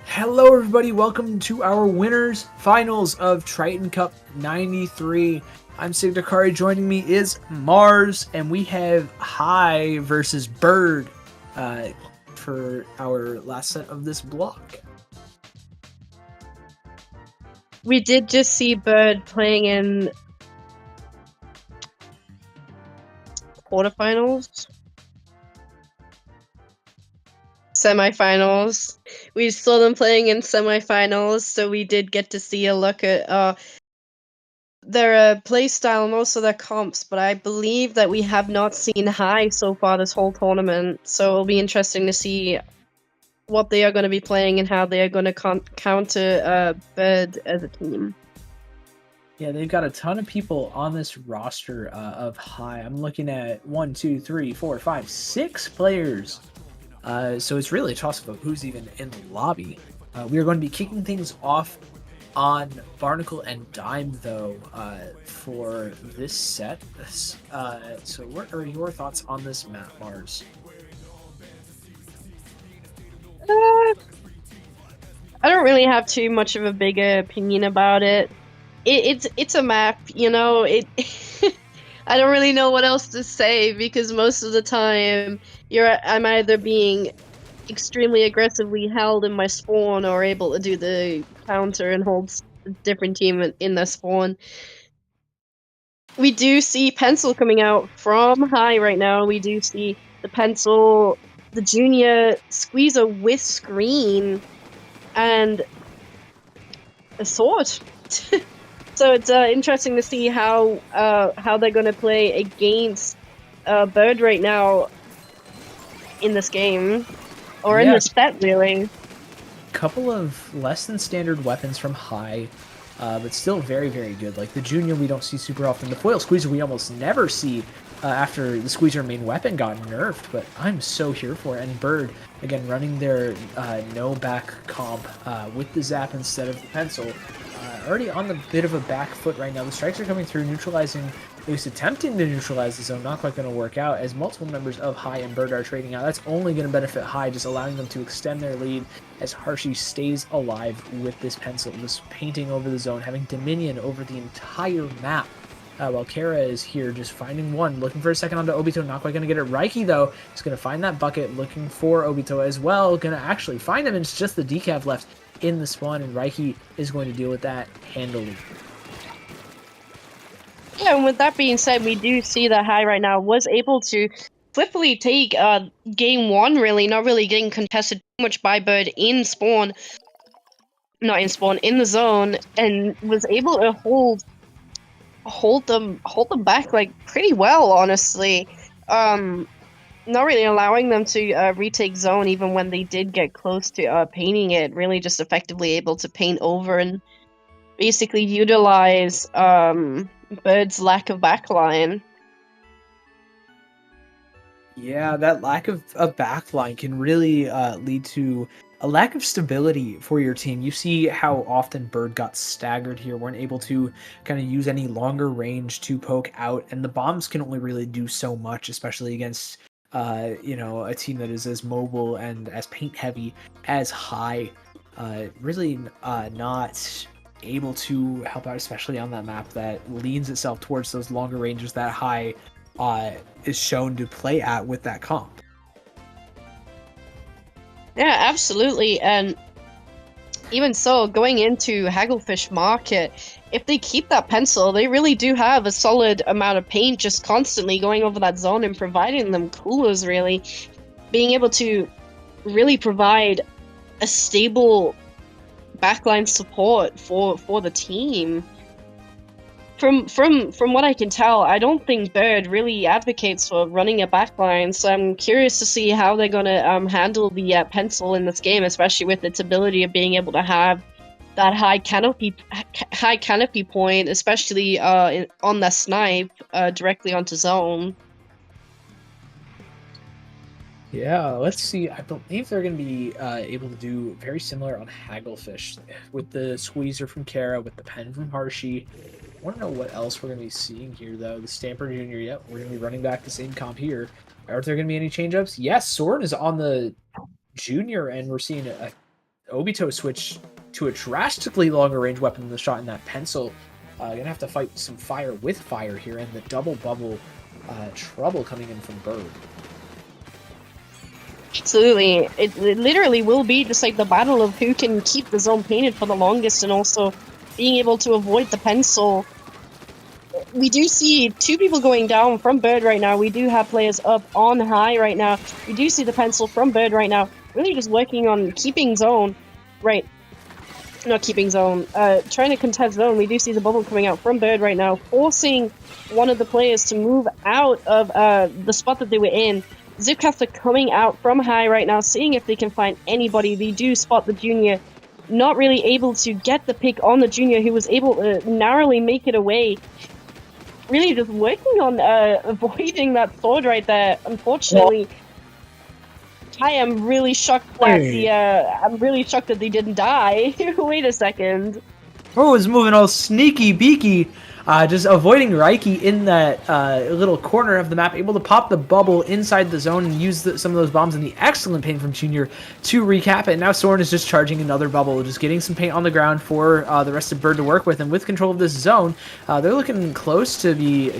Hello, everybody. Welcome to our winners finals of Triton-Cup 93. I'm Sig Dakari. Joining me is Mars, and we have High versus Bird for our last set of this block. We did just see Bird playing in quarterfinals, semifinals. We saw them playing in semifinals, so we did get to see a look at their play style and also their comps, but I believe that we have not seen High so far this whole tournament, so it'll be interesting to see what they are going to be playing and how they are going to counter Bird as a team. Yeah, they've got a ton of people on this roster of High. I'm looking at 1, 2, 3, 4, 5, 6 players. So it's really a toss-up of who's even in the lobby. We are going to be kicking things off on Barnacle and Dime, though, for this set. So what are your thoughts on this map, Mars? I don't really have too much of a bigger opinion about it. It's a map, you know. I don't really know what else to say because most of the time I'm either being extremely aggressively held in my spawn or able to do the counter and hold a different team in their spawn. We do see Pencil coming out from High right now. We do see the Pencil, the Junior Squeezer with Screen, and a Sword. So it's interesting to see how they're going to play against Bird right now in this game, or in this set, really. Couple of less than standard weapons from High, but still very, very good. Like the Junior we don't see super often. The Foil Squeezer we almost never see after the Squeezer main weapon got nerfed, but I'm so here for it. And Bird, again, running their no back comp with the Zap instead of the Pencil. Already on the bit of a back foot right now. The strikes are coming through, neutralizing, at least attempting to neutralize the zone. Not quite going to work out as multiple members of High and Bird are trading out. That's only going to benefit High, just allowing them to extend their lead as Hershey stays alive with this Pencil, just painting over the zone, having dominion over the entire map. While Kara is here just finding one, looking for a second onto Obito, not quite going to get it. Raiki, though, is going to find that bucket, looking for Obito as well. Going to actually find him, and it's just the decav left in the spawn, and Raiki is going to deal with that handily. Yeah, and with that being said, we do see that High right now was able to swiftly take game one, really, not really getting contested too much by Bird in spawn. Not in spawn, in the zone, and was able to hold them back like pretty well, honestly. Not really allowing them to retake zone even when they did get close to painting it. Really just effectively able to paint over and basically utilize Bird's lack of backline. Yeah, that lack of a backline can really lead to a lack of stability for your team. You see how often Bird got staggered here, weren't able to kind of use any longer range to poke out, and the bombs can only really do so much, especially against you know, a team that is as mobile and as paint heavy as High. Really not able to help out, especially on that map that leans itself towards those longer ranges that High is shown to play at with that comp. Yeah, absolutely. And even so, going into Hagglefish Market, if they keep that Pencil, they really do have a solid amount of paint just constantly going over that zone and providing them coolers, really. Being able to really provide a stable backline support for the team. From what I can tell, I don't think Bird really advocates for running a backline, so I'm curious to see how they're going to handle the Pencil in this game, especially with its ability of being able to have that high canopy point, especially on the snipe directly onto zone. Yeah, let's see. I believe they're going to be able to do very similar on Hagglefish with the Squeezer from Kara, with the Pen from Hershey. I want to know what else we're going to be seeing here, though. The Stamper Jr., yep, we're going to be running back the same comp here. Are there going to be any change-ups? Yes, Sword is on the Junior, and we're seeing a Obito switch to a drastically longer range weapon than the shot in that pencil. Gonna have to fight some fire with fire here, and the double bubble trouble coming in from Bird. Absolutely. It literally will be just like the battle of who can keep the zone painted for the longest and also being able to avoid the pencil. We do see 2 people going down from Bird right now. We do have players up on high right now. We do see the pencil from Bird right now. Really just working on keeping zone. Right. Not keeping zone. Trying to contest zone. We do see the bubble coming out from Bird right now, forcing one of the players to move out of the spot that they were in. Zipcaster coming out from high right now, seeing if they can find anybody. They do spot the Junior. Not really able to get the pick on the Junior, who was able to narrowly make it away. Really just working on avoiding that sword right there. Unfortunately, I am really shocked that I'm really shocked that they didn't die. Wait a second. Oh, it's moving all sneaky beaky. Just avoiding Raiki in that little corner of the map, able to pop the bubble inside the zone and use some of those bombs in the excellent paint from Junior to recap it. And now Soren is just charging another bubble, just getting some paint on the ground for the rest of Bird to work with. And with control of this zone, they're looking close to be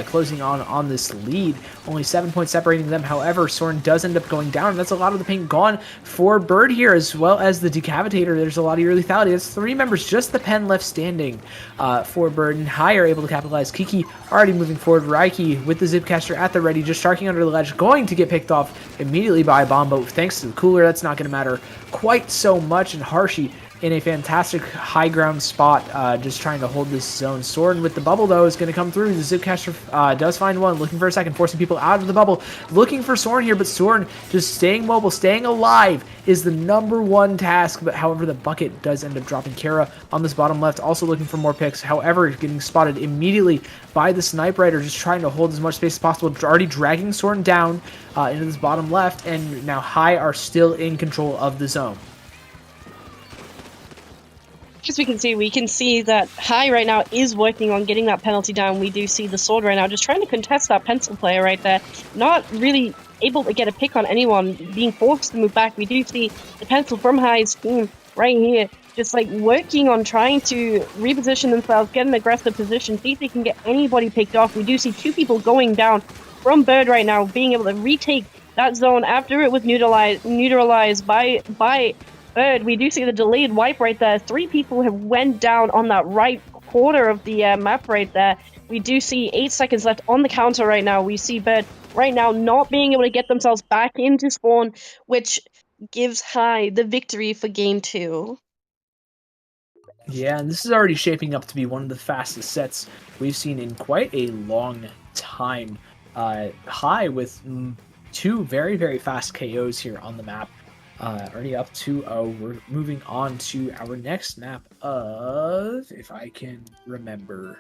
closing on this lead. Only 7 points separating them. However, Soren does end up going down, and that's a lot of the paint gone for Bird here, as well as the Decapitator. There's a lot of your lethality. It's 3 members, just the pen left standing for Bird. And High are able to capitalize. Kiki already moving forward. Raiki with the Zipcaster at the ready, just sharking under the ledge, going to get picked off immediately by a bomb, but thanks to the cooler, that's not going to matter quite so much. And Harshi in a fantastic high ground spot, just trying to hold this zone. Soren with the bubble, though, is going to come through. The Zipcaster does find one, looking for a second, forcing people out of the bubble, looking for Soren here, but Soren just staying mobile, staying alive is the #1 task. But however, the bucket does end up dropping. Kara on this bottom left, also looking for more picks. However, getting spotted immediately by the Snipe Rider, just trying to hold as much space as possible, already dragging Soren down into this bottom left, and now High are still in control of the zone. As we can see that High right now is working on getting that penalty down. We do see the sword right now just trying to contest that pencil player right there. Not really able to get a pick on anyone, being forced to move back. We do see the pencil from High's team right here, just like working on trying to reposition themselves, get an aggressive position, see if they can get anybody picked off. We do see 2 people going down from Bird right now, being able to retake that zone after it was neutralized by Bird. We do see the delayed wipe right there. 3 people have went down on that right quarter of the map right there. We do see 8 seconds left on the counter right now. We see Bird right now not being able to get themselves back into spawn, which gives High the victory for game 2. Yeah, and this is already shaping up to be one of the fastest sets we've seen in quite a long time. High with 2 very, very fast KOs here on the map. Already up 2-0. We're moving on to our next map of, if I can remember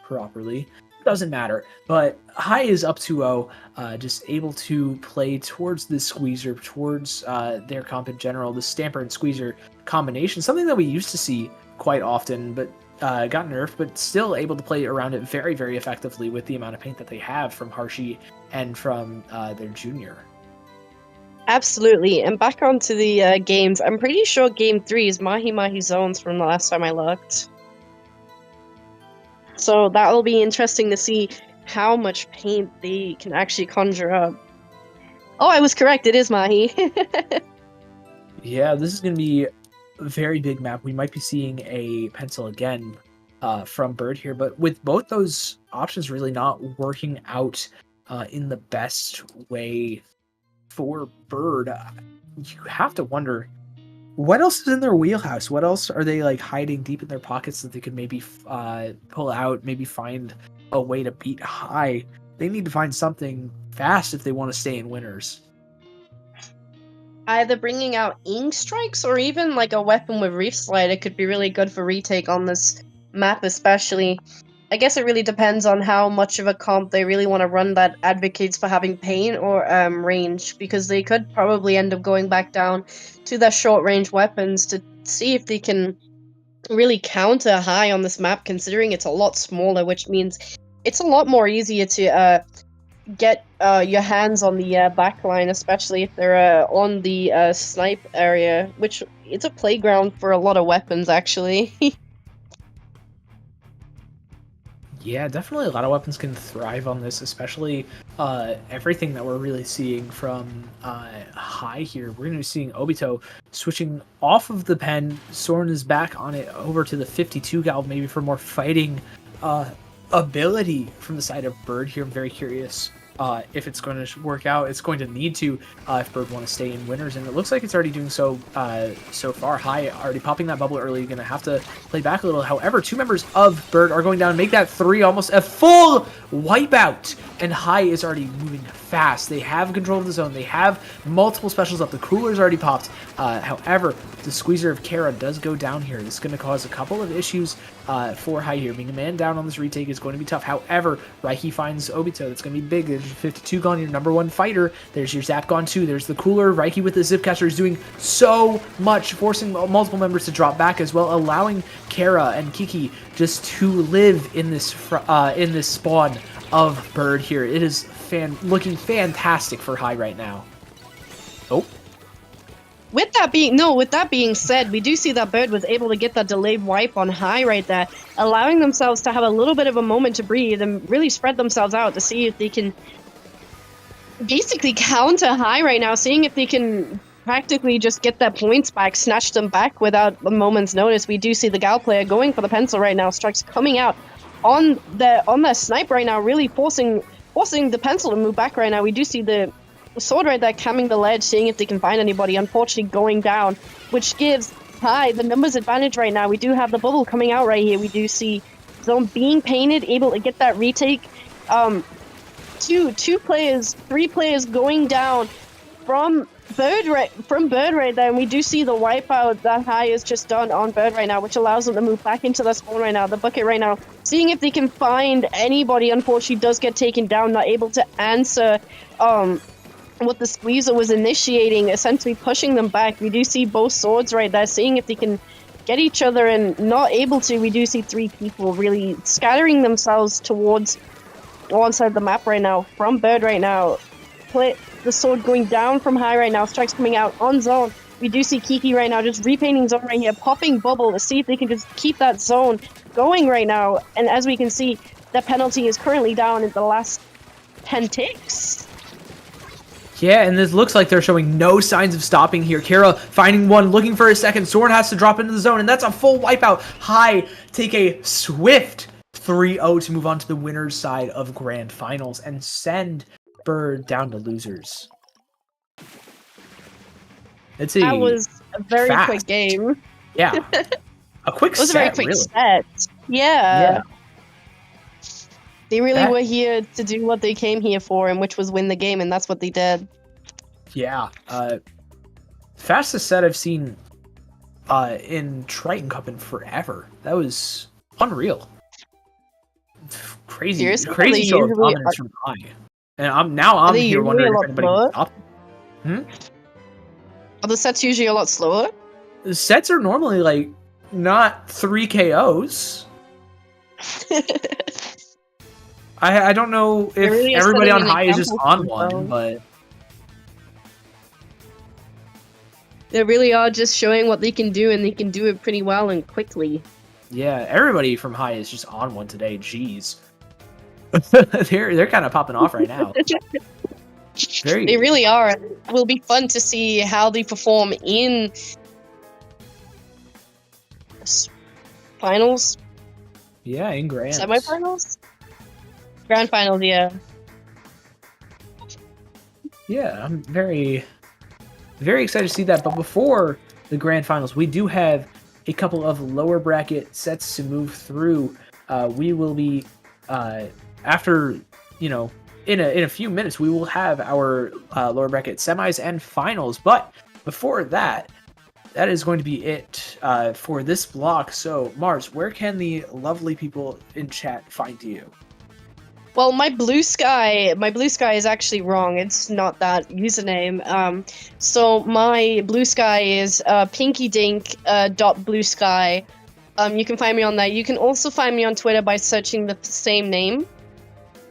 properly, doesn't matter. But High is up 2-0, just able to play towards the squeezer, towards their comp in general, the Stamper and Squeezer combination, something that we used to see quite often, but got nerfed, but still able to play around it very, very effectively with the amount of paint that they have from Harshi and from their Junior. Absolutely, and back onto the games, I'm pretty sure game 3 is Mahi Mahi Zones from the last time I looked. So that'll be interesting to see how much paint they can actually conjure up. Oh, I was correct, it is Mahi. Yeah, this is going to be a very big map. We might be seeing a pencil again from Bird here, but with both those options really not working out in the best way for Bird, you have to wonder what else is in their wheelhouse. What else are they like hiding deep in their pockets that they could maybe pull out, maybe find a way to beat High? They need to find something fast if they want to stay in winners. Either bringing out ink strikes or even like a weapon with reef slide. It could be really good for retake on this map, especially. I guess it really depends on how much of a comp they really want to run that advocates for having pain or range, because they could probably end up going back down to their short range weapons to see if they can really counter High on this map, considering it's a lot smaller, which means it's a lot more easier to get your hands on the backline, especially if they're on the snipe area, which it's a playground for a lot of weapons, actually. Yeah, definitely a lot of weapons can thrive on this, especially everything that we're really seeing from High here. We're going to be seeing Obito switching off of the pen. Soren is back on it over to the 52 gal, maybe for more fighting ability from the side of Bird here. I'm very curious if it's going to work out. It's going to need to if Bird want to stay in winners, and it looks like it's already doing so so far. High already popping that bubble early, going to have to play back a little. However, two members of Bird are going down, make that 3 almost a full wipeout, and High is already moving fast. They have control of the zone. They have multiple specials up. The cooler's already popped. However, the squeezer of Kara does go down here. This is going to cause a couple of issues for High here. Being a man down on this retake is going to be tough. However, Raiki finds Obito. That's going to be big. There's your 52 gone, your number 1 fighter. There's your Zap gone too. There's the cooler. Raiki with the zip catcher is doing so much, forcing multiple members to drop back as well, allowing Kara and Kiki just to live in this spawn of Bird here. It is looking fantastic for High right now. Oh. With that being said, we do see that Bird was able to get that delayed wipe on High right there, allowing themselves to have a little bit of a moment to breathe and really spread themselves out to see if they can basically counter High right now, seeing if they can practically just get their points back, snatch them back without a moment's notice. We do see the Gal player going for the pencil right now, Strikes coming out on their snipe right now, really forcing the pencil to move back right now. We do see the Sword right there camming the ledge, seeing if they can find anybody, unfortunately going down, which gives High the numbers advantage right now. We do have the bubble coming out right here. We do see Zone being painted, able to get that retake. Three players going down from Bird right there, and we do see the wipeout that High has just done on Bird right now, which allows them to move back into the spawn right now, the bucket right now, seeing if they can find anybody. Unfortunately, does get taken down, not able to answer what the squeezer was initiating, essentially pushing them back. We do see both swords right there, seeing if they can get each other, and not able to. We do see 3 people really scattering themselves towards one side of the map right now from Bird right now. The sword going down from High right now, Strikes coming out on zone. We do see Kiki right now just repainting zone right here, popping bubble to see if they can just keep that zone going right now. And as we can see, the penalty is currently down at the last 10 ticks. Yeah, and this looks like they're showing no signs of stopping here. Kara finding one, looking for a second. Soren has to drop into the zone, and that's a full wipeout. High take a swift 3-0 to move on to the winner's side of Grand Finals and send Bird down to losers. Let's see. That was a very quick game. Yeah. A quick set, it was a very quick set. Yeah. They really were here to do what they came here for, and which was win the game, and that's what they did. Yeah. Fastest set I've seen in Triton-Cup in forever. That was unreal. Crazy. Seriously? Crazy show of dominance from High. And I'm here wondering if anybody can stop them. Are the sets usually a lot slower? The sets are normally like not 3 KOs. I don't know if really everybody on High is just on one, but they really are just showing what they can do, and they can do it pretty well and quickly. Yeah, everybody from High is just on one today. Jeez, they're kind of popping off right now. They really are. It will be fun to see how they perform in finals. Yeah, in grand semifinals. Grand finals, yeah. Yeah, I'm very, very excited to see that. But before the grand finals, we do have a couple of lower bracket sets to move through. We will be after, in a few minutes, we will have our lower bracket semis and finals. But before that, that is going to be it for this block. So, Mars, where can the lovely people in chat find you? Well, my blue sky is actually wrong. It's not that username. So my blue sky is pinkydink.bluesky. You can find me on that. You can also find me on Twitter by searching the same name.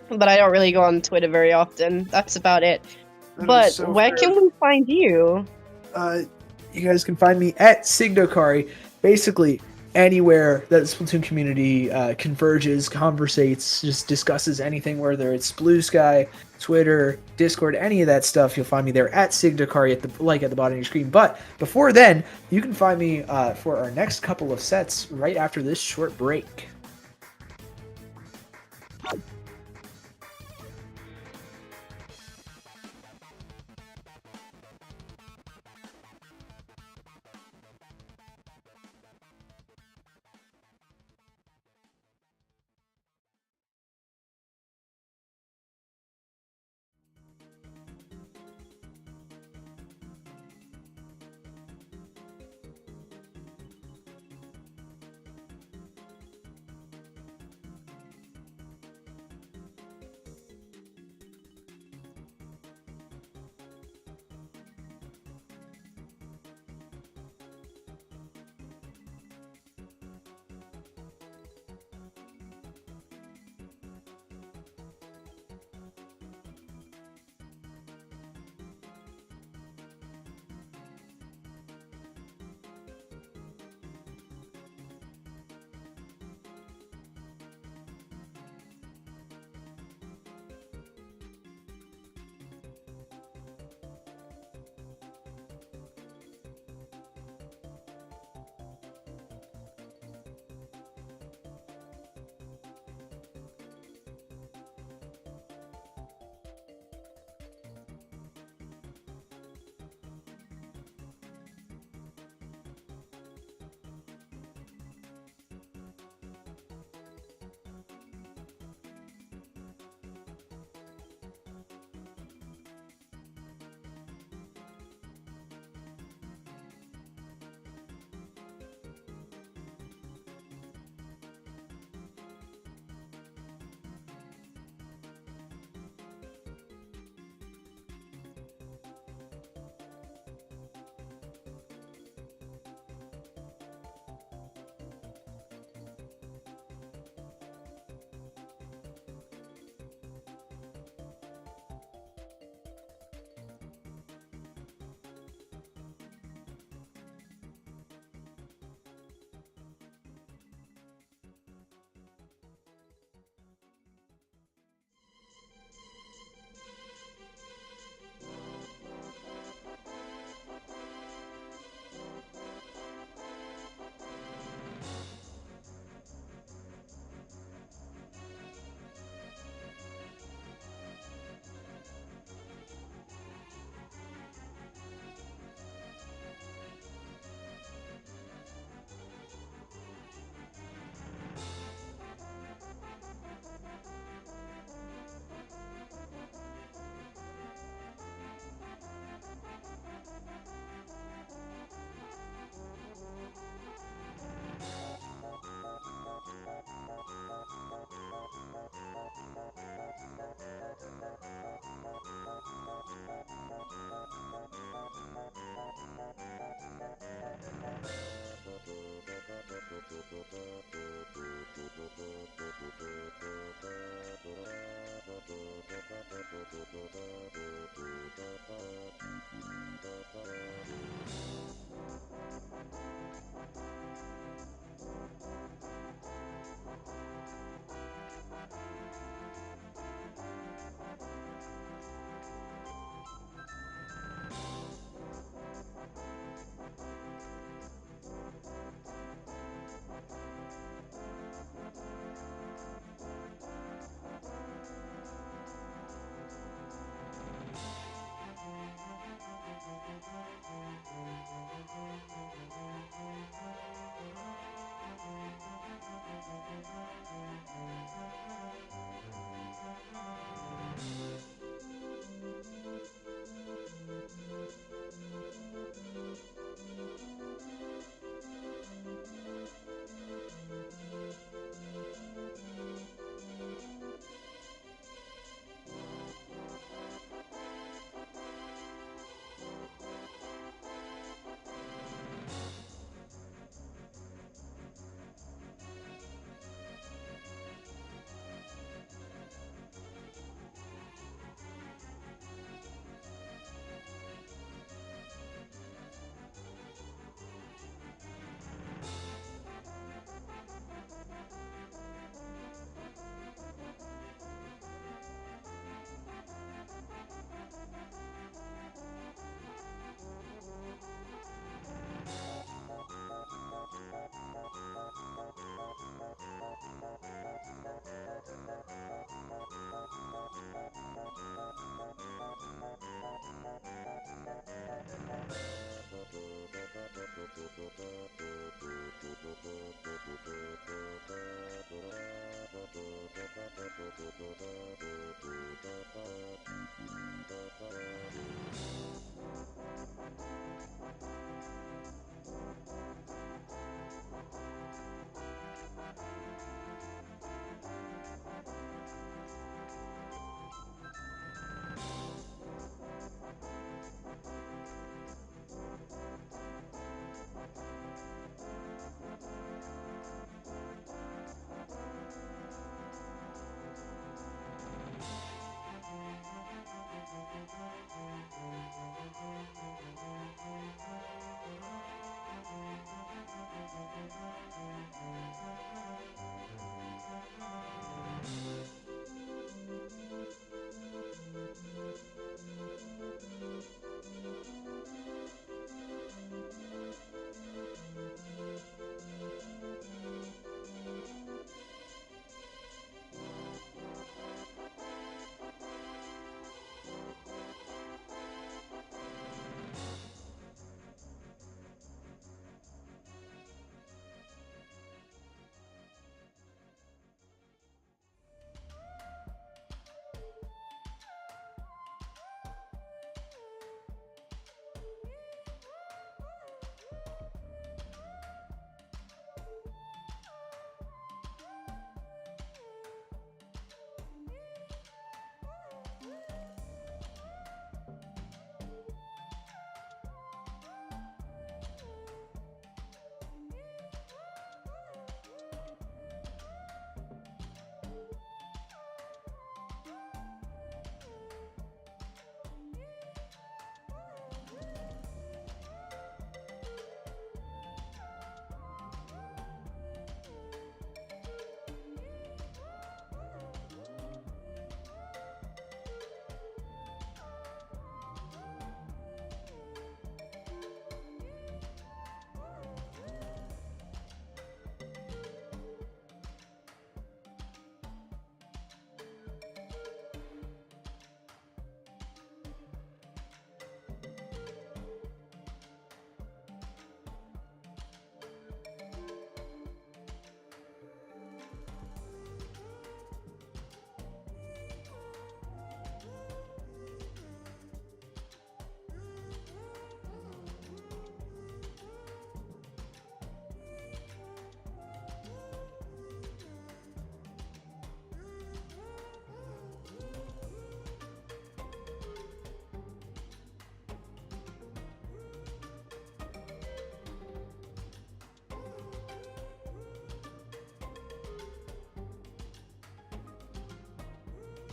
but I don't really go on Twitter very often. That's about it. That is But so where fair. can we find you? You guys can find me at Signokari. Basically, anywhere that the Splatoon community converges, conversates, just discusses anything, whether it's Blue Sky, Twitter, Discord, any of that stuff, you'll find me there at Signokari at the bottom of your screen. But before then, you can find me for our next couple of sets right after this short break.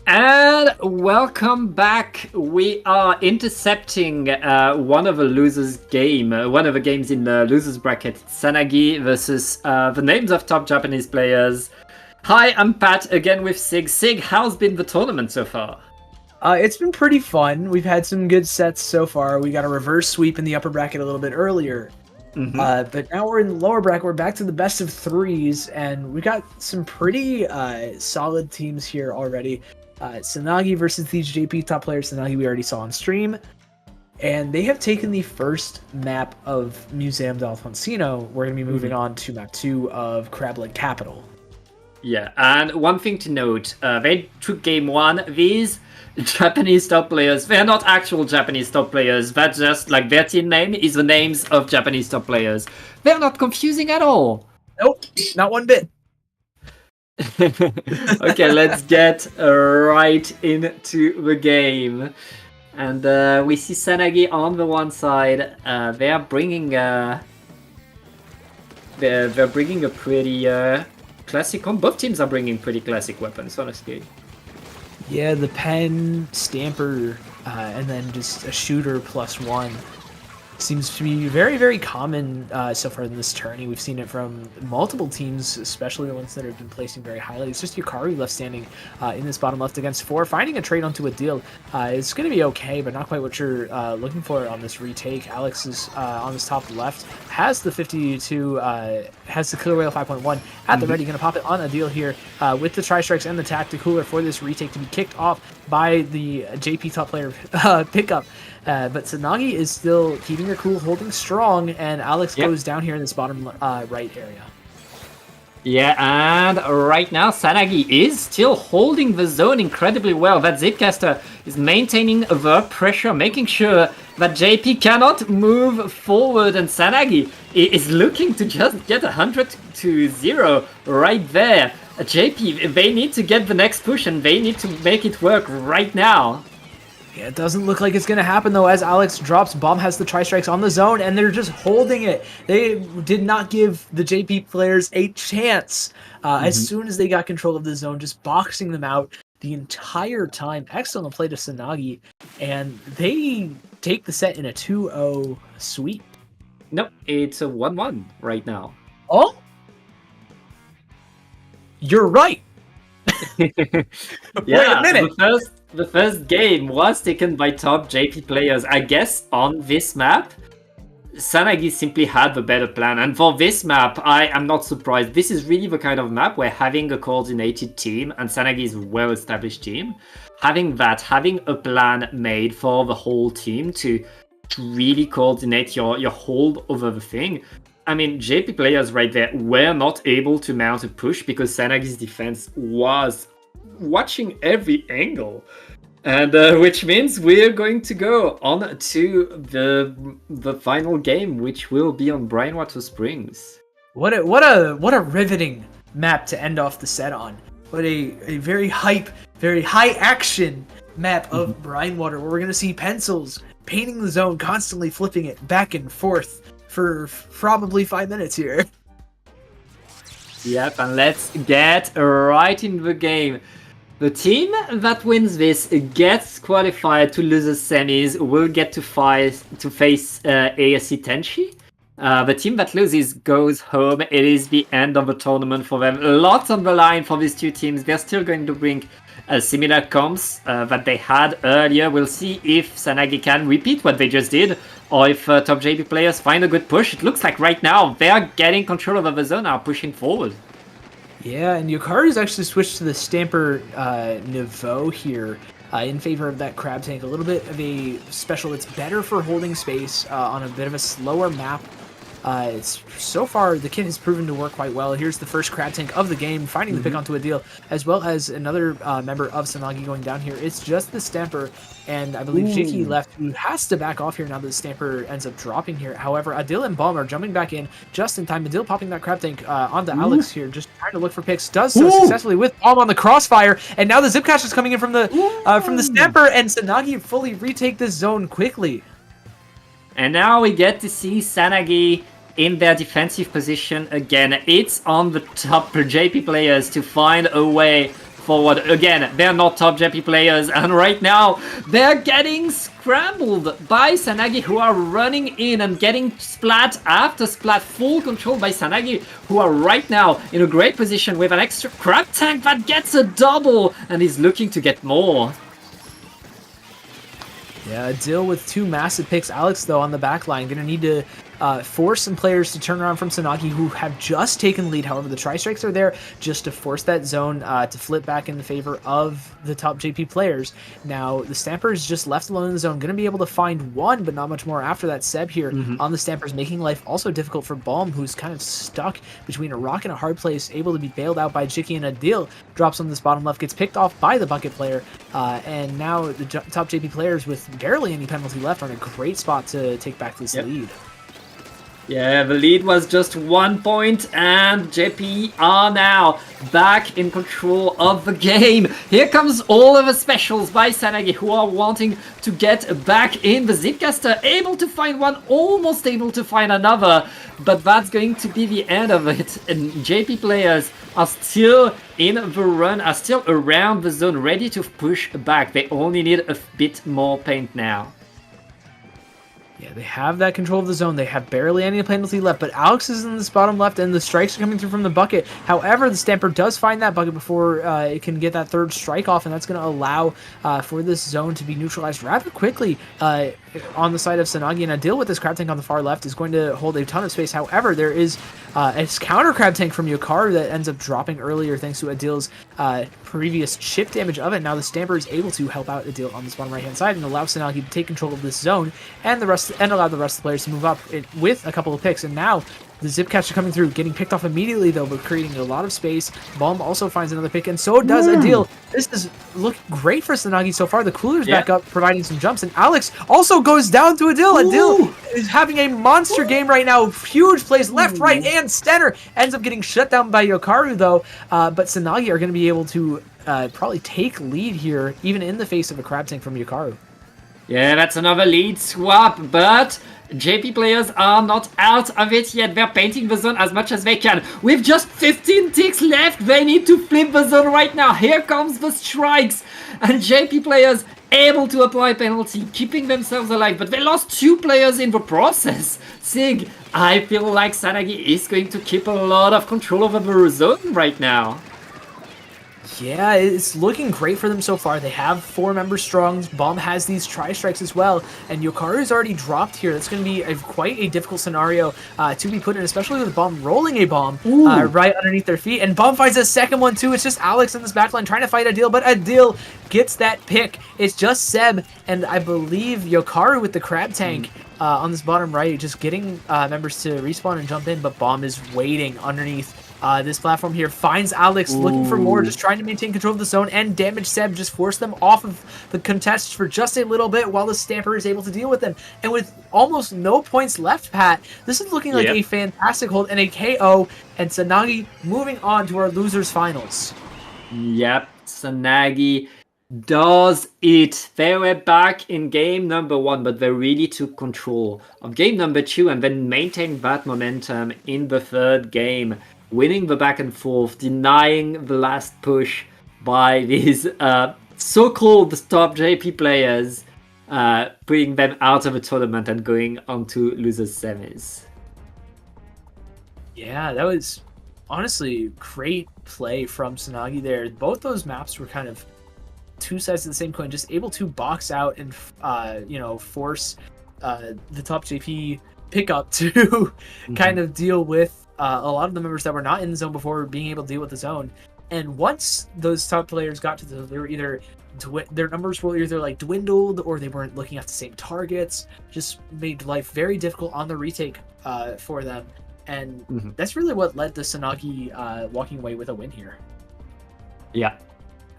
And welcome back. We are intercepting one of the losers' game, one of the games in the losers bracket. Sanagi versus the names of top Japanese players. Hi, I'm Pat again with Sig. Sig, how's been the tournament so far? It's been pretty fun. We've had some good sets so far. We got a reverse sweep in the upper bracket a little bit earlier. But now we're in the lower bracket. We're back to the best of threes, and we got some pretty solid teams here already. Sanagi versus these JP top players. Sanagi we already saw on stream. And they have taken the first map of Museum d'Alfonsino. We're going to be moving on to map 2 of Crablet Capital. Yeah, and one thing to note, they took game 1. These Japanese top players, they're not actual Japanese top players, that's just like their team name is the names of Japanese top players. They're not confusing at all. Nope, not one bit. Okay, let's get right into the game. And we see Sanagi on the one side. They are bringing they're bringing a pretty classic. Both teams are bringing pretty classic weapons, honestly. Yeah, the pen, stamper, and then just a shooter +1 seems to be very, very common so far in this tourney. We've seen it from multiple teams, especially the ones that have been placing very highly. It's just Yukari left standing in this bottom left against 4. Finding a trade onto a deal is going to be okay, but not quite what you're looking for on this retake. Alex is on this top left, has the 52, has the Killer Whale 5.1 at the ready, going to pop it on a deal here with the Tri-Strikes and the Tactic Cooler for this retake to be kicked off by the JP top player pickup. But Sanagi is still keeping her cool, holding strong, and Alex goes down here in this bottom right area. Yeah, and right now Sanagi is still holding the zone incredibly well. That Zipcaster is maintaining the pressure, making sure that JP cannot move forward, and Sanagi is looking to just get 100-0 right there. JP, they need to get the next push, and they need to make it work right now. Yeah, it doesn't look like it's going to happen, though, as Alex drops. Bomb has the Tri-Strikes on the zone, and they're just holding it. They did not give the JP players a chance. As soon as they got control of the zone, just boxing them out the entire time. Excellent play to Sanagi, and they take the set in a 2-0 sweep. Nope, it's a 1-1 right now. Oh? You're right. Yeah, Wait a minute. The first game was taken by top JP players. I guess on this map, Sanagi simply had the better plan. And for this map, I am not surprised. This is really the kind of map where having a coordinated team, and Sanagi is a well-established team, having a plan made for the whole team to really coordinate your hold over the thing. I mean, JP players right there were not able to mount a push because Sanagi's defense was watching every angle. And which means we're going to go on to the final game, which will be on Brinewater Springs. What a riveting map to end off the set on. What a very hype, very high action map of Brinewater, where we're gonna see pencils painting the zone, constantly flipping it back and forth for probably 5 minutes here. Yep, and let's get right in the game. The team that wins this gets qualified to losers semis, will get to face ASC Tenchi. The team that loses goes home. It is the end of the tournament for them. Lots on the line for these two teams. They're still going to bring similar comps that they had earlier. We'll see if Sanagi can repeat what they just did, or if top JP players find a good push. It looks like right now they're getting control over the zone, are pushing forward. Yeah, and Yukari's actually switched to the Stamper Niveau here in favor of that Crab Tank. A little bit of a special that's better for holding space on a bit of a slower map. So far, the kit has proven to work quite well. Here's the first Crab Tank of the game, finding the pick onto a deal, as well as another member of Sanagi going down here. It's just the Stamper, and I believe Jiki left, who has to back off here now that the Stamper ends up dropping here. However, Adil and Bomb are jumping back in just in time. Adil popping that Crab Tank onto Alex here, just trying to look for picks. Does so successfully with Bomb on the crossfire, and now the Zip Cash is coming in from the Stamper, and Sanagi fully retake this zone quickly. And now we get to see Sanagi in their defensive position again. It's on the top JP players to find a way forward. Again, they're not top JP players, and right now they're getting scrambled by Sanagi, who are running in and getting splat after splat. Full control by Sanagi, who are right now in a great position with an extra crab tank that gets a double and is looking to get more. Yeah, a deal with 2 massive picks. Alex, though, on the back line, going to need to force some players to turn around from Sanagi, who have just taken lead. However, the tri-strikes are there just to force that zone to flip back in the favor of the top JP players. Now, the Stampers just left alone in the zone, going to be able to find one, but not much more after that. Seb here on the Stampers, making life also difficult for Balm, who's kind of stuck between a rock and a hard place, able to be bailed out by Jiki, and Adil drops on this bottom left, gets picked off by the bucket player, and now the top JP players with barely any penalty left are in a great spot to take back this lead. Yeah, the lead was just 1 point, and JP are now back in control of the game. Here comes all of the specials by Sanagi, who are wanting to get back in. The Zipcaster able to find one, almost able to find another, but that's going to be the end of it. And JP players are still in the run, are still around the zone, ready to push back. They only need a bit more paint now. Yeah, they have that control of the zone. They have barely any penalty left, but Alex is in this bottom left, and the strikes are coming through from the bucket. However, the Stamper does find that bucket before it can get that third strike off, and that's going to allow for this zone to be neutralized rather quickly on the side of Sanagi. And Adil with this crab tank on the far left is going to hold a ton of space. However, there is a counter crab tank from Yokaru that ends up dropping earlier thanks to Adil's previous chip damage of it. Now the Stamper is able to help out Adil on this bottom right-hand side and allow Sanagi to take control of this zone and allow the rest of the players to move up with a couple of picks. And now the Zipcatcher coming through, getting picked off immediately though, but creating a lot of space. Balm also finds another pick, and so does Adil. This is looking great for Sanagi so far. The cooler's back up, providing some jumps, and Alex also goes down to Adil. Adil is having a monster game right now. Huge plays left, right, and center. Ends up getting shut down by Yokaru though, but Sanagi are going to be able to probably take lead here, even in the face of a crab tank from Yokaru. Yeah, that's another lead swap, but JP players are not out of it yet. They're painting the zone as much as they can. With just 15 ticks left, they need to flip the zone right now. Here comes the strikes, and JP players able to apply penalty, keeping themselves alive, but they lost 2 players in the process. Sig, I feel like Sanagi is going to keep a lot of control over the zone right now. Yeah, it's looking great for them so far. They have 4 members strong. Bomb has these tri-strikes as well, and Yokaru's already dropped here. That's going to be quite a difficult scenario to be put in, especially with Bomb rolling a bomb right underneath their feet. And Bomb finds a second one too. It's just Alex in this backline trying to fight Adil, but Adil gets that pick. It's just Seb and I believe Yokaru with the crab tank on this bottom right, just getting members to respawn and jump in, but Bomb is waiting underneath this platform here, finds Alex looking for more, just trying to maintain control of the zone and damage Seb, just force them off of the contest for just a little bit while the Stamper is able to deal with them. And with almost no points left, Pat, this is looking like a fantastic hold and a KO, and Sanagi moving on to our losers finals. Yep, Sanagi does it. They were back in game number 1, but they really took control of game number 2 and then maintained that momentum in the third game, winning the back and forth, denying the last push by these so-called top JP players, putting them out of the tournament and going on to losers semis. Yeah, that was honestly great play from Sanagi there. Both those maps were kind of 2 sides of the same coin, just able to box out and force the top JP pickup to kind of deal with a lot of the members that were not in the zone before being able to deal with the zone. And once those top players got to the zone, they were either their numbers were either like dwindled or they weren't looking at the same targets. Just made life very difficult on the retake for them. And that's really what led to Sanagi walking away with a win here. Yeah.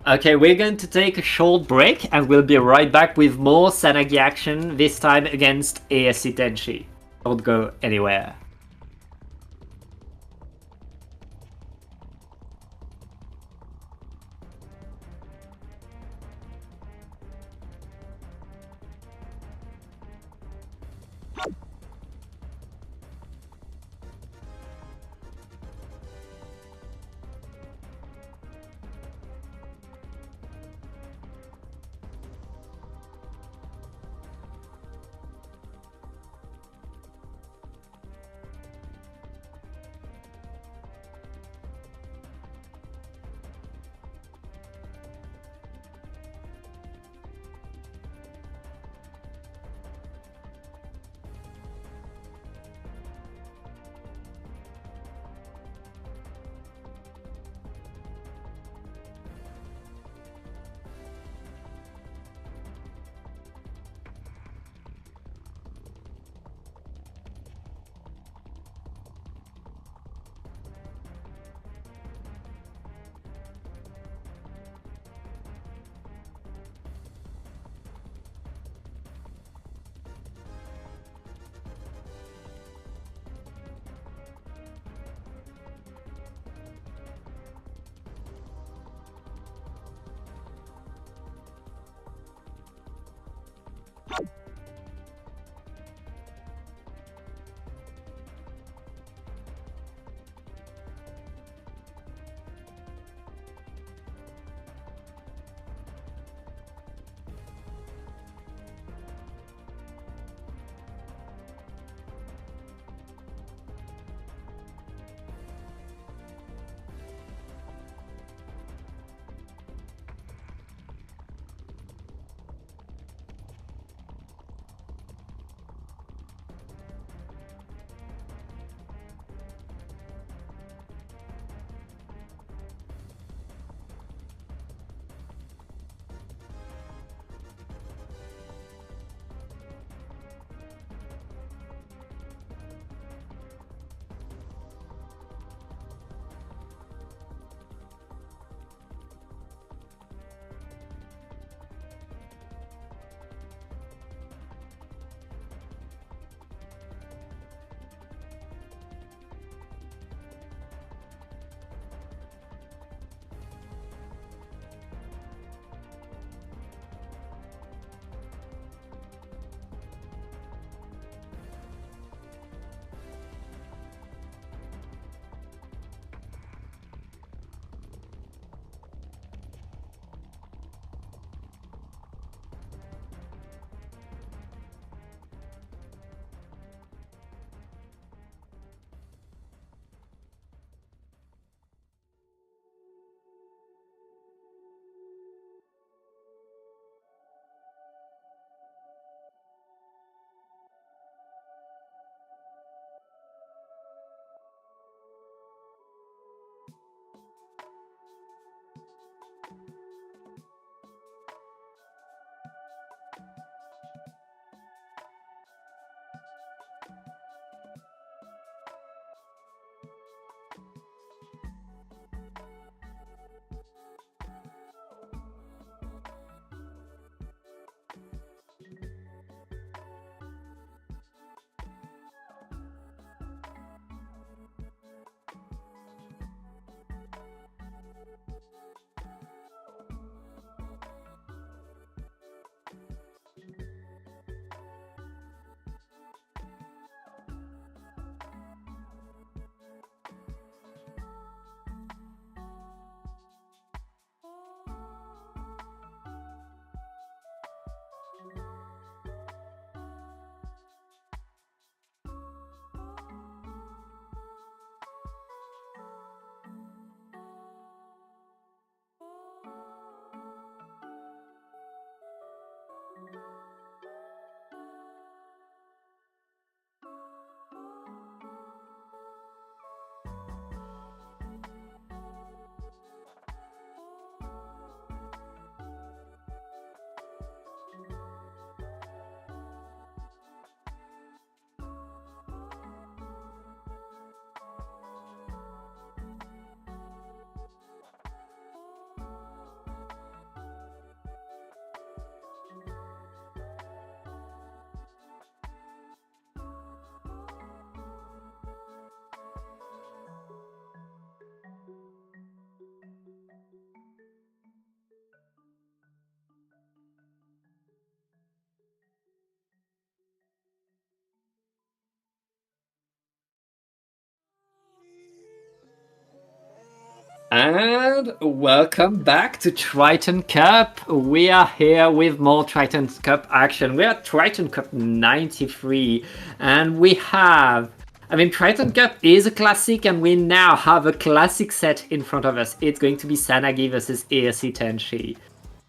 Okay, we're going to take a short break and we'll be right back with more Sanagi action, this time against ASC Tenshi. Don't go anywhere. And welcome back to Triton-Cup. We are here with more Triton-Cup action. We are at Triton-Cup 93, and we have... I mean, Triton-Cup is a classic, and we now have a classic set in front of us. It's going to be Sanagi versus ASC Tenshi.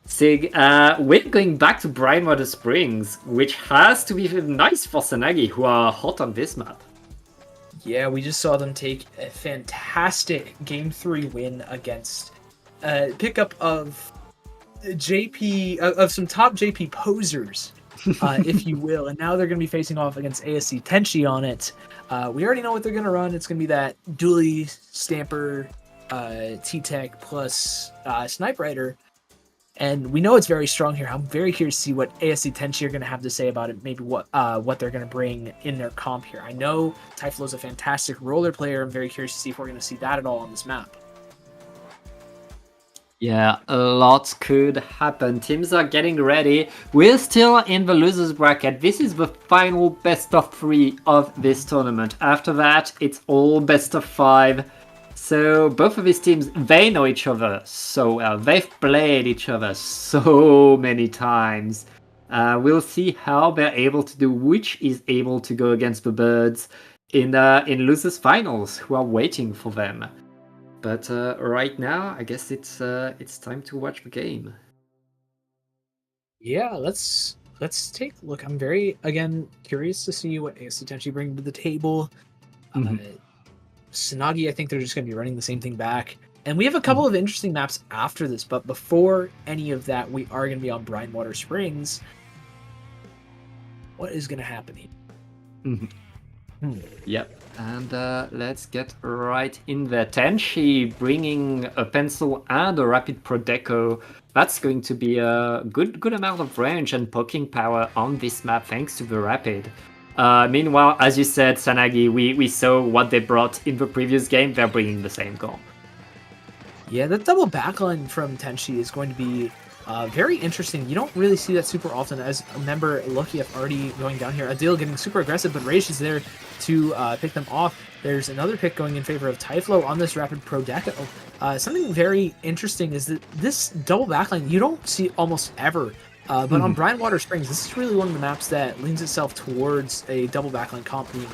Sig, we're going back to Brinewater Springs, which has to be nice for Sanagi, who are hot on this map. Yeah, we just saw them take a fantastic Game 3 win against pickup of JP, of some top JP posers, if you will. And now they're going to be facing off against ASC Tenshi on it. We already know what they're going to run. It's going to be that Dually Stamper, T-Tech plus Snipe Rider. And we know it's very strong here. I'm very curious to see what ASC Tenshi are going to have to say about it. Maybe what they're going to bring in their comp here. I know Typhlo's a fantastic roller player. I'm very curious to see if we're going to see that at all on this map. Yeah, a lot could happen. Teams are getting ready. We're still in the losers bracket. This is the final best of 3 of this tournament. After that, it's all best of 5. So both of these teams, they know each other so well. They've played each other so many times. We'll see how they're able to do, which is able to go against the Birds in losers finals, who are waiting for them. But right now, I guess it's time to watch the game. Yeah, let's take a look. I'm very curious to see what ASC Tenchi bring to the table. Tsunagi, I think they're just going to be running the same thing back. And we have a couple of interesting maps after this, but before any of that, we are going to be on Brightwater Springs. What is going to happen here? Yep, and let's get right in there. Tenchi bringing a pencil and a rapid pro deco. That's going to be a good amount of range and poking power on this map thanks to the rapid. Meanwhile, as you said, Sanagi, we saw what they brought in the previous game. They're bringing the same comp. Yeah, that double backline from Tenchi is going to be very interesting. You don't really see that super often. As a member, Lucky already going down here. Adil getting super aggressive, but Rage is there to pick them off. There's another pick going in favor of Typhlo on this rapid pro deco. Something very interesting is that this double backline you don't see almost ever. But on Brightwater Springs, this is really one of the maps that leans itself towards a double backline comp being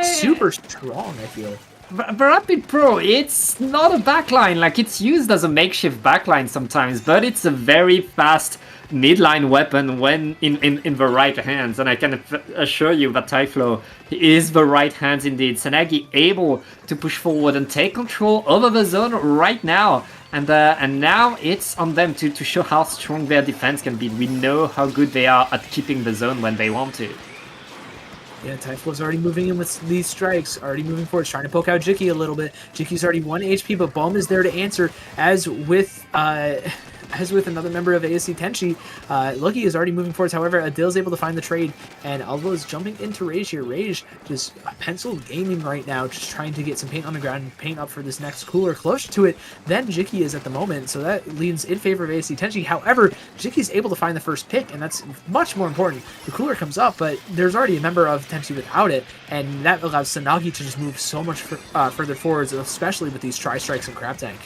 super strong, I feel. The Rapid Pro, it's not a backline, like it's used as a makeshift backline sometimes, but it's a very fast midline weapon when in the right hands, and I can assure you that Typhlo is the right hands indeed. Tsunagi able to push forward and take control over the zone right now, and now it's on them to show how strong their defense can be. We know how good they are at keeping the zone when they want to. Yeah, Typhlo's already moving in with these strikes, already moving forward, trying to poke out Jiki a little bit. Jiki's already 1 HP, but Bomb is there to answer, as with another member of ASC Tenchi. Lucky is already moving forwards. However, Adil's able to find the trade, and Alvo is jumping into Rage here. Rage just pencil gaming right now, just trying to get some paint on the ground and paint up for this next cooler closer to it than Jiki is at the moment, so that leans in favor of ASC Tenchi. However, Jiki's able to find the first pick, and that's much more important. The cooler comes up, but there's already a member of Tenchi without it, and that allows Tsunagi to just move so much further forwards, especially with these tri-strikes and Crab Tank.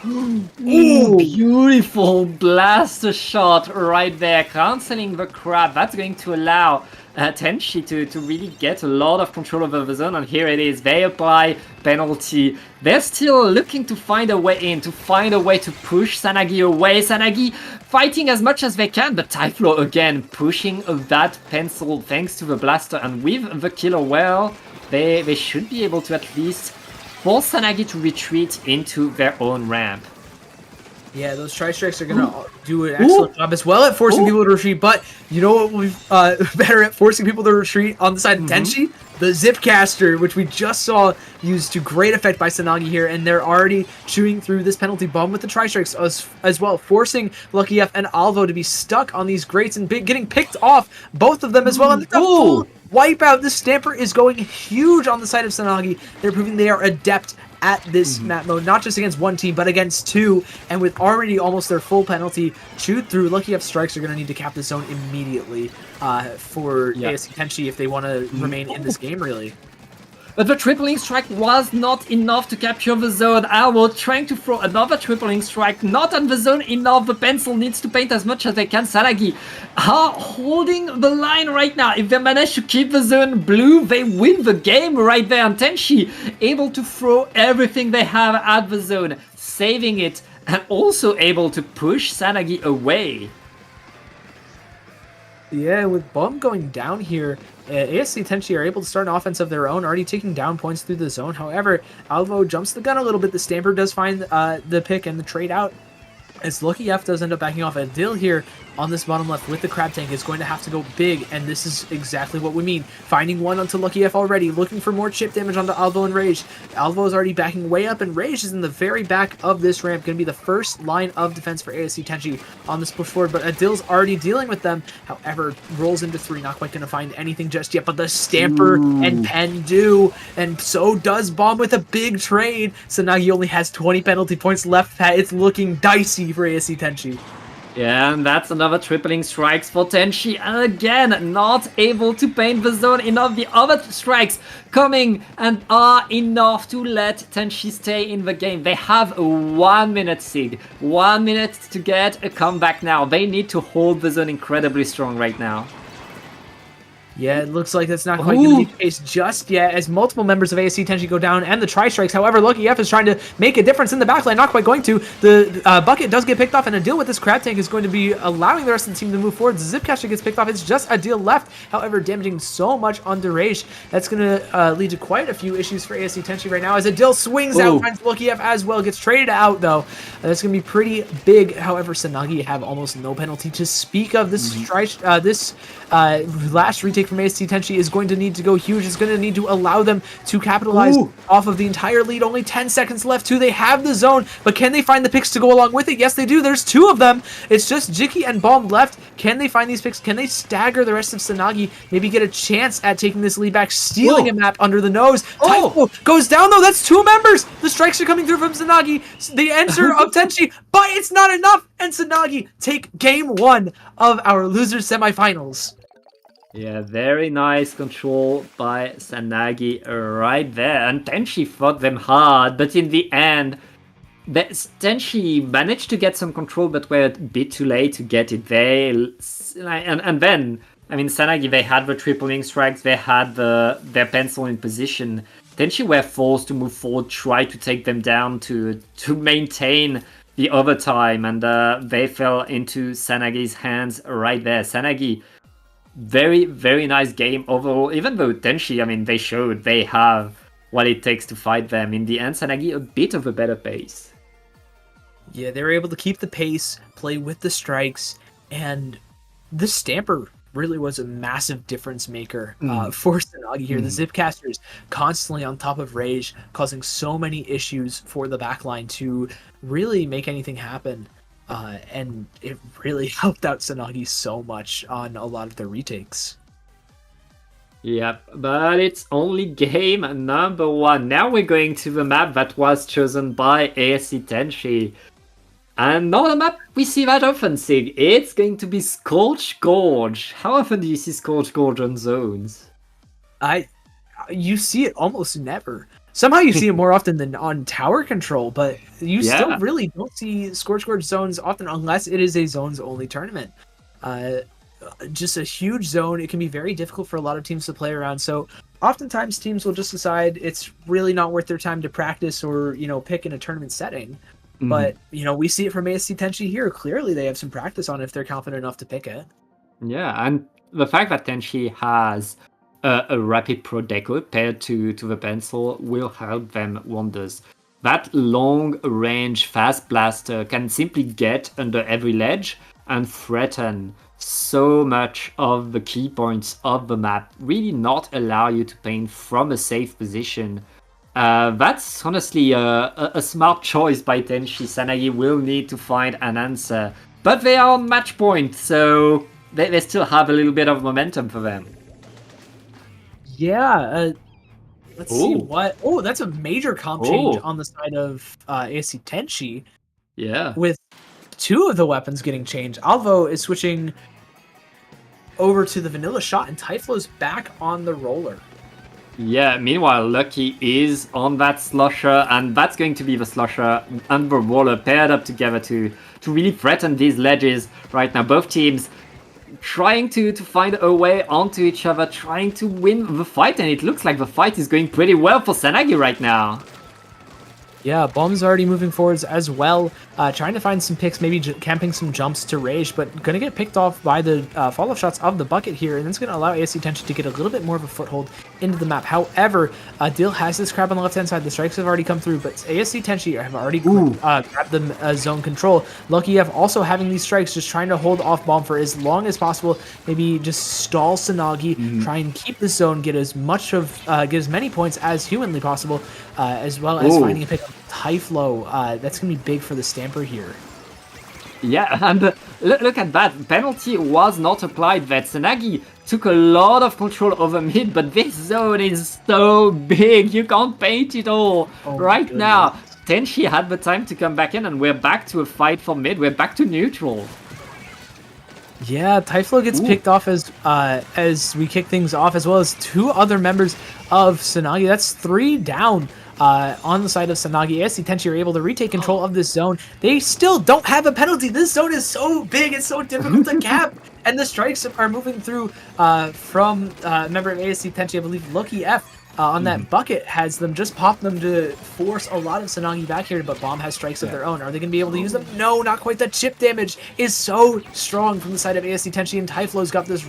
Ooh, beautiful blaster shot right there, cancelling the crab. That's going to allow Tenchi to really get a lot of control over the zone, and here it is. They apply penalty. They're still looking to find a way in, to find a way to push Tsunagi away. Tsunagi fighting as much as they can, but Typhlo again pushing that pencil thanks to the blaster, and with the killer well, they should be able to at least force Tsunagi to retreat into their own ramp. Yeah, those tri-strikes are going to do an excellent job as well at forcing people to retreat, but you know what we've better at forcing people to retreat on the side of Tenchi? The Zipcaster, which we just saw used to great effect by Tsunagi here, and they're already chewing through this penalty bomb with the tri-strikes as well, forcing Lucky F and Alvo to be stuck on these grates and getting picked off, both of them as well, and the full wipeout. This Stamper is going huge on the side of Tsunagi. They're proving they are adept at this map mode, not just against one team, but against two, and with already almost their full penalty chewed through, Lucky F strikes are going to need to cap the zone immediately for ASC Tenchi if they want to remain in this game, really. But the tripling strike was not enough to capture the zone. Alvo trying to throw another tripling strike, not on the zone enough. The pencil needs to paint as much as they can. Tsunagi are holding the line right now. If they manage to keep the zone blue, they win the game right there. And Tenchi able to throw everything they have at the zone, saving it, and also able to push Tsunagi away. Yeah, with Bomb going down here, ASC Tenchi are able to start an offense of their own, already taking down points through the zone. However, Alvo jumps the gun a little bit. The Stamper does find the pick and the trade out, as Lucky F does end up backing off. Adil here on this bottom left with the crab tank is going to have to go big, and this is exactly what we mean. Finding one onto Lucky F already, looking for more chip damage onto Alvo and Rage. Alvo is already backing way up, and Rage is in the very back of this ramp, going to be the first line of defense for ASC Tenchi on this push forward, but Adil's already dealing with them. However, rolls into 3, not quite going to find anything just yet, but the Stamper and Pen do, and so does Bomb with a big trade. Sanagi only has 20 penalty points left, Pat. It's looking dicey for ASC Tenchi. Yeah, and that's another tripling strikes for Tenchi. Again, not able to paint the zone enough. The other strikes coming and are enough to let Tenchi stay in the game. They have a 1 minute Sig. 1 minute to get a comeback now. They need to hold the zone incredibly strong right now. Yeah, it looks like that's not quite going to be the case just yet, as multiple members of ASC Tenchi go down and the tri-strikes. However, Lucky F is trying to make a difference in the backline, not quite going to. The bucket does get picked off, and a deal with this crab tank is going to be allowing the rest of the team to move forward. The Zipcaster gets picked off. It's just a deal left, however, damaging so much on Rage. That's going to lead to quite a few issues for ASC Tenchi right now, as a deal swings out, finds Lucky F as well, gets traded out, though. That's going to be pretty big. However, Sanagi have almost no penalty to speak of. This last retake from ASC Tenchi is going to need to go huge. It's going to need to allow them to capitalize off of the entire lead. Only 10 seconds left too. They have the zone, but can they find the picks to go along with it? Yes, they do. There's 2 of them. It's just Jiki and Bomb left. Can they find these picks? Can they stagger the rest of Sanagi? Maybe get a chance at taking this lead back, stealing a map under the nose. Typho goes down though. That's 2 members. The strikes are coming through from Sanagi. The answer of Tenchi, but it's not enough. And Sanagi take game 1 of our losers semifinals. Yeah, very nice control by Sanagi right there. And Tenchi fought them hard, but in the end, Tenchi managed to get some control, but were a bit too late to get it. And then, I mean, Sanagi, they had the tripling strikes, they had their pencil in position. Tenchi were forced to move forward, try to take them down to maintain the overtime, and they fell into Sanagi's hands right there. Sanagi, very, very nice game overall, even though Tenchi, I mean, they showed they have what it takes to fight them. In the end, Sanagi a bit of a better pace. Yeah, they were able to keep the pace, play with the strikes, and the Stamper really was a massive difference maker for Sanagi here. The Zipcasters constantly on top of Rage, causing so many issues for the backline to really make anything happen. And it really helped out Sanagi so much on a lot of their retakes. Yep, but it's only game number 1. Now we're going to the map that was chosen by ASC Tenchi. And not a map we see that often, Sig. It's going to be Scorch Gorge. How often do you see Scorch Gorge on zones? You see it almost never. Somehow you see it more often than on tower control, but you still really don't see Scorch Gorge zones often unless it is a zones only tournament. Just a huge zone. It can be very difficult for a lot of teams to play around. So oftentimes teams will just decide it's really not worth their time to practice or, pick in a tournament setting. But, we see it from ASC Tenchi here. Clearly they have some practice on it if they're confident enough to pick it. Yeah, and the fact that Tenchi has a rapid pro deco paired to the pencil will help them wonders. That long range fast blaster can simply get under every ledge and threaten so much of the key points of the map, really not allow you to paint from a safe position. That's honestly a smart choice by Tenchi. Sanagi will need to find an answer, but they are on match point, so they still have a little bit of momentum for them. Yeah, let's see what... Oh, that's a major comp change on the side of ASC Tenchi. Yeah. With 2 of the weapons getting changed. Alvo is switching over to the vanilla shot, and Typhlo's back on the roller. Yeah, meanwhile, Lucky is on that slusher, and that's going to be the slusher and the roller paired up together to really threaten these ledges right now. Both teams trying to find a way onto each other, trying to win the fight, and it looks like the fight is going pretty well for Sanagi right now. Yeah, Bomb's already moving forwards as well, trying to find some picks, maybe camping some jumps to Rage, but going to get picked off by the follow-up shots of the bucket here, and that's going to allow ASC Tenchi to get a little bit more of a foothold into the map. However, Dill has this crab on the left-hand side. The strikes have already come through, but ASC Tenchi have already grabbed the zone control. Lucky F also having these strikes, just trying to hold off Bomb for as long as possible, maybe just stall Sanagi, try and keep the zone, get as many points as humanly possible, as well as finding a pick up Typhlo. That's going to be big for the Stamper here. Yeah, and look at that. Penalty was not applied. That Sanagi took a lot of control over mid, but this zone is so big. You can't paint it all. Right now, Tenchi had the time to come back in, and we're back to a fight for mid. We're back to neutral. Yeah, Typhlo gets picked off as we kick things off, as well as 2 other members of Sanagi. That's 3 down on the side of Sanagi. ASC Tenchi are able to retake control of this zone. They still don't have a penalty. This zone is so big, it's so difficult to cap. And the strikes are moving through from a member of ASC Tenchi, I believe Lucky F. On that bucket has them just pop them to force a lot of Sanagi back here, but Bomb has strikes of their own. Are they going to be able to use them? No, not quite. The chip damage is so strong from the side of ASC Tenchi, and Typhlo's got this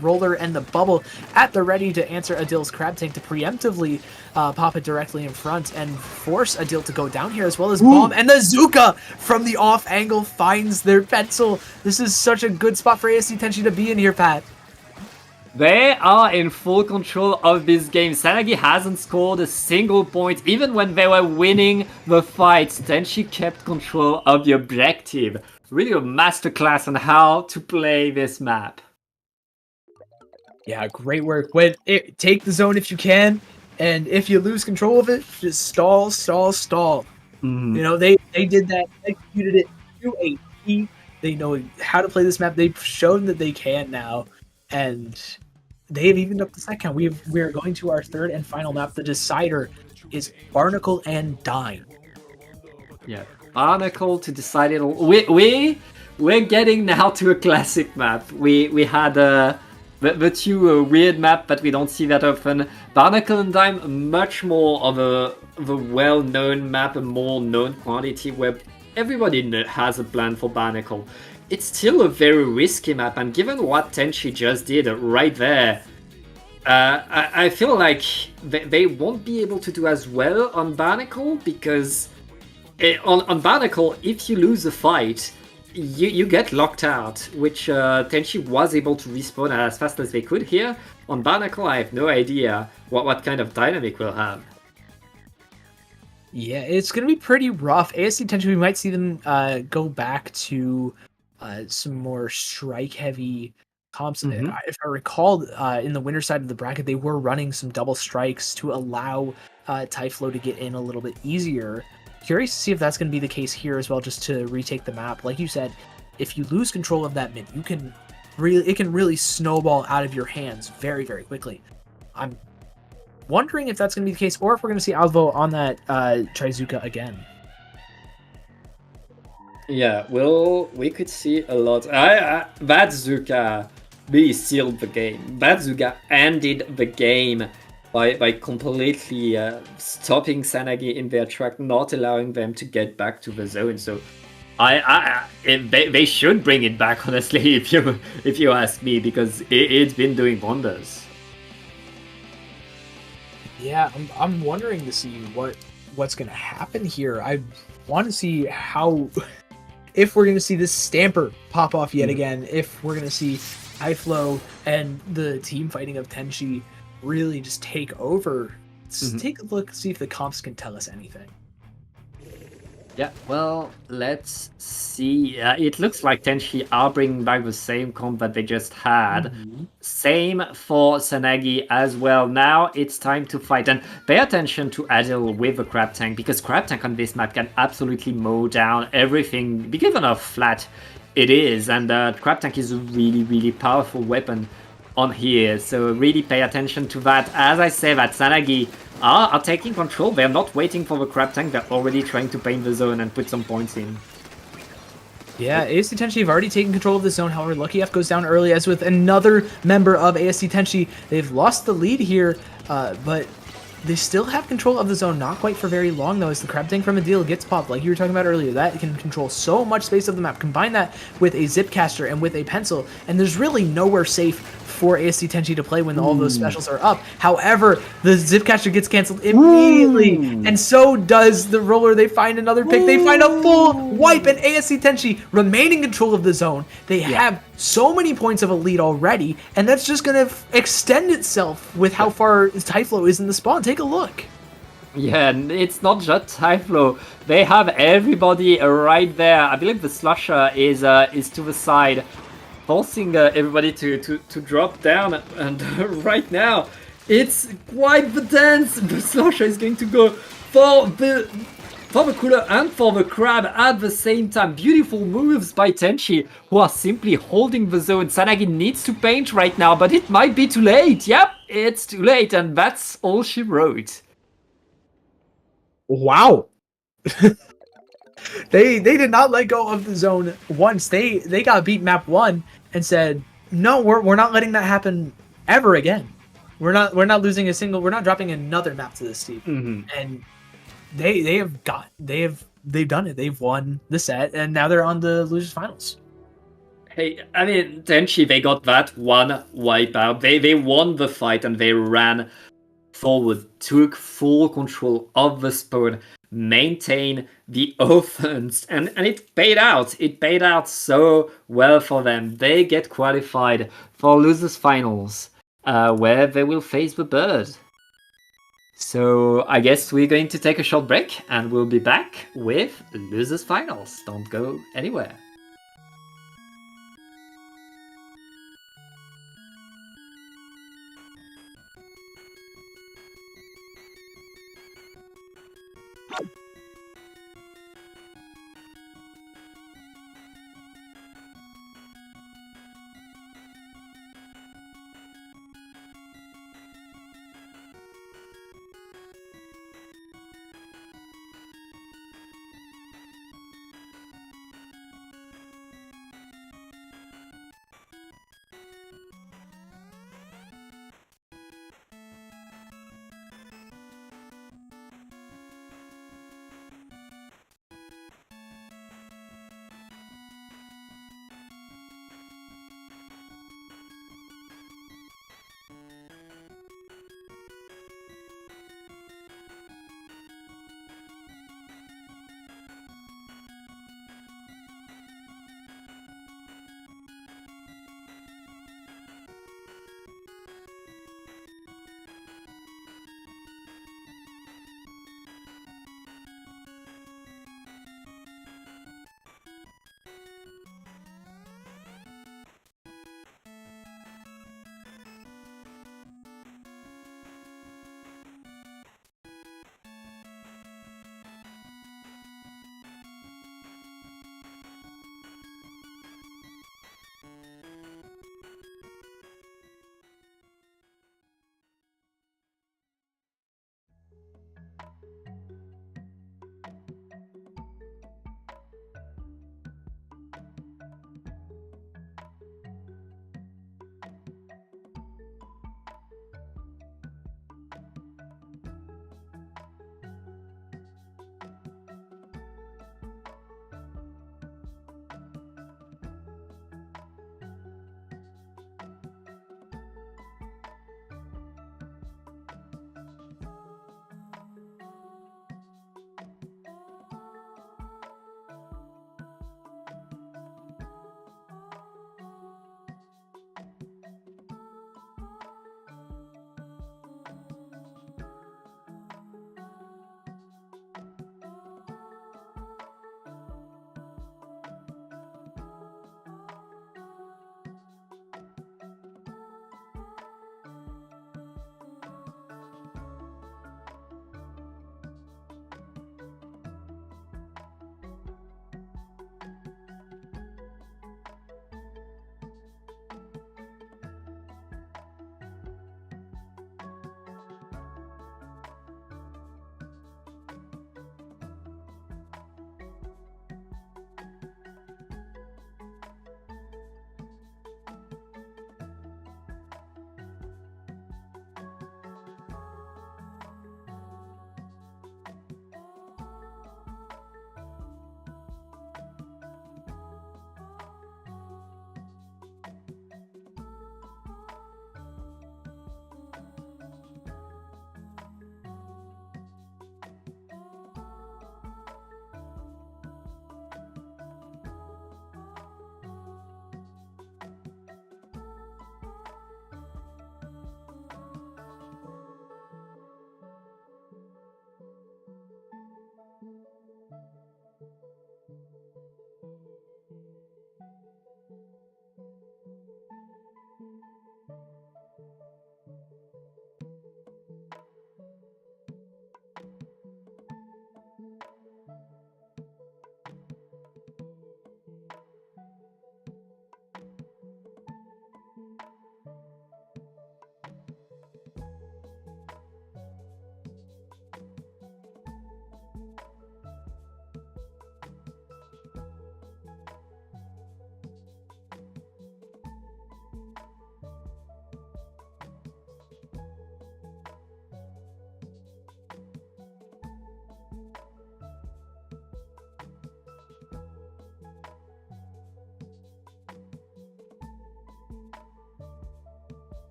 roller and the bubble at the ready to answer Adil's crab tank to preemptively pop it directly in front and force Adil to go down here, as well as Bomb. And the Zuka from the off angle finds their pencil. This is such a good spot for ASC Tenchi to be in here, Pat. They are in full control of this game. Sanagi hasn't scored a single point, even when they were winning the fight. Tenchi kept control of the objective. Really a masterclass on how to play this map. Yeah, great work. Take the zone if you can, and if you lose control of it, just stall. You know, they did that, executed it to a T. They know how to play this map. They've shown that they can now, and they have evened up the set count. We are going to our 3rd and final map. The decider is Barnacle and Dime. Yeah, Barnacle to decide it all. We're getting now to a classic map. We had the 2 weird map, but we don't see that often. Barnacle and Dime, much more of a well-known map, a more known quantity where everybody has a plan for Barnacle. It's still a very risky map, and given what Tenchi just did right there, I feel like they won't be able to do as well on Barnacle, because on Barnacle, if you lose a fight, you get locked out, which Tenchi was able to respawn as fast as they could here. On Barnacle, I have no idea what kind of dynamic we'll have. Yeah, it's going to be pretty rough. ASC Tenchi, we might see them go back to some more strike-heavy comps. If I recall, in the winner side of the bracket, they were running some double strikes to allow Typhlo to get in a little bit easier. Curious to see if that's going to be the case here as well, just to retake the map. Like you said, if you lose control of that mid, it can really snowball out of your hands very, very quickly. I'm wondering if that's going to be the case, or if we're going to see Alvo on that Trizuka again. Yeah, well, we could see a lot. That Zuka really sealed the game. That Zuka ended the game by completely stopping Sanagi in their track, not allowing them to get back to the zone. So they should bring it back, honestly, if you ask me, because it's been doing wonders. Yeah, I'm wondering to see what's going to happen here. I want to see how, if we're going to see this Stamper pop off yet again, if we're going to see Typhlo and the team fighting of Tenchi really just take over. Let's take a look, see if the comps can tell us anything. Yeah, well, let's see. It looks like Tenchi are bringing back the same comp that they just had. Same for Sanagi as well. Now it's time to fight. And pay attention to Adil with the Crab Tank, because Crab Tank on this map can absolutely mow down everything, given how flat it is. And Crab Tank is a really, really powerful weapon on here. So really pay attention to that. As I say, that Sanagi are taking control. They're not waiting for the Crab Tank. They're already trying to paint the zone and put some points in. Yeah, ASC Tenchi have already taken control of the zone. However, Lucky F goes down early, as with another member of ASC Tenchi. They've lost the lead here, but They still have control of the zone, not quite for very long though, as the crab tank from Adil gets popped, like you were talking about earlier. That can control so much space of the map. Combine that with a zip caster and with a pencil, and there's really nowhere safe for ASC Tenchi to play when all those specials are up. However, the zip caster gets canceled immediately, and so does the roller. They find another pick. They find a full wipe, and ASC Tenchi remain in control of the zone. They have so many points of a lead already, and that's just going to extend itself with how far Typhlo is in the spawn. Take a look. Yeah, and it's not just Typhlo. They have everybody right there. I believe the Slusher is to the side, forcing everybody to drop down. And right now, it's quite the dance. The Slusher is going to go for the cooler and for the crab at the same time. Beautiful moves by Tenchi, who are simply holding the zone. Sanagi needs to paint right now, but it might be too late. Yep, it's too late, and that's all she wrote. Wow. They did not let go of the zone once. They got beat map 1 and said, "No, we're not letting that happen ever again. We're not losing a single. We're not dropping another map to this team." And they've done it. They've won the set, and now they're on the losers finals. Hey, I mean, Tenchi, they got that one wipeout. They won the fight and they ran forward, took full control of the spawn, maintain the offense, and it paid out. It paid out so well for them. They get qualified for losers finals, where they will face the bird. So I guess we're going to take a short break, and we'll be back with losers finals. Don't go anywhere.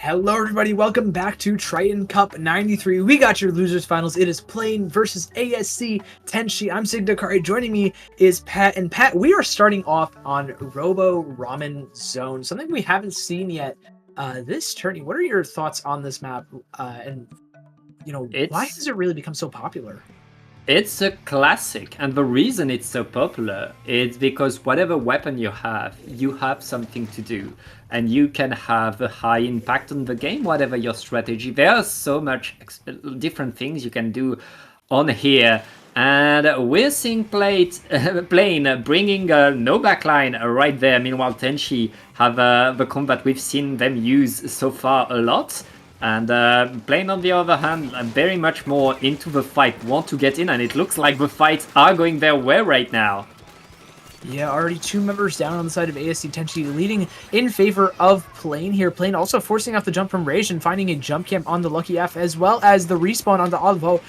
Hello, everybody. Welcome back to Triton-Cup 93. We got your losers finals. It is Plane versus ASC Tenshi. I'm Sigdakari. Joining me is Pat. And Pat, we are starting off on Robo Ramen Zone, something we haven't seen yet this tourney. What are your thoughts on this map? And, why has it really become so popular? It's a classic, and the reason it's so popular is because whatever weapon you have something to do, and you can have a high impact on the game, whatever your strategy. There are so much different things you can do on here, and we're seeing Plane bringing no backline right there. Meanwhile, Tenshi have the combat we've seen them use so far a lot. And Plane, on the other hand, very much more into the fight, want to get in, and it looks like the fights are going their way right now. Yeah, already 2 members down on the side of ASC Tenshi, leading in favor of Plane here. Plane also forcing off the jump from Rage and finding a jump camp on the Lucky F, as well as the respawn on the Alvo.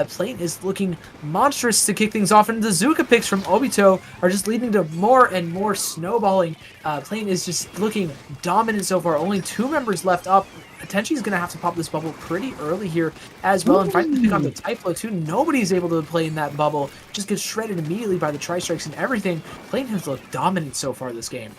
Plane is looking monstrous to kick things off, and the Zuka picks from Obito are just leading to more and more snowballing. Plane is just looking dominant so far. Only 2 members left up. Tenshi's going to have to pop this bubble pretty early here as well. And find the pick on the Typhlo too. Nobody's able to play in that bubble. Just gets shredded immediately by the Tri-Strikes and everything. Plane has looked dominant so far this game.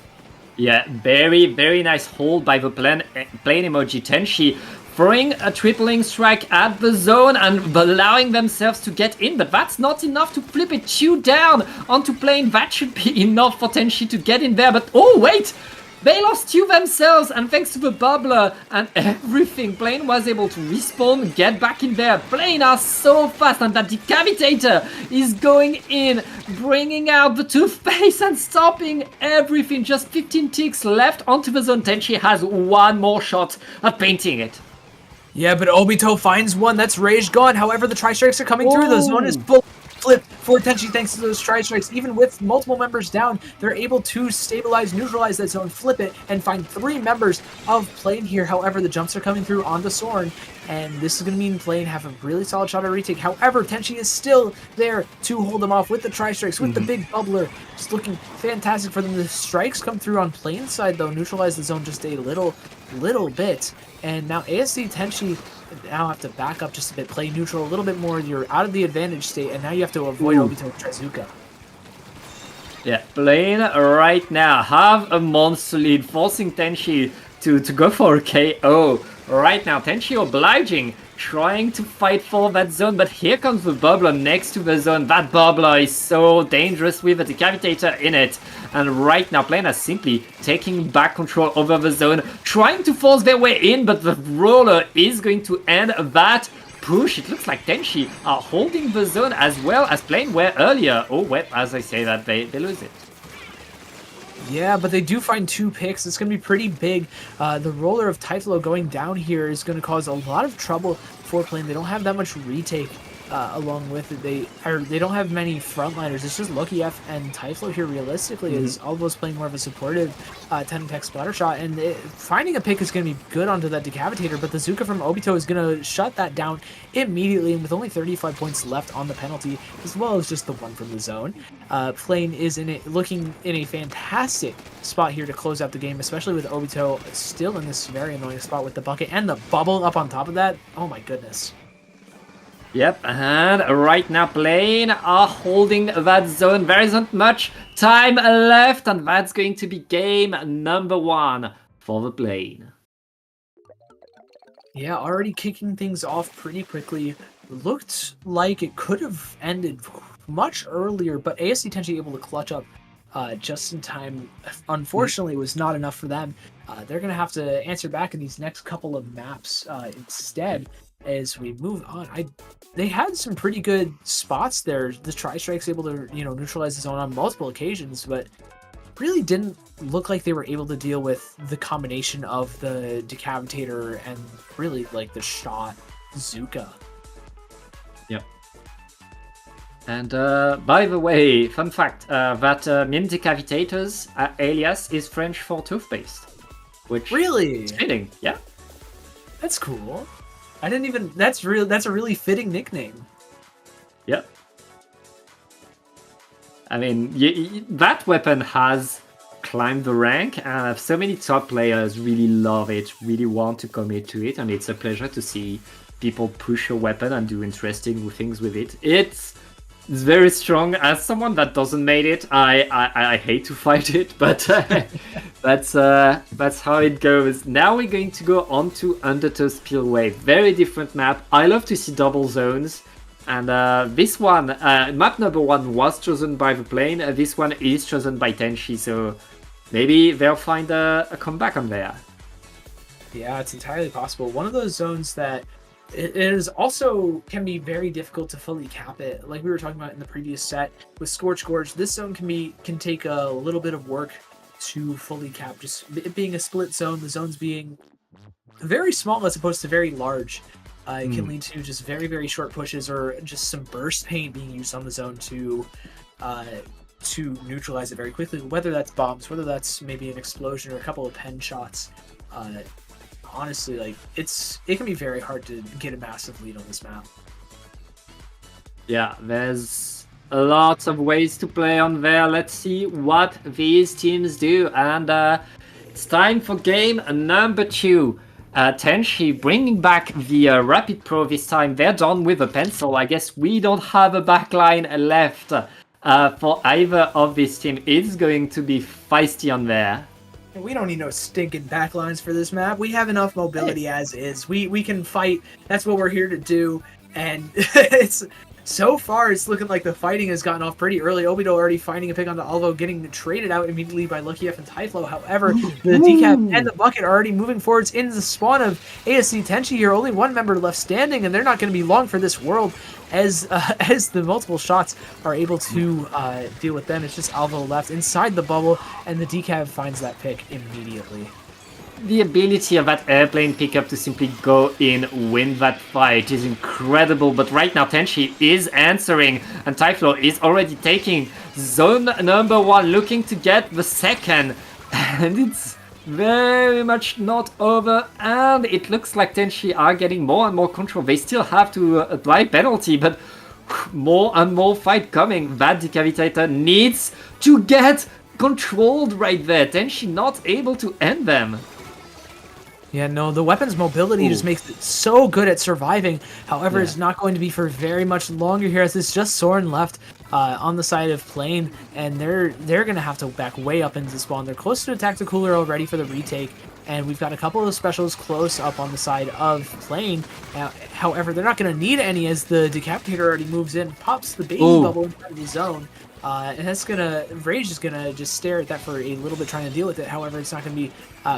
Yeah, very, very nice hold by the plane emoji. Tenshi throwing a tripling strike at the zone and allowing themselves to get in, but that's not enough to flip it 2 down onto Plane. That should be enough for Tenshi to get in there, but oh wait! They lost 2 themselves, and thanks to the bubbler and everything, Plane was able to respawn, get back in there. Plane are so fast, and that decapitator is going in, bringing out the toothpaste and stopping everything. Just 15 ticks left onto the zone. Tenshi has 1 more shot at painting it. Yeah, but Obito finds one. That's Rage gone. However, the Tri-Strikes are coming through. The zone is full. Flip for Tenshi thanks to those Tri-Strikes. Even with multiple members down, they're able to stabilize, neutralize that zone, flip it, and find 3 members of Plane here. However, the jumps are coming through on the Soren, and this is going to mean Plane have a really solid shot at retake. However, Tenshi is still there to hold them off with the Tri-Strikes, with the big bubbler. Just looking fantastic for them. The strikes come through on Plane's side, though, neutralize the zone just a little bit. And now ASC Tenshi now have to back up just a bit, play neutral a little bit more. You're out of the advantage state, and now you have to avoid Obito Trizuka. Yeah, Plane right now have a monster lead, forcing Tenshi to go for a KO. Right now, Tenshi obliging, trying to fight for that zone, but here comes the bubbler next to the zone. That bubbler is so dangerous with a decapitator in it. And right now, Plane is simply taking back control over the zone, trying to force their way in, but the roller is going to end that push. It looks like Tenshi are holding the zone as well as Plane were earlier. Oh, wait, as I say that, they lose it. Yeah, but they do find 2 picks. It's going to be pretty big. The roller of Typhlo going down here is going to cause a lot of trouble for Plane. They don't have that much retake along with it. They don't have many frontliners. It's just Lucky F and Typhlo here realistically, as Alvo's playing more of a supportive 10-tech splatter shot. And finding a pick is going to be good onto that decapitator, but the Zuka from Obito is going to shut that down immediately. And with only 35 points left on the penalty, as well as just the 1 from the zone, Plane is looking in a fantastic spot here to close out the game, especially with Obito still in this very annoying spot with the bucket and the bubble up on top of that. Oh my goodness. Yep, and right now Plane are holding that zone. There isn't much time left, and that's going to be game number 1 for the Plane. Yeah, already kicking things off pretty quickly. Looked like it could have ended much earlier, but ASC Tenshi able to clutch up just in time. Unfortunately, it was not enough for them. They're going to have to answer back in these next couple of maps instead. As we move on, they had some pretty good spots there. The Tri-Strike's able to, neutralize the zone on multiple occasions, but really didn't look like they were able to deal with the combination of the decapitator and really like the shot Zuka. Yep. And by the way, fun fact, that meme decapitators alias is French for toothpaste, which really is fitting. Yeah, that's cool. I didn't even. That's real. That's a really fitting nickname. Yep. I mean, that weapon has climb the rank. So many top players really love it, really want to commit to it, and it's a pleasure to see people push a weapon and do interesting things with it. It's very strong. As someone that doesn't made it, I hate to fight it, but that's how it goes. Now we're going to go on to Undertow Spillway. Very different map. I love to see double zones. And this one, map number 1 was chosen by the plane. This one is chosen by Tenchi, so maybe they'll find a comeback on there. Yeah, it's entirely possible. One of those zones that it is also can be very difficult to fully cap it. Like we were talking about in the previous set with Scorch Gorge, this zone can take a little bit of work to fully cap. Just it being a split zone, the zones being very small as opposed to very large. It can lead to just very, very short pushes or just some burst paint being used on the zone to neutralize it very quickly. Whether that's bombs, whether that's maybe an explosion or a couple of pen shots. Honestly, like it can be very hard to get a massive lead on this map. Yeah, there's a lot of ways to play on there. Let's see what these teams do. And it's time for game number 2. Tenchi bringing back the Rapid Pro this time. They're done with a pencil. I guess we don't have a backline left for either of this team. It's going to be feisty on there. We don't need no stinking backlines for this map. We have enough mobility as is. We can fight. That's what we're here to do. And so far, it's looking like the fighting has gotten off pretty early. Obito already finding a pick onto Alvo, getting traded out immediately by Lucky F and Typhlo. However, the Decap and the Bucket are already moving forwards into the spawn of ASC Tenchi here. Only one member left standing, and they're not going to be long for this world as the multiple shots are able to deal with them. It's just Alvo left inside the bubble, and the Decap finds that pick immediately. The ability of that airplane pickup to simply go in, win that fight is incredible, but right now Tenchi is answering, and Typhlo is already taking zone number 1, looking to get the second, and it's very much not over, and it looks like Tenchi are getting more and more control. They still have to apply penalty, but more and more fight coming. That Decavitator needs to get controlled right there. Tenchi not able to end them. Yeah, no, the weapon's mobility just makes it so good at surviving. However, it's not going to be for very much longer here, as there's just Soren left on the side of Plane, and they're going to have to back way up into the spawn. They're close to attack the cooler already for the retake, and we've got a couple of specials close up on the side of Plane. However, they're not going to need any as the Decapitator already moves in, pops the baby bubble inside of the zone. And that's Rage is gonna just stare at that for a little bit, trying to deal with it. However, it's not gonna be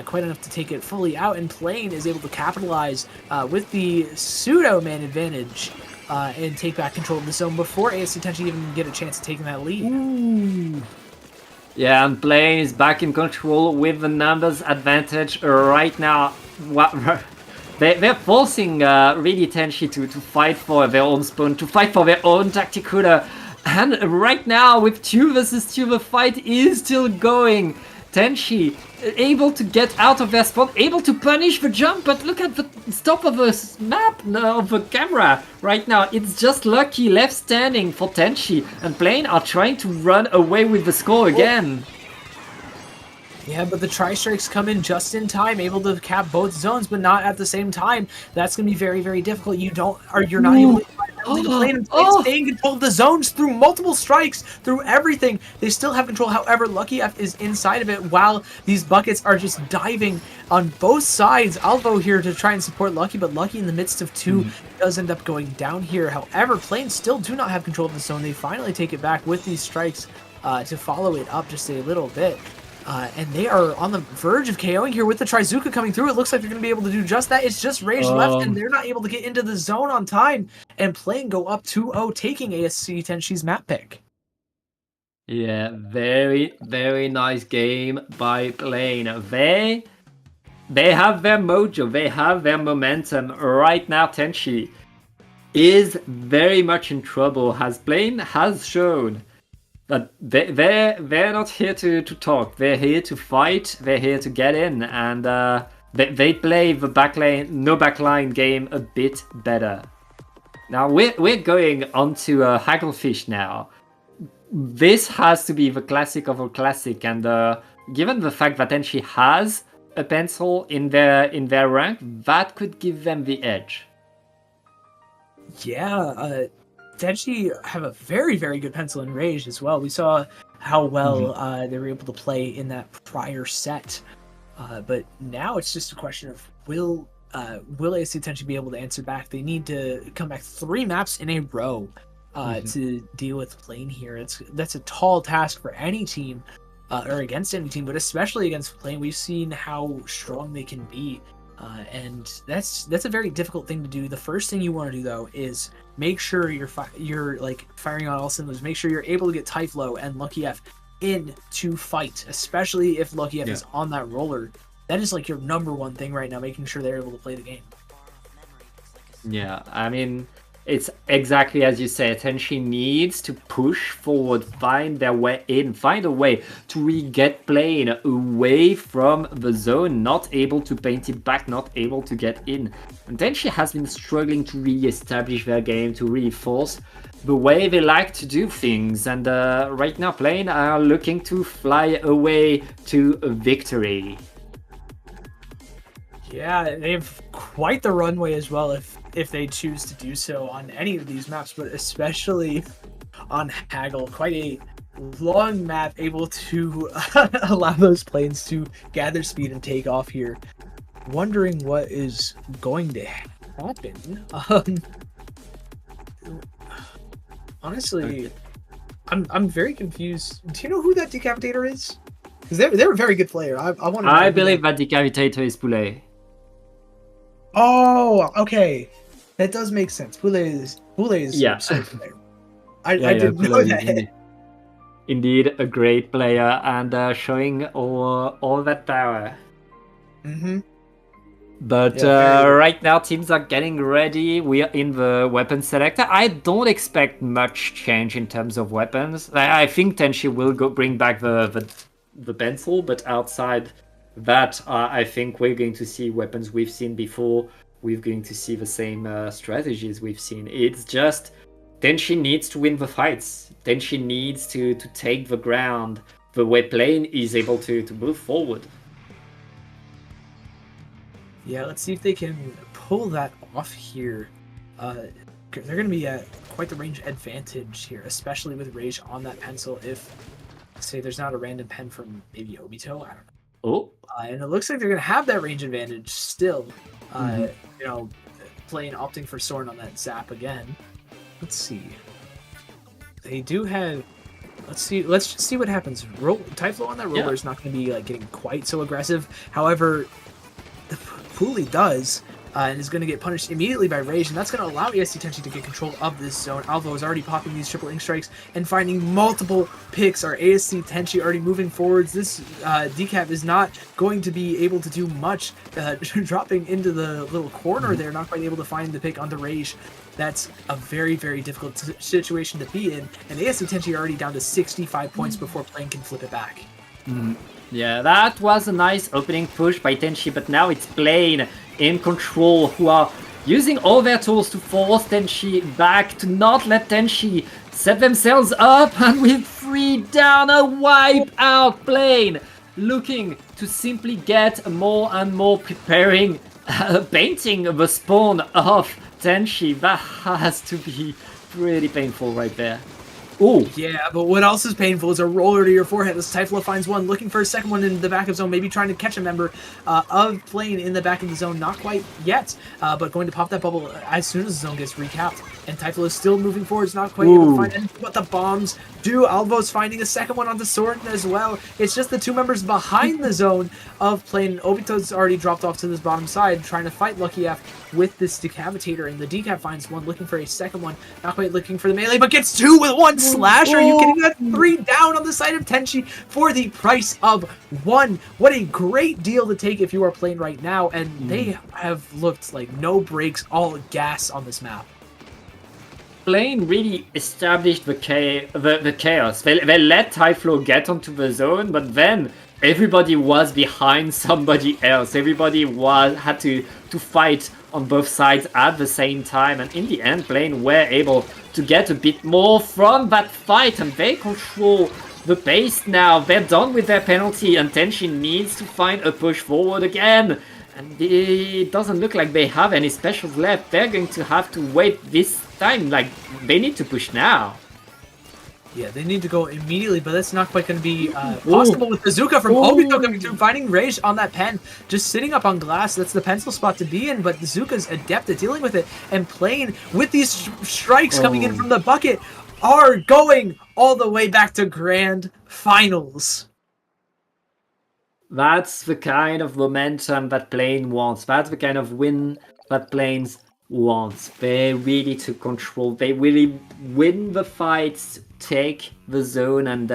quite enough to take it fully out, and Plane is able to capitalize with the pseudo man advantage and take back control of the zone before ASC Tenchi even get a chance of taking that lead. Ooh. Yeah, and Plane is back in control with the numbers advantage right now. They're forcing really Tenchi to fight for their own spawn, to fight for their own tacticular. And right now, with 2 versus 2, the fight is still going. Tenchi able to get out of their spawn, able to punish the jump, but look at the top of the map, of the camera. Right now, it's just Lucky left standing for Tenchi, and Plane are trying to run away with the score again. Yeah, but the Tri-Strikes come in just in time, able to cap both zones, but not at the same time. That's going to be very, very difficult. You're not able to play and stay in control of the zones through multiple strikes, through everything. They still have control. However, Lucky F is inside of it while these buckets are just diving on both sides. Alvo here to try and support Lucky, but Lucky in the midst of 2 does end up going down here. However, Planes still do not have control of the zone. They finally take it back with these strikes to follow it up just a little bit. And they are on the verge of KOing here with the Trizuka coming through. It looks like they're going to be able to do just that. It's just Rage left, and they're not able to get into the zone on time. And Plane go up 2-0, taking ASC Tenchi's map pick. Yeah, very, very nice game by Plane. They have their mojo, they have their momentum. Right now, Tenchi is very much in trouble, as Plane has shown. But they're not here to talk. They're here to fight. They're here to get in, and they play the no backline game a bit better. Now we're going on to Hagglefish now. This has to be the classic of a classic, and given the fact that Tenchi has a pencil in their rank, that could give them the edge. Yeah, Denji have a very, very good pencil in Rage as well. We saw how well they were able to play in that prior set. But now it's just a question of will ASC Tenchi be able to answer back? They need to come back 3 maps in a row to deal with Plane here. That's a tall task for any team, or against any team, but especially against Plane. We've seen how strong they can be. And that's a very difficult thing to do. The first thing you want to do though is make sure you're like firing on all cylinders. Make sure you're able to get Typhlo and Lucky F in to fight, especially if Lucky F is on that roller. That is like your number one thing right now, making sure they're able to play the game. Yeah, I mean, it's exactly as you say. Tenchi needs to push forward, find their way in, find a way to re-get Plane away from the zone, not able to paint it back, not able to get in. And Tenchi has been struggling to re-establish their game, to reinforce the way they like to do things. And right now, Plane are looking to fly away to a victory. Yeah, they have quite the runway as well if they choose to do so on any of these maps, but especially on Haggle. Quite a long map, able to allow those planes to gather speed and take off here. Wondering what is going to happen. Honestly, I'm very confused. Do you know who that Decapitator is? Because they're a very good player. I believe that Decapitator is Poulet. Oh, okay. That does make sense. Poulet is Yeah. so good player. I didn't know that. Indeed, a great player and showing all that power. Mm-hmm. But right now, teams are getting ready. We are in the weapon selector. I don't expect much change in terms of weapons. I think Tenchi will bring back the pencil, but outside that, I think we're going to see weapons we've seen before. We're going to see the same strategies we've seen. It's just Tenchi needs to win the fights. Tenchi needs to take the ground the way Plane is able to move forward. Yeah, let's see if they can pull that off here. They're going to be at quite the range advantage here, especially with Rage on that pencil. If, say, there's not a random pen from maybe Obito, I don't know. Oh. And it looks like they're going to have that range advantage still. You know, Plane opting for Soren on that zap again. Let's see. They do have... Let's just see what happens. Typhlo on that roller is not going to be like getting quite so aggressive. However, the Pooley does, and is going to get punished immediately by Rage, and that's going to allow ESC Tenchi to get control of this zone. Alvo is already popping these triple ink strikes and finding multiple picks. Our ASC Tenchi already moving forwards. This decap is not going to be able to do much, dropping into the little corner there, not quite able to find the pick onto Rage. That's a very, very difficult situation to be in, and ASC Tenchi are already down to 65 points before Plane can flip it back. Yeah, that was a nice opening push by Tenchi, but now it's Plane in control, who are using all their tools to force Tenchi back, to not let Tenchi set themselves up, and with 3 down, a wipe out. Plane looking to simply get more and more preparing, painting the spawn of Tenchi. That has to be pretty painful right there. Ooh. Yeah, but what else is painful is a roller to your forehead as Typhlo finds one, looking for a second one in the back of zone, maybe trying to catch a member of Plane in the back of the zone. Not quite yet, but going to pop that bubble as soon as the zone gets recapped. And Typhlo is still moving forward, is not quite able to find anything but the bombs do. Alvo's finding a second one onto Soren as well. It's just the 2 members behind the zone of Plane. Obito's already dropped off to this bottom side, trying to fight Lucky F with this Decapitator, and the Decap finds one, looking for a second one, not quite looking for the melee, but gets 2 with 1 slash. Are you kidding? That 3 down on the side of Tenchi for the price of 1. What a great deal to take if you are playing right now, and they have looked like no breaks, all gas on this map. Plane really established the chaos. They let Typhlo get onto the zone, but then everybody was behind somebody else. Everybody had to fight on both sides at the same time, and in the end, Plane were able to get a bit more from that fight, and they control the pace now. They're done with their penalty, and Tenshi needs to find a push forward again. And it doesn't look like they have any specials left. They're going to have to wait this time. Like, they need to push now. Yeah, they need to go immediately, but that's not quite going to be possible with Bazooka from Obito coming through, finding Rage on that pen, just sitting up on glass. That's the pencil spot to be in, but Bazooka's adept at dealing with it and playing with these strikes coming in from the bucket are going all the way back to grand finals. That's the kind of momentum that Plane wants. That's the kind of win that Planes wants. They really took control. They really win the fights, take the zone, and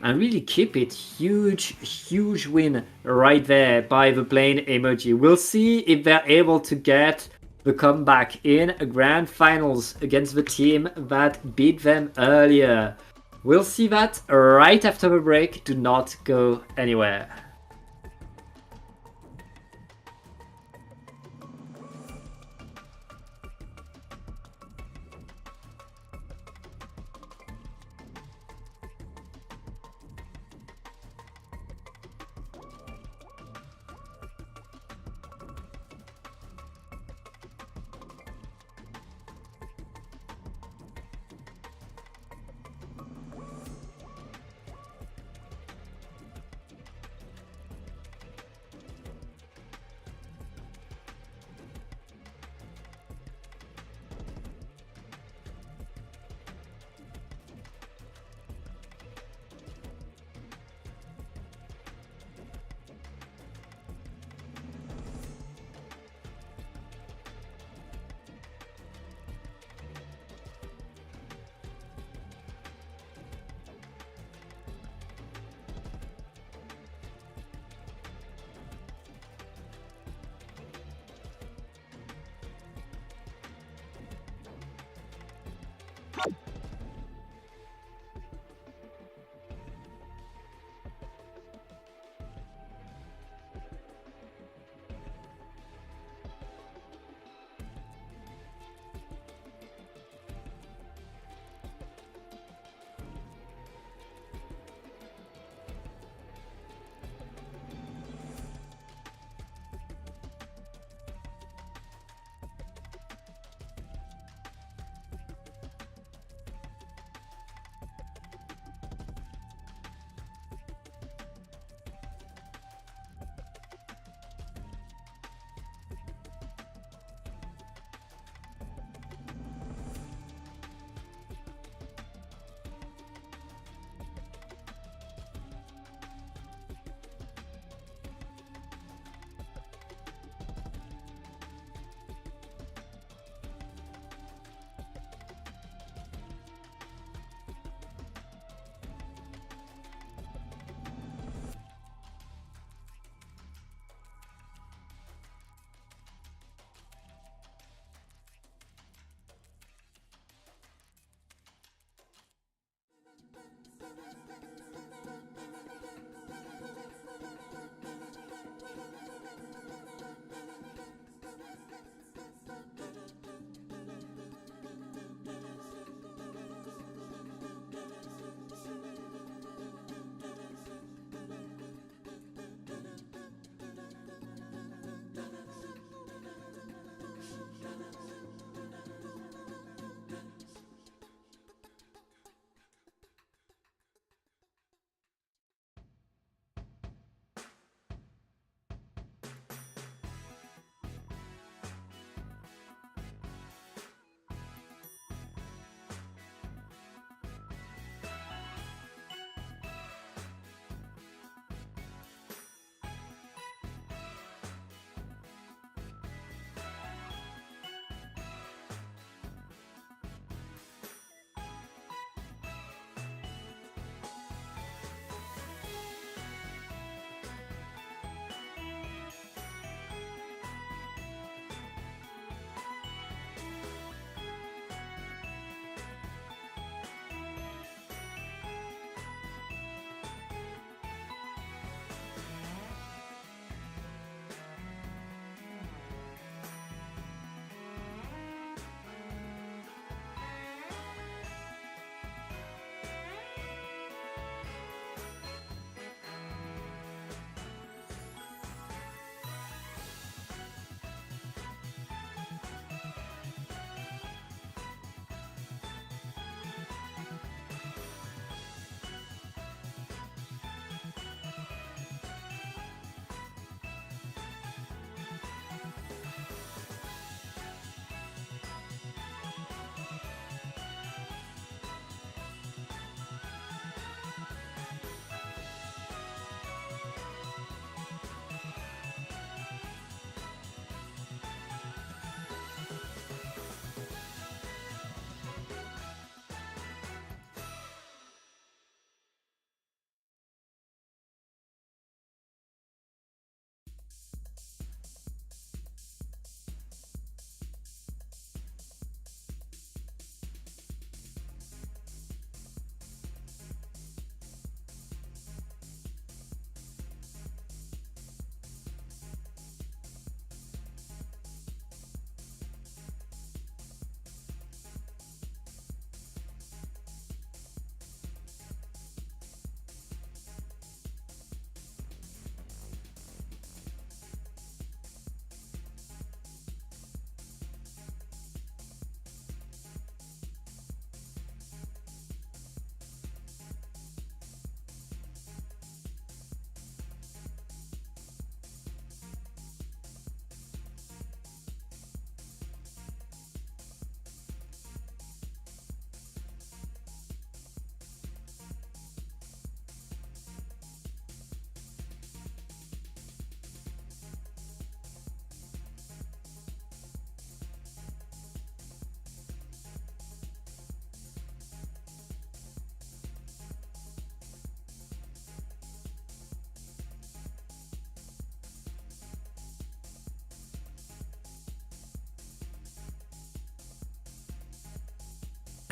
really keep it. Huge win right there by the Plane emoji. We'll see if they're able to get the comeback in a grand finals against the team that beat them earlier. We'll see that right after the break. Do not go anywhere.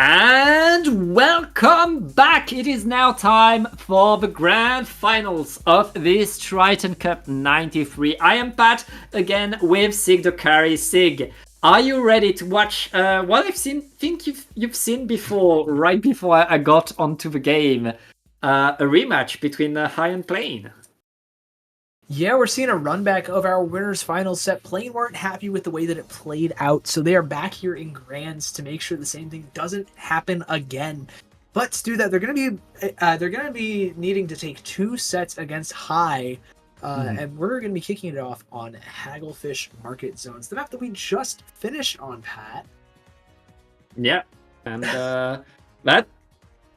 And welcome back! It is now time for the grand finals of this Triton-Cup 93. I am Pat, again with Sig the Carry. Sig, are you ready to watch what I've think you've seen before, right before I got onto the game? A rematch between High and Plane. Yeah, we're seeing a run back of our winners final set. Plane weren't happy with the way that it played out, so they are back here in Grands to make sure the same thing doesn't happen again. But to do that, they're gonna be needing to take 2 sets against High, and we're gonna be kicking it off on Hagglefish Market Zones, the map that we just finished on, Pat. Yeah, and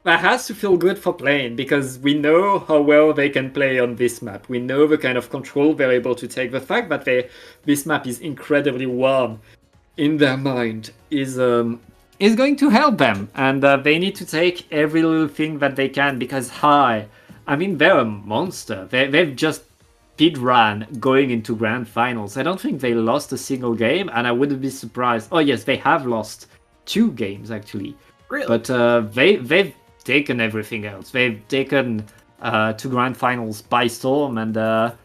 that has to feel good for Plane, because we know how well they can play on this map. We know the kind of control they're able to take. The fact that this map is incredibly warm in their mind is going to help them. And they need to take every little thing that they can, because High, I mean, they're a monster. They've just speedrun going into grand finals. I don't think they lost a single game, and I wouldn't be surprised. Oh yes, they have lost 2 games actually. Really? But they've taken everything else. They've taken 2 grand finals by storm, and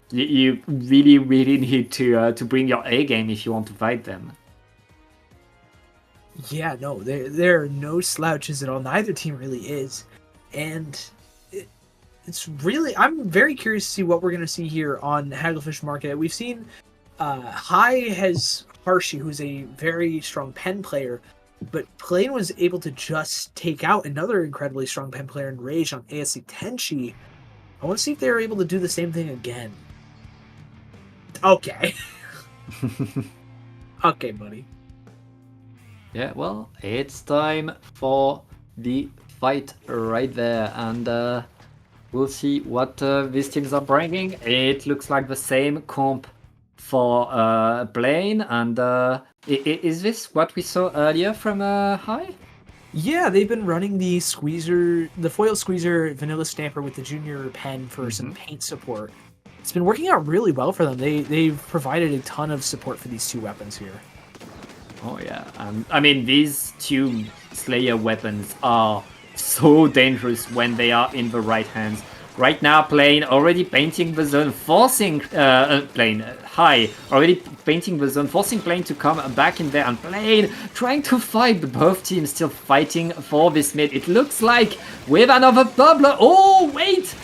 you really, really need to bring your A game if you want to fight them. Yeah, no, there are no slouches at all. Neither team really is, and it's really, I'm very curious to see what we're gonna see here on Hagglefish Market. We've seen High has Harshy, who's a very strong pen player. But Plane was able to just take out another incredibly strong pen player in Rage on ASC Tenchi. I want to see if they're able to do the same thing again. Okay. Okay, buddy. Yeah, well, it's time for the fight right there, and we'll see what these teams are bringing. It looks like the same comp for Plane, and is this what we saw earlier from High? Yeah, they've been running the squeezer, the foil squeezer vanilla stamper with the junior pen for some paint support. It's been working out really well for them. They've provided a ton of support for these 2 weapons here. Oh yeah, I mean, these 2 Slayer weapons are so dangerous when they are in the right hands. Right now, Plane already painting the zone, forcing Plane High already painting the zone, forcing Plane to come back in there, and Plane trying to fight, but both teams still fighting for this mid. It looks like with another bubbler. Oh wait,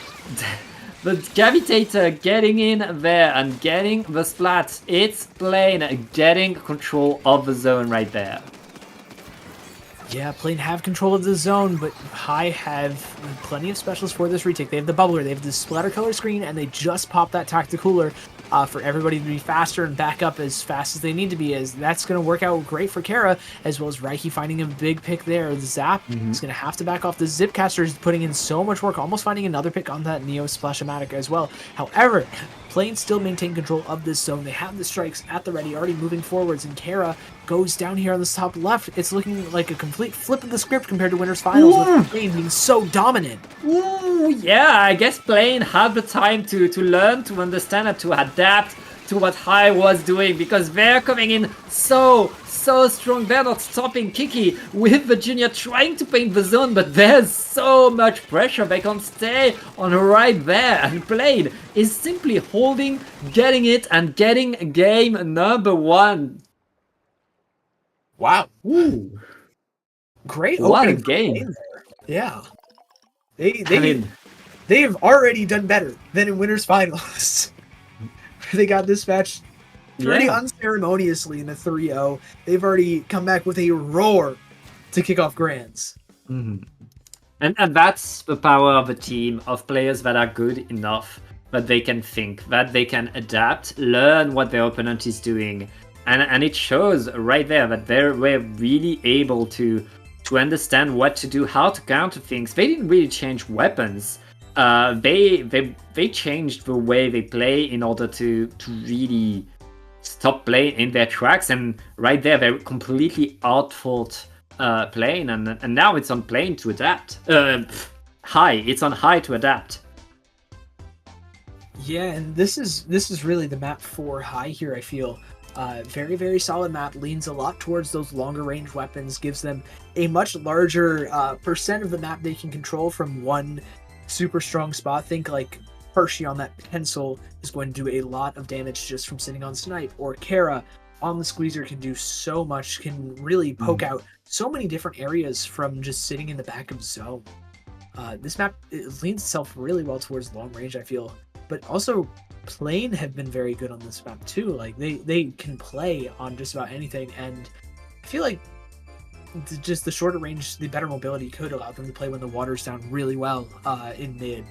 the Gravitator getting in there and getting the splat. It's Plane getting control of the zone right there. Yeah, Plane have control of the zone, but High have plenty of specials for this retake. They have the bubbler, they have the splatter color screen, and they just popped that tacticooler for everybody to be faster and back up as fast as they need to be. As that's going to work out great for Kara, as well as Reiki finding a big pick there. The Zap is going to have to back off. The Zipcaster is putting in so much work, almost finding another pick on that Neo Splash-O-Matic as well. However, Plane still maintain control of this zone. They have the strikes at the ready, already moving forwards, and Kara goes down here on the top left. It's looking like a complete flip of the script compared to Winners Finals, with Plane being so dominant. Ooh, yeah, I guess Plane had the time to learn, to understand, and to adapt to what High was doing, because they're coming in so strong. They're not stopping Kiki with the junior trying to paint the zone, but there's so much pressure. They can't stay on right there, and Plane is simply holding, getting it, and getting game number 1. Wow. Ooh. Great What a opening game. there. Yeah. They have already done better than in Winners Finals. They got this match pretty unceremoniously in a 3-0. They've already come back with a roar to kick off Grands. And that's the power of a team of players that are good enough that they can think, that they can adapt, learn what their opponent is doing. And it shows right there that they're really able to understand what to do, how to counter things. They didn't really change weapons. They changed the way they play in order to really stop playing in their tracks. And right there, they completely outfought Plane, and now it's on Plane to adapt. High, it's on High to adapt. Yeah, and this is really the map for High here, I feel. Very, very solid map, leans a lot towards those longer range weapons, gives them a much larger percent of the map they can control from one super strong spot. Think like Hershey on that pencil is going to do a lot of damage just from sitting on snipe, or Kara on the squeezer can do so much, can really poke out so many different areas from just sitting in the back of zone. This map, it leans itself really well towards long range, I feel, but also Plane have been very good on this map too. Like they can play on just about anything, and I feel like just the shorter range, the better mobility could allow them to play when the water's down really well in mid.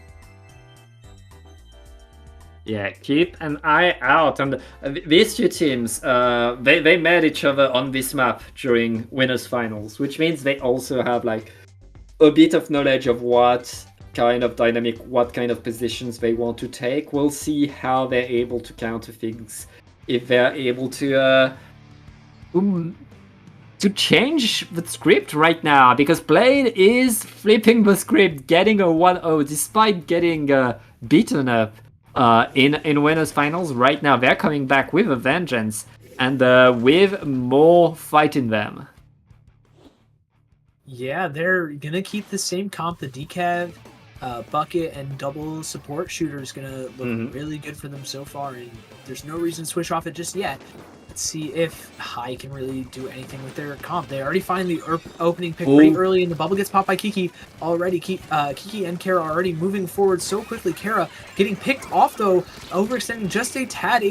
Yeah, keep an eye out. And these two teams, they met each other on this map during winners finals, which means they also have like a bit of knowledge of what kind of dynamic, what kind of positions they want to take. We'll see how they're able to counter things, if they're able to change the script right now, because Plane is flipping the script, getting a 1-0 despite getting beaten up in winners finals. Right now they're coming back with a vengeance and with more fight in them. Yeah, they're gonna keep the same comp. The decav, bucket, and double support shooter is gonna look really good for them so far, and there's no reason to switch off it just yet. Let's see if High can really do anything with their comp. They already find the opening pick pretty early, and the bubble gets popped by Kiki already. Kiki and Kara are already moving forward so quickly. Kara getting picked off, though, overextending just a tad,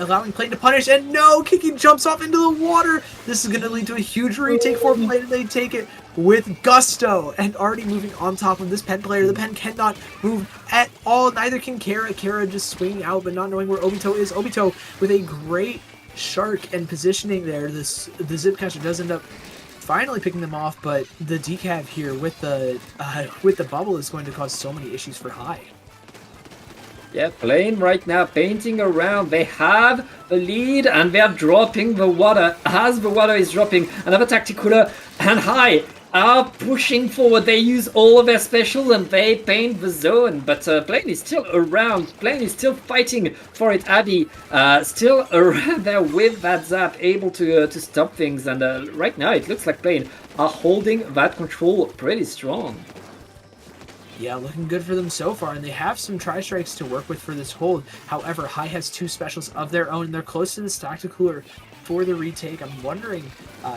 allowing Plane to punish, and no! Kiki jumps off into the water! This is going to lead to a huge retake for Plane, and they take it with gusto, and already moving on top of this Pen player. The Pen cannot move at all, neither can Kara. Kara just swinging out, but not knowing where Obito is. Obito with a great shark and positioning there. The zip catcher does end up finally picking them off, but the decav here with the bubble is going to cause so many issues for High. Yeah, Plane right now painting around. They have the lead and they are dropping the water. As the water is dropping, another tacticular and High are pushing forward. They use all of their specials and they paint the zone, but Plane is still around. Plane is still fighting for it. Abby still around there with that zap, able to stop things, and right now it looks like Plane are holding that control pretty strong. Yeah, looking good for them so far, and they have some tri-strikes to work with for this hold. However, High has two specials of their own. They're close to this tactical for the retake. I'm wondering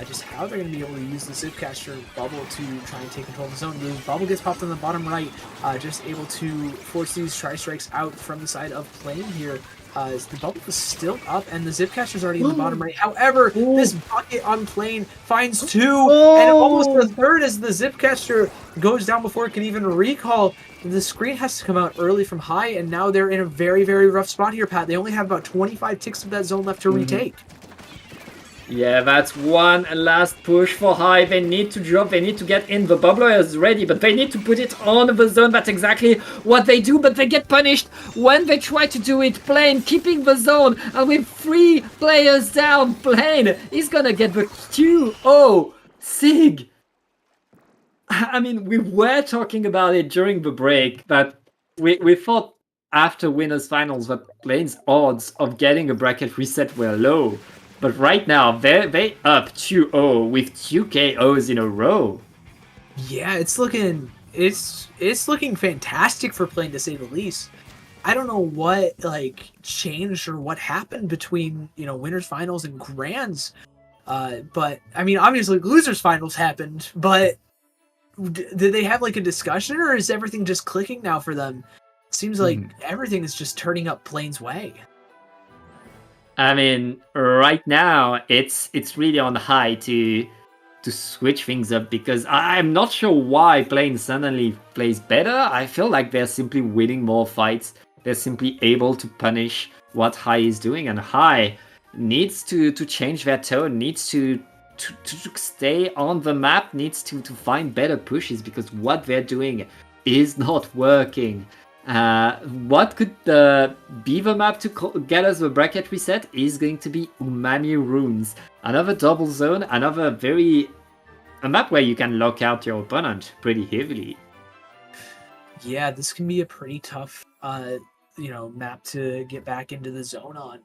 just how they're going to be able to use the Zipcaster bubble to try and take control of the zone. The bubble gets popped on the bottom right, just able to force these tri-strikes out from the side of Plane here. The bubble is still up, and the Zipcaster's already in the bottom right. However, this bucket on Plane finds two, and almost a third as the Zipcaster goes down before it can even recall. The screen has to come out early from High, and now they're in a very, very rough spot here, Pat. They only have about 25 ticks of that zone left to retake. Yeah, that's one last push for High. They need to drop, they need to get in. The bubbler is ready, but they need to put it on the zone. That's exactly what they do, but they get punished when they try to do it. Plane keeping the zone, and with 3 players down, Plane is gonna get the 2-0 Sig. I mean, we were talking about it during the break, but we thought after winners finals that Plane's odds of getting a bracket reset were low. But right now, they up 2-0 with 2 KOs in a row. Yeah, it's looking fantastic for Plane, to say the least. I don't know what changed or what happened between winners finals and grands, but I mean obviously losers finals happened. But did they have a discussion, or is everything just clicking now for them? Seems like everything is just turning up Plane's way. I mean, right now it's really on High to switch things up, because I'm not sure why Plane suddenly plays better. I feel like they're simply winning more fights. They're simply able to punish what High is doing, and High needs to change their tone, needs to stay on the map, needs to find better pushes, because what they're doing is not working. What could be the map to get us the bracket reset is going to be Umami Runes. Another double zone, a map where you can lock out your opponent pretty heavily. Yeah, this can be a pretty tough, map to get back into the zone on.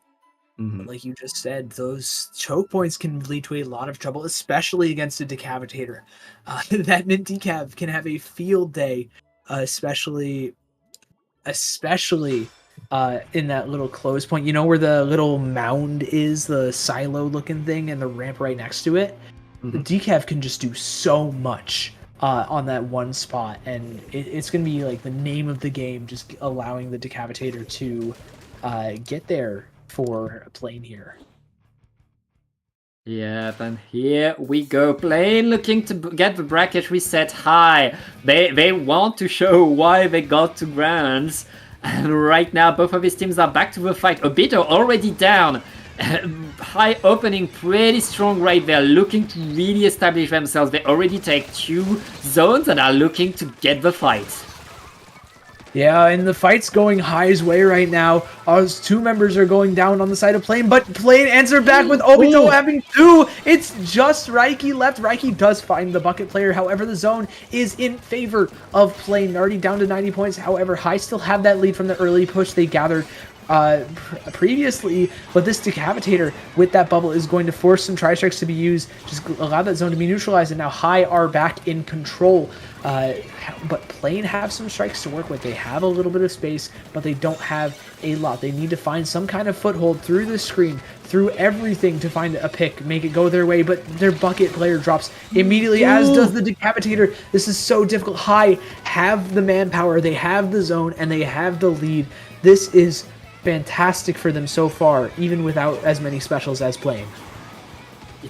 Mhm. Like you just said, those choke points can lead to a lot of trouble, especially against a decapitator. That mint decav can have a field day, especially in that little close point. You know where the little mound is, the silo looking thing, and the ramp right next to it. The Mhm. decav can just do so much on that one spot, and it's going to be like the name of the game, just allowing the decapitator to get there for a plane here. Yep, and here we go. Plane looking to get the bracket reset high. They want to show why they got to Grands. And right now, both of these teams are back to the fight. Obito already down. High opening pretty strong right there, looking to really establish themselves. They already take 2 zones and are looking to get the fight. Yeah, and the fight's going High's way right now. As 2 members are going down on the side of Plane, but Plane answer back with Obito having 2. It's just Raiki left. Raiki does find the bucket player. However, the zone is in favor of Plane. Already down to 90 points. However, High still have that lead from the early push they gathered previously, but this decapitator with that bubble is going to force some tri-strikes to be used, just allow that zone to be neutralized, and now High are back in control. But Plane have some strikes to work with. They have a little bit of space, but they don't have a lot. They need to find some kind of foothold through the screen, through everything, to find a pick, make it go their way, but their bucket player drops immediately, as does the decapitator. This is so difficult. High have the manpower, they have the zone, and they have the lead. This is fantastic for them so far, even without as many specials as Plane.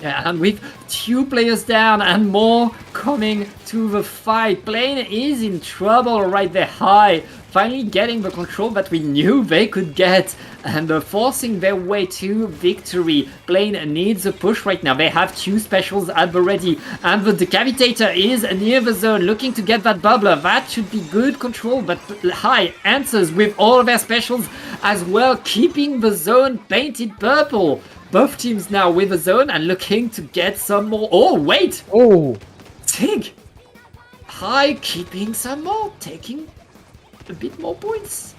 Yeah, and with 2 players down and more coming to the fight, Plane is in trouble right there. High finally getting the control that we knew they could get and forcing their way to victory. Plane needs a push right now. They have 2 specials at the ready, and the decapitator is near the zone looking to get that bubbler. That should be good control, but High answers with all of their specials as well, keeping the zone painted purple. Both teams now with a zone and looking to get some more. Oh, wait! Oh! Tig! High keeping some more, taking a bit more points.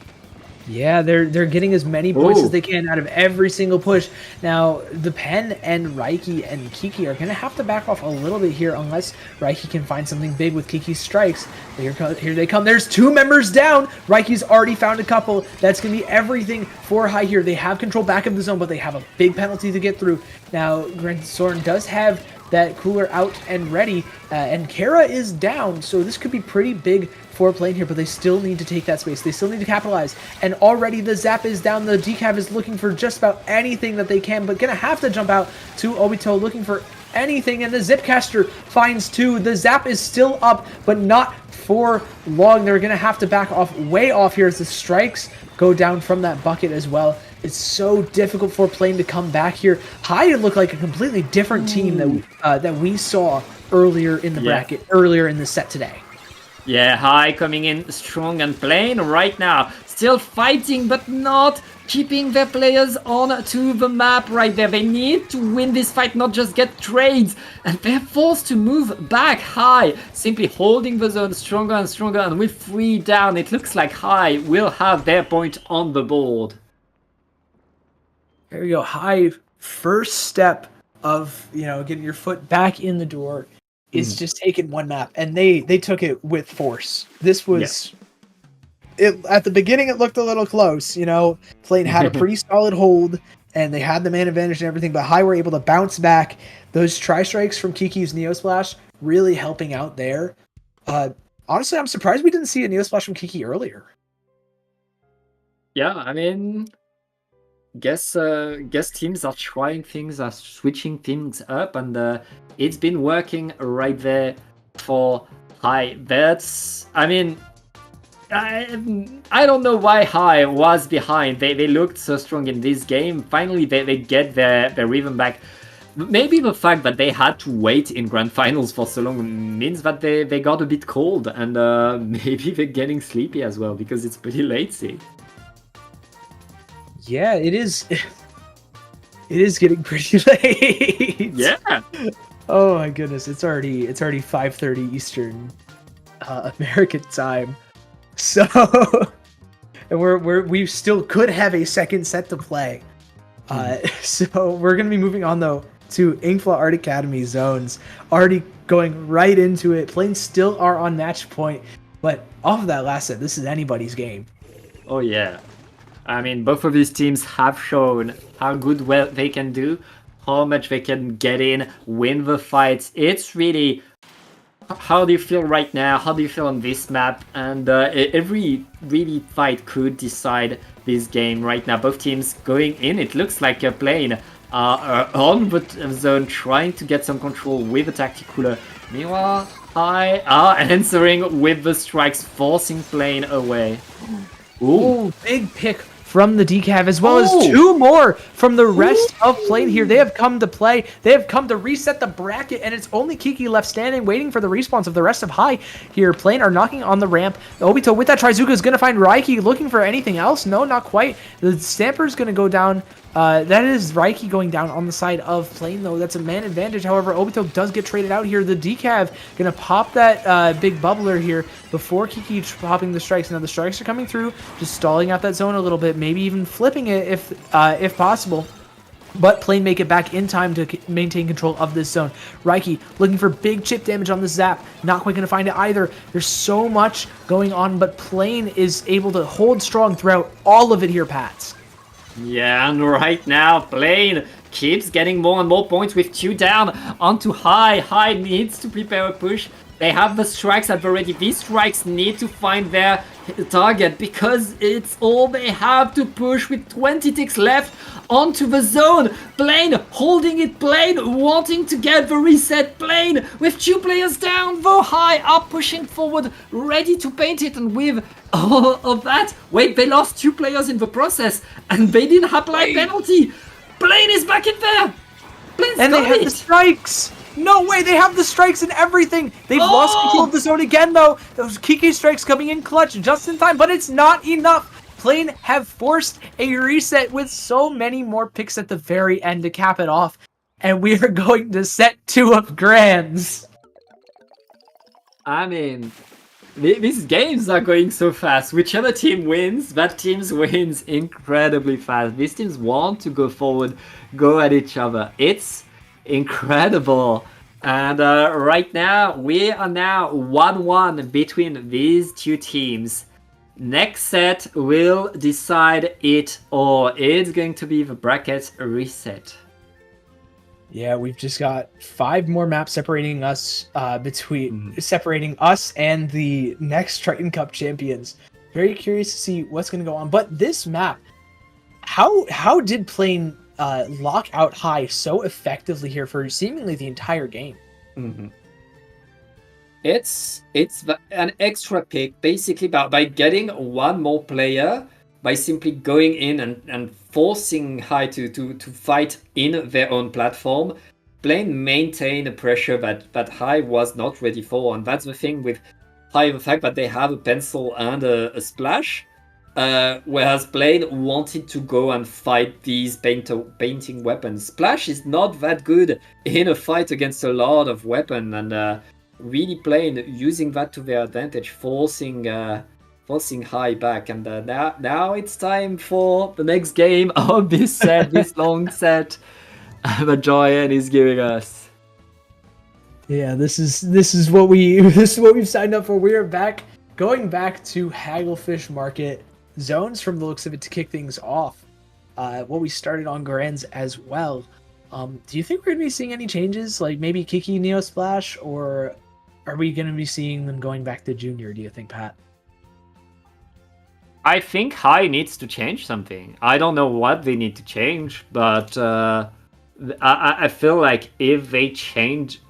Yeah, they're getting as many points as they can out of every single push. Now, the Pen and Raiki and Kiki are going to have to back off a little bit here unless Raiki can find something big with Kiki's strikes. Here they come. There's 2 members down. Raiki's already found a couple. That's going to be everything for High here. They have control back of the zone, but they have a big penalty to get through. Now, Grand Soren does have that cooler out and ready, and Kara is down, so this could be pretty big for Plane here, but they still need to take that space. They still need to capitalize, and already the Zap is down. The decav is looking for just about anything that they can, but gonna have to jump out to Obito looking for anything, and the Zipcaster finds 2. The Zap is still up, but not for long. They're gonna have to back off, way off here, as the strikes go down from that bucket as well. It's so difficult for Plane to come back here. High look like a completely different team that we saw earlier in the bracket, earlier in the set today. Yeah, High coming in strong and Plane right now. Still fighting, but not keeping their players on to the map right there. They need to win this fight, not just get trades. And they're forced to move back. High simply holding the zone stronger and stronger. And with 3 down, it looks like High will have their point on the board. There you go. High first step of, getting your foot back in the door is just taking 1 map, and they took it with force. This was it at the beginning. It looked a little close. Plane had a pretty solid hold, and they had the man advantage and everything. But High were able to bounce back. Those tri-strikes from Kiki's Neo Splash really helping out there. Honestly, I'm surprised we didn't see a Neo Splash from Kiki earlier. Yeah, I mean, guess teams are trying things, are switching things up, and it's been working right there for High. I don't know why High was behind. They looked so strong in this game. Finally, they get their rhythm back. Maybe the fact that they had to wait in grand finals for so long means that they got a bit cold, and maybe they're getting sleepy as well, because it's pretty late, see. Yeah, it is. It is getting pretty late. Yeah. Oh my goodness, it's already 5:30 Eastern American time. So, and we still could have a second set to play. So we're going to be moving on, though, to Inkfla Art Academy zones. Already going right into it. Planes still are on match point. But off of that last set, this is anybody's game. Oh yeah. I mean, both of these teams have shown how good they can do, how much they can get in, win the fights. It's really, how do you feel right now? How do you feel on this map? And every really fight could decide this game right now. Both teams going in. It looks like a plane on the zone, trying to get some control with the tactical. Meanwhile, High are answering with the strikes, forcing plane away. Ooh, big pick from the decav, as well as 2 more from the rest of Plane here. They have come to play. They have come to reset the bracket, and it's only Kiki left standing, waiting for the respawns of the rest of High here. Plane are knocking on the ramp. Obito with that Trizuka is going to find Raiki, looking for anything else. No, not quite. The Stamper is going to go down. That is Raiki going down on the side of Plane, though. That's a man advantage. However, Obito does get traded out here. The decav going to pop that big bubbler here before Kiki popping the strikes. Now the strikes are coming through, just stalling out that zone a little bit, maybe even flipping it if possible. But Plane make it back in time to maintain control of this zone. Raiki looking for big chip damage on the zap. Not quite going to find it either. There's so much going on, but Plane is able to hold strong throughout all of it here, Pats. Yeah, and right now, Plane keeps getting more and more points with 2 down onto High. High needs to prepare a push. They have the strikes at the ready. These strikes need to find their target because it's all they have to push with 20 ticks left onto the zone. Plane holding it, Plane wanting to get the reset. Plane with 2 players down, though High are pushing forward, ready to paint it, and with all of that, wait, they lost 2 players in the process and they didn't apply penalty. Plane is back in there. Plane's and they have the strikes. No way, they have the strikes and everything. They've lost control of the zone again, though. Those Kiki strikes coming in clutch just in time, but it's not enough. Plane have forced a reset with so many more picks at the very end to cap it off. And we are going to set 2 of Grands. I mean, these games are going so fast. Whichever team wins, that team wins incredibly fast. These teams want to go forward, go at each other. It's incredible. And right now, we are now 1-1 between these 2 teams. Next set will decide it, or it's going to be the bracket reset. Yeah, we've just got 5 more maps separating us separating us and the next Triton-Cup champions. Very curious to see what's going to go on. But this map, how did Plane lock out High so effectively here for seemingly the entire game? Mm-hmm. It's an extra pick, basically, by getting 1 more player, by simply going in and forcing High to fight in their own platform. Plane maintain a pressure that High was not ready for, and that's the thing with High, the fact that they have a pencil and a splash, whereas Plane wanted to go and fight these painting weapons. Splash is not that good in a fight against a lot of weapon, and really Plane using that to their advantage, forcing High back. And now it's time for the next game of this set, this long set that Joyan is giving us. Yeah, this is what we've signed up for. We are going back to Hagglefish Market zones from the looks of it to kick things off. What we started on Grands as well. Do you think we're gonna be seeing any changes, like maybe Kiki Neo Splash, or are we gonna be seeing them going back to Junior? Do you think, Pat? I think High needs to change something. I don't know what they need to change, but I feel like if they change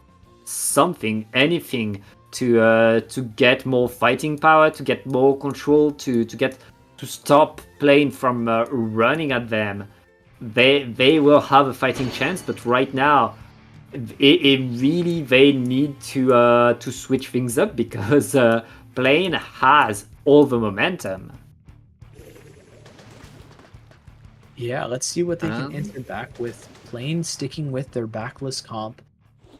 something, anything, to get more fighting power, to get more control, to stop Plane from running at them, they will have a fighting chance. But right now, it really they need to switch things up, because Plane has all the momentum. Yeah, let's see what they can answer back with. Plane sticking with their backless comp.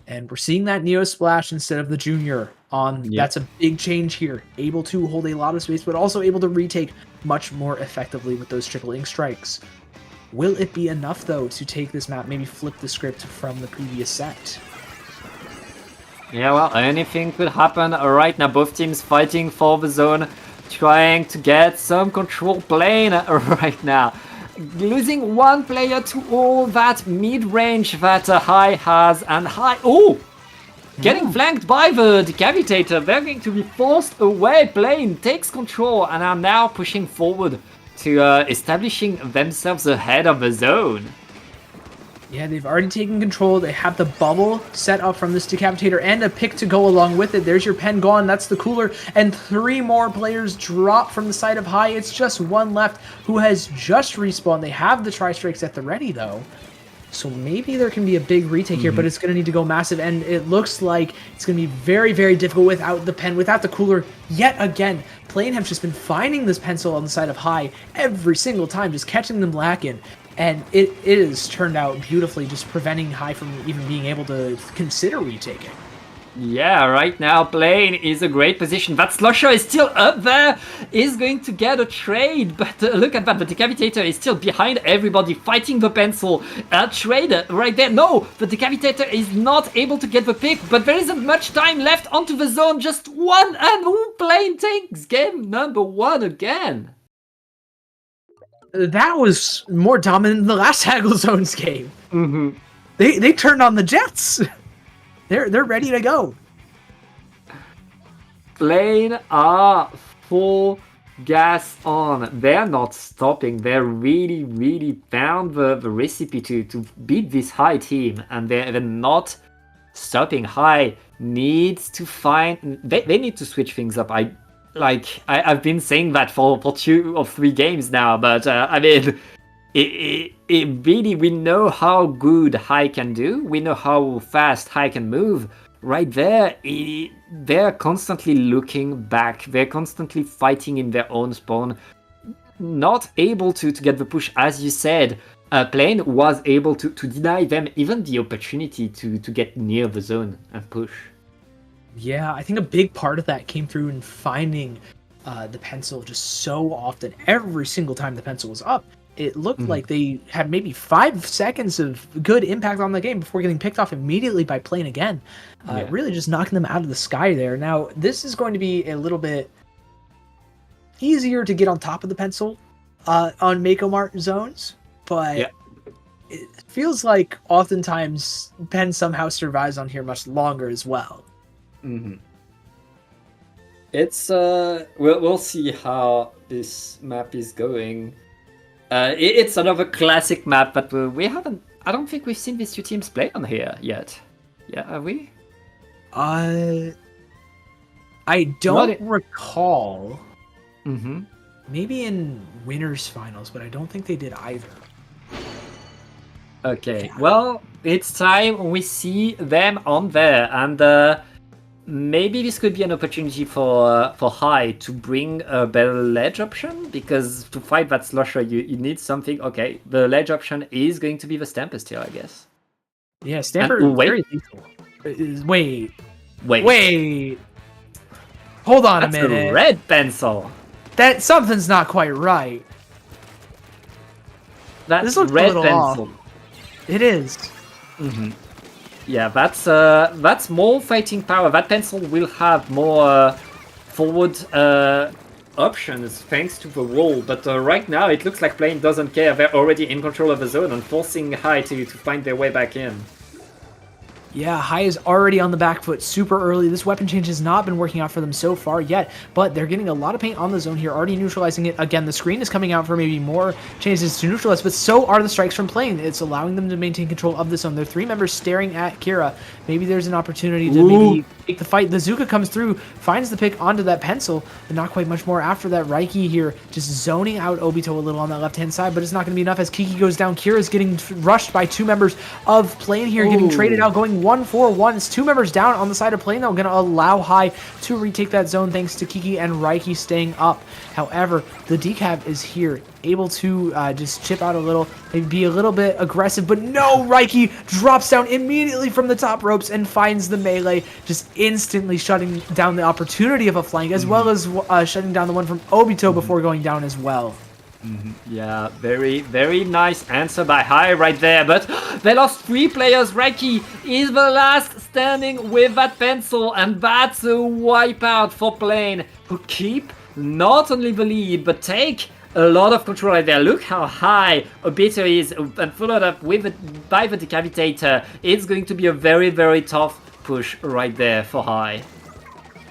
And we're seeing that Neo Splash instead of the Junior on. Yep. That's a big change here. Able to hold a lot of space, but also able to retake much more effectively with those triple ink strikes. Will it be enough, though, to take this map, maybe flip the script from the previous set? Yeah, well, anything could happen right now. Both teams fighting for the zone, trying to get some control plane right now. Losing one player to all that mid-range that High has, and High... Oh! Getting flanked by the Decapitator. They're going to be forced away. Plane takes control and are now pushing forward to establishing themselves ahead of the zone. Yeah, they've already taken control. They have the bubble set up from this Decapitator and a pick to go along with it. There's your pen gone. That's the cooler. And 3 more players drop from the side of High. It's just one left who has just respawned. They have the Tri-Strikes at the ready, though. So maybe there can be a big retake here, but it's going to need to go massive. And it looks like it's going to be very, very difficult without the pen, without the cooler. Yet again, Plane have just been finding this pencil on the side of High every single time, just catching them lacking. And it has turned out beautifully, just preventing High from even being able to consider retaking. Yeah, right now Plane is a great position. That Slusher is still up there, is going to get a trade, but look at that, the Decapitator is still behind everybody, fighting the pencil. A trade right there. No, the Decapitator is not able to get the pick, but there isn't much time left onto the zone. Just one, and Plane takes game number 1 again. That was more dominant than the last Haggle Zones game. They turned on the Jets. They're ready to go. Plane are full gas on. They're not stopping. They really, really found the recipe to beat this High team, and they're not stopping. High needs to find. They need to switch things up. I've been saying that for 2 or 3 games now, but I mean, it really, we know how good High can do. We know how fast High can move. Right there, they're constantly looking back. They're constantly fighting in their own spawn. Not able to get the push, as you said. Plane was able to deny them even the opportunity to get near the zone and push. Yeah, I think a big part of that came through in finding the pencil just so often. Every single time the pencil was up, it looked like they had maybe 5 seconds of good impact on the game before getting picked off immediately by Plane again. Really just knocking them out of the sky there. Now, this is going to be a little bit easier to get on top of the pencil on Mako Mart zones, but it feels like oftentimes Pen somehow survives on here much longer as well. It's we'll see how this map is going. It's another classic map, but we haven't. I don't think we've seen these 2 teams play on here yet. Yeah, have we? I don't recall. Maybe in winners finals, but I don't think they did either. Okay, well, it's time we see them on there, and maybe this could be an opportunity for High to bring a better ledge option, because to fight that Slusher, you need something. Okay, the ledge option is going to be the Stamper still, I guess. Yeah, Stamper is very lethal. Wait. Hold on a minute. That's a red pencil. That something's not quite right. That's this looks red a little pencil. off. It is. Yeah, that's more fighting power. That pencil will have more forward options thanks to the wall, but right now it looks like Plane doesn't care. They're already in control of the zone and forcing High to find their way back in. Yeah, High is already on the back foot super early. This weapon change has not been working out for them so far yet, but they're getting a lot of paint on the zone here, already neutralizing it. Again, the screen is coming out for maybe more changes to neutralize, but so are the strikes from Plane. It's allowing them to maintain control of the zone. There are 3 members staring at Kira. Maybe there's an opportunity to maybe take the fight. The Zuka comes through, finds the pick onto that pencil, but not quite much more after that. Raiki here just zoning out Obito a little on that left-hand side, but it's not going to be enough as Kiki goes down. Kira's getting rushed by 2 members of Plane here, getting traded out, going 1-4-1. It's 2 members down on the side of Plane, though, going to allow High to retake that zone thanks to Kiki and Raiki staying up. However, the decap is here, able to just chip out a little, maybe be a little bit aggressive, but no, Raiki drops down immediately from the top ropes and finds the melee, just instantly shutting down the opportunity of a flank, as well as shutting down the one from Obito before going down as well. Yeah, very, very nice answer by High right there. But they lost 3 players. Reiki is the last standing with that pencil. And that's a wipeout for Plane, who keep not only the lead, but take a lot of control right there. Look how high Obito is and followed up with by the Decapitator. It's going to be a very, very tough push right there for High.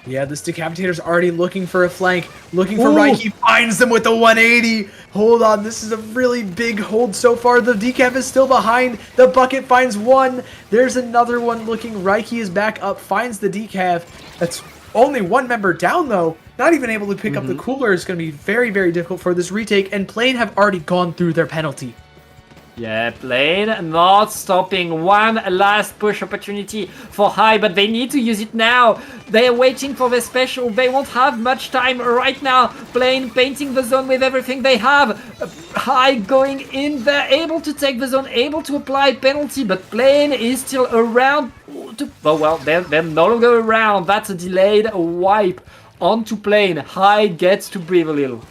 Yeah, this Decapitator's already looking for a flank, looking for Reiki, finds them with the 180. Hold on, this is a really big hold so far. The Decap is still behind. The Bucket finds one. There's another one looking. Reiki is back up, finds the Decap. That's only one member down, though. Not even able to pick up the cooler is going to be very, very difficult for this retake, and Plane have already gone through their penalty. Yeah, Plane not stopping. One last push opportunity for High, but they need to use it now. They are waiting for the special. They won't have much time right now. Plane painting the zone with everything they have. High going in there, able to take the zone, able to apply penalty, but Plane is still around. Oh well, they're no longer around. That's a delayed wipe onto Plane. High gets to breathe a little.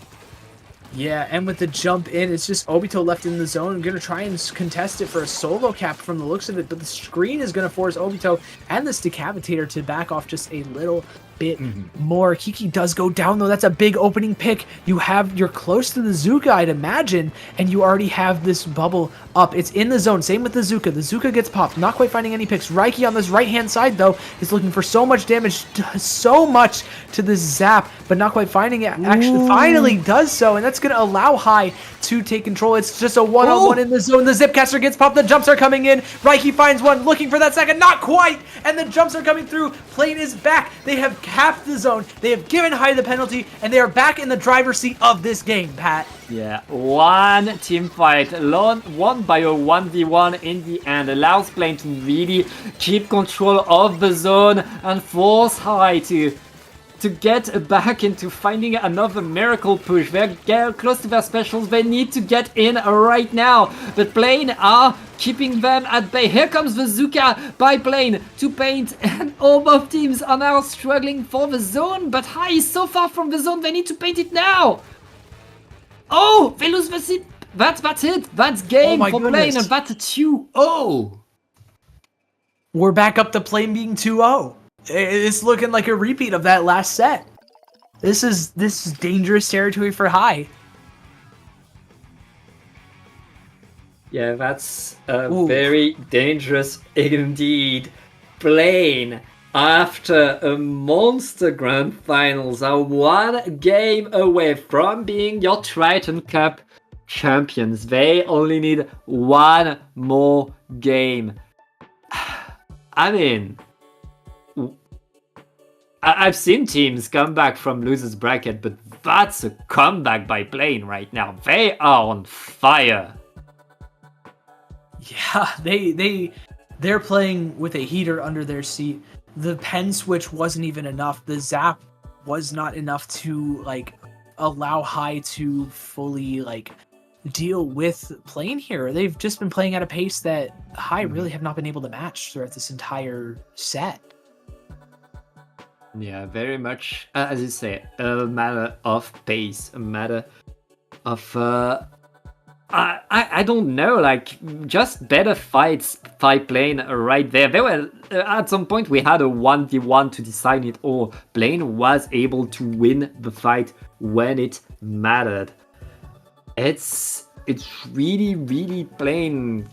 Yeah, and with the jump in, it's just Obito left in the zone. Going to try and contest it for a solo cap from the looks of it, but the screen is going to force Obito and this Decapitator to back off just a little bit more. Kiki does go down, though. That's a big opening pick. You're close to the Zuka, I'd imagine, and you already have this bubble up. It's in the zone. Same with the Zuka. The Zuka gets popped. Not quite finding any picks. Reiki on this right-hand side, though, is looking for so much damage, so much to the zap, but not quite finding it. Actually, finally does so, and that's going to allow High to take control. It's just a one-on-one in the zone. The Zipcaster gets popped. The jumps are coming in. Reiki finds one, looking for that second. Not quite, and the jumps are coming through. Plane is back. They have capped the zone. They have given High the penalty, and they are back in the driver's seat of this game, Pat. Yeah, one team fight, won by a 1v1 in the end, allows Plane to really keep control of the zone and force High to get back into finding another miracle push. They're close to their specials. They need to get in right now. But Plane are keeping them at bay. Here comes the Zuka by Plane to paint, and all both teams are now struggling for the zone. But High is so far from the zone, they need to paint it now. Oh, they lose the seat. That's it. That's game for Plane, and that's a 2-0. We're back up to Plane being 2-0. It's looking like a repeat of that last set. This is dangerous territory for High. Yeah, that's very dangerous indeed. Plane, after a monster grand finals, are one game away from being your Triton-Cup champions. They only need one more game. I mean, I've seen teams come back from losers bracket, but that's a comeback by Plane right now. They are on fire. Yeah, they're playing with a heater under their seat. The pen switch wasn't even enough. The zap was not enough to allow High to fully deal with Plane here. They've just been playing at a pace that High really have not been able to match throughout this entire set. Yeah, very much, as you say, a matter of pace, a matter of, I don't know, just better fights by Plane right there. There were, at some point, we had a 1v1 to decide it all. Plane was able to win the fight when it mattered. It's really, really Plane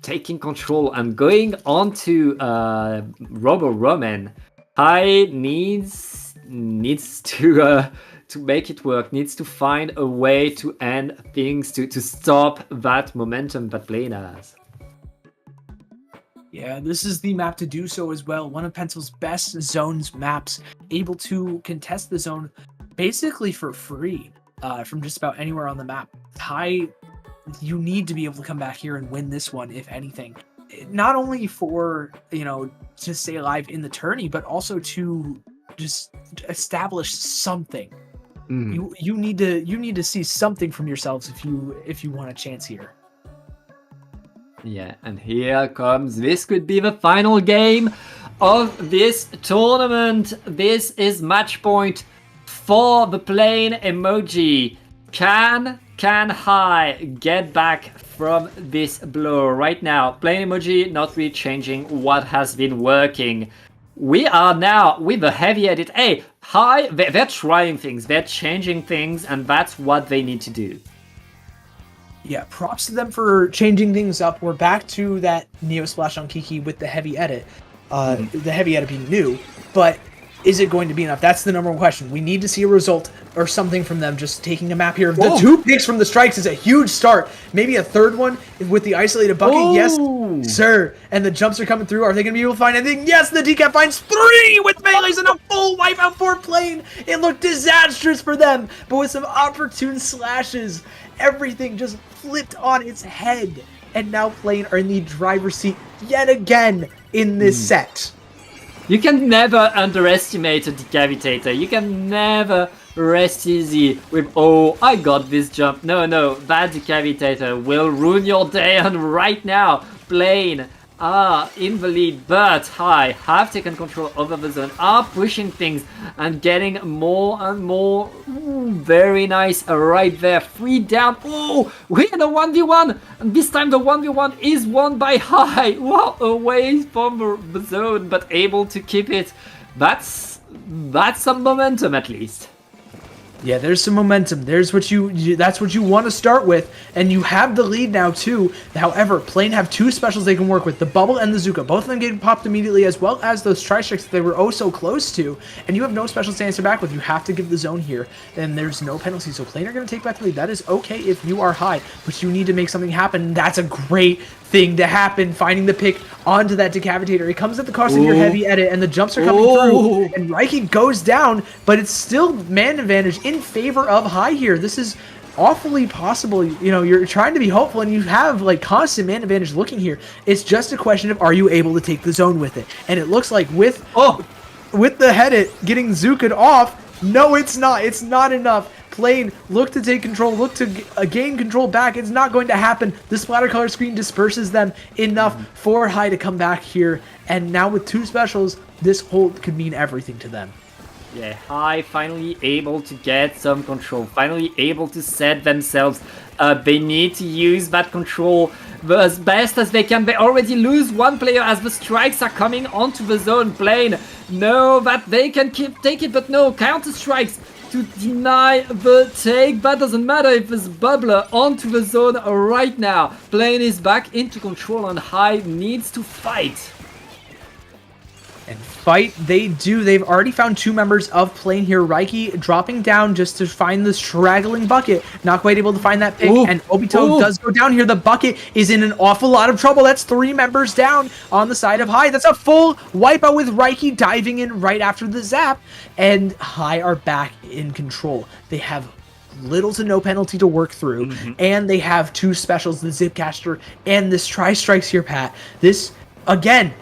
taking control and going on to Robo-Roman. High needs to make it work, needs to find a way to end things, to stop that momentum that Plane has. Yeah, this is the map to do so as well. One of Pencil's best zones maps, able to contest the zone basically for free from just about anywhere on the map. High, you need to be able to come back here and win this one, if anything. Not only for, to stay alive in the tourney, but also to just establish something. You need to see something from yourselves if you want a chance here. Yeah, and here comes, this could be the final game of this tournament. This is match point for the Plane emoji. Can Can High get back from this blow right now? Plain emoji not really changing what has been working. We are now with a heavy edit. Hey, High, they're trying things, they're changing things, and that's what they need to do. Yeah, props to them for changing things up. We're back to that Neo Splash on Kiki with the heavy edit. The heavy edit being new, but is it going to be enough? That's the number one question. We need to see a result or something from them just taking a map here. The 2 picks from the strikes is a huge start. Maybe a third one with the isolated bucket. Yes, sir. And the jumps are coming through. Are they going to be able to find anything? Yes, the decap finds 3 with melees and a full wipeout for Plane. It looked disastrous for them, but with some opportune slashes, everything just flipped on its head. And now Plane are in the driver's seat yet again in this set. You can never underestimate a decavitator. You can never rest easy with, oh, I got this jump. No, that decavitator will ruin your day, and right now, Plane are in the lead, but High have taken control over the zone, are pushing things and getting more and more. Ooh, very nice right there. 3 down. Oh, we're in a 1v1, and this time the 1v1 is won by High. Wow, away from the zone, but able to keep it. That's some momentum at least. Yeah, there's some momentum. There's that's what you want to start with, and you have the lead now too. However, Plane have 2 specials they can work with, the Bubble and the Zuka. Both of them getting popped immediately, as well as those Tri-Strikes that they were oh so close to, and you have no specials to answer back with. You have to give the zone here, and there's no penalty, so Plane are going to take back the lead. That is okay if you are High, but you need to make something happen. That's a great thing to happen, finding the pick onto that decavitator. It comes at the cost of your heavy edit, and the jumps are coming through, and Reiki goes down, but it's still man advantage in favor of High here. This is awfully possible. You know, you're trying to be hopeful, and you have like constant man advantage looking here. It's just a question of, are you able to take the zone with it? And it looks like with the head it getting Zuka'd off, no, it's not. It's not enough. Plane look to take control, look to gain control back. It's not going to happen. The splatter color screen disperses them enough for High to come back here. And now with 2 specials, this hold could mean everything to them. Yeah, High finally able to get some control, finally able to set themselves up. They need to use that control as best as they can. They already lose 1 player as the strikes are coming onto the zone. Plane know that they can take it, but no, counter strikes to deny the take. That doesn't matter if there's bubbler onto the zone right now. Plane is back into control, and High needs to fight. And fight they do. They've already found 2 members of Plane here. Reiki dropping down just to find the straggling bucket. Not quite able to find that pick. And Obito does go down here. The bucket is in an awful lot of trouble. That's 3 members down on the side of High. That's a full wipeout with Reiki diving in right after the zap. And High are back in control. They have little to no penalty to work through. And they have 2 specials, the Zipcaster and this Tri-Strikes here, Pat. This, again,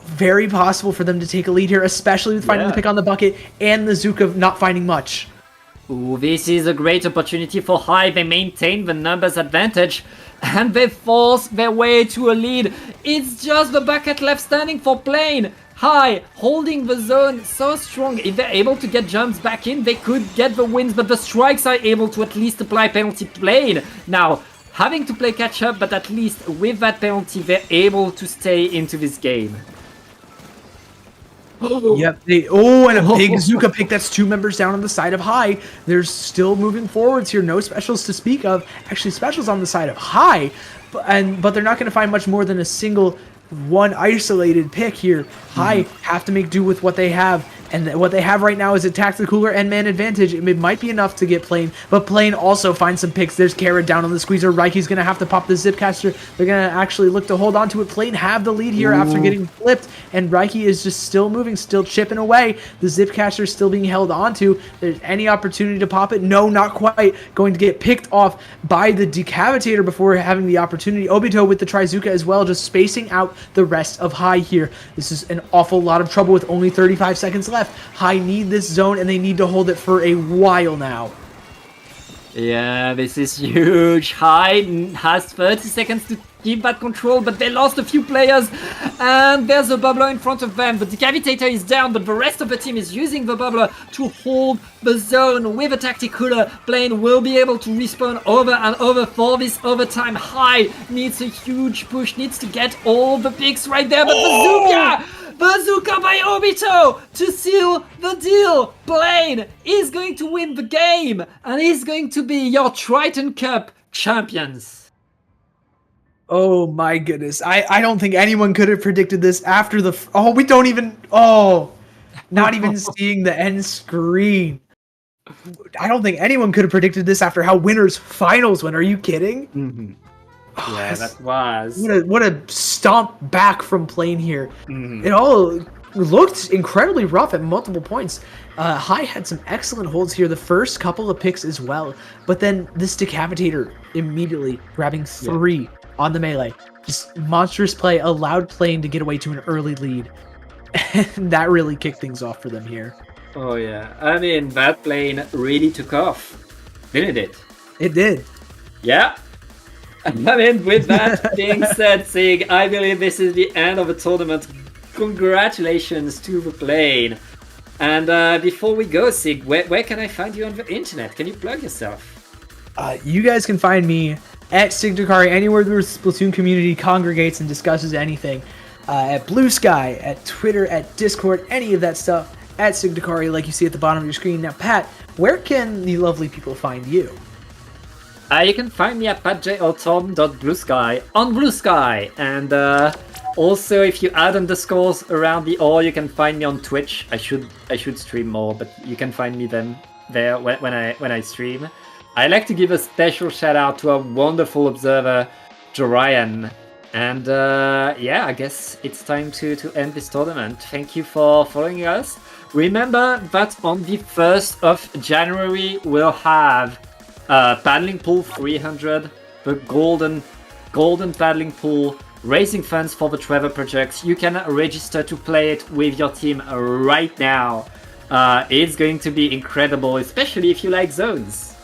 very possible for them to take a lead here, especially with finding the pick on the bucket and the Zuka not finding much. Ooh, this is a great opportunity for High. They maintain the numbers advantage, and they force their way to a lead. It's just the bucket left standing for Plane. High holding the zone so strong. If they're able to get jumps back in, they could get the wins, but the strikes are able to at least apply penalty. Plane now having to play catch up, but at least with that penalty, they're able to stay into this game. Yep. And a big Zuka pick. That's 2 members down on the side of High. They're still moving forwards here. No specials to speak of. Actually, specials on the side of High, but they're not going to find much more than a single 1 isolated pick here. High have to make do with what they have. And what they have right now is a tactical cooler and man advantage. It might be enough to get Plane, but Plane also finds some picks. There's Carrot down on the squeezer. Reiki's going to have to pop the Zipcaster. They're going to actually look to hold on to it. Plane have the lead here after getting flipped, and Reiki is just still moving, still chipping away. The Zipcaster is still being held onto. There's any opportunity to pop it? No, not quite. Going to get picked off by the Decavitator before having the opportunity. Obito with the Trizuka as well, just spacing out the rest of High here. This is an awful lot of trouble with only 35 seconds left. High need this zone, and they need to hold it for a while now. Yeah, this is huge. Hyde has 30 seconds to keep that control, but they lost a few players, and there's a bubbler in front of them. The decapitator is down, but the rest of the team is using the bubbler to hold the zone with a tactical plane. Will be able to respawn over and over for this overtime. Hyde needs a huge push, needs to get all the picks right there, but Bazooka by Obito to seal the deal. Plane is going to win the game and is going to be your Triton-Cup champions. Oh my goodness. I don't think anyone could have predicted this after the... we don't even... not even seeing the end screen. I don't think anyone could have predicted this after how winners finals went. Are you kidding? Mm-hmm. Yeah, that was... What a stomp back from Plane here. Mm-hmm. It all looked incredibly rough at multiple points. High had some excellent holds here, the first couple of picks as well. But then this Decapitator immediately grabbing 3 on the melee. Just monstrous play, allowed Plane to get away to an early lead. And that really kicked things off for them here. Oh yeah, I mean, that plane really took off, didn't it? It did. Yeah. I mean, with that being said, Sig, I believe this is the end of the tournament. Congratulations to the plane. And before we go, Sig, where can I find you on the internet? Can you plug yourself? You guys can find me at Sigdakari anywhere the Splatoon community congregates and discusses anything. At Blue Sky, at Twitter, at Discord, any of that stuff. At Sigdakari, like you see at the bottom of your screen. Now, Pat, where can the lovely people find you? You can find me at patjortom.bluesky on Blue Sky, and also if you add underscores around the O, you can find me on Twitch. I should stream more, but you can find me there when I stream. I like to give a special shout out to our wonderful observer, Jorian. And yeah, I guess it's time to end this tournament. Thank you for following us. Remember that on the 1st of January we'll have Paddling Pool 300, the golden paddling pool, raising funds for the Trevor projects. You can register to play it with your team right now. It's going to be incredible, especially if you like zones.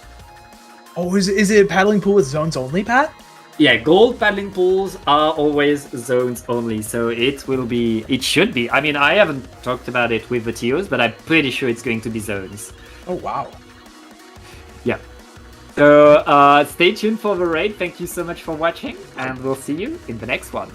Oh, is it a paddling pool with zones only, Pat? Yeah, gold paddling pools are always zones only, so it should be. I mean, I haven't talked about it with the TOs, but I'm pretty sure it's going to be zones. Oh, wow. Yeah. So stay tuned for the raid. Thank you so much for watching, and we'll see you in the next one.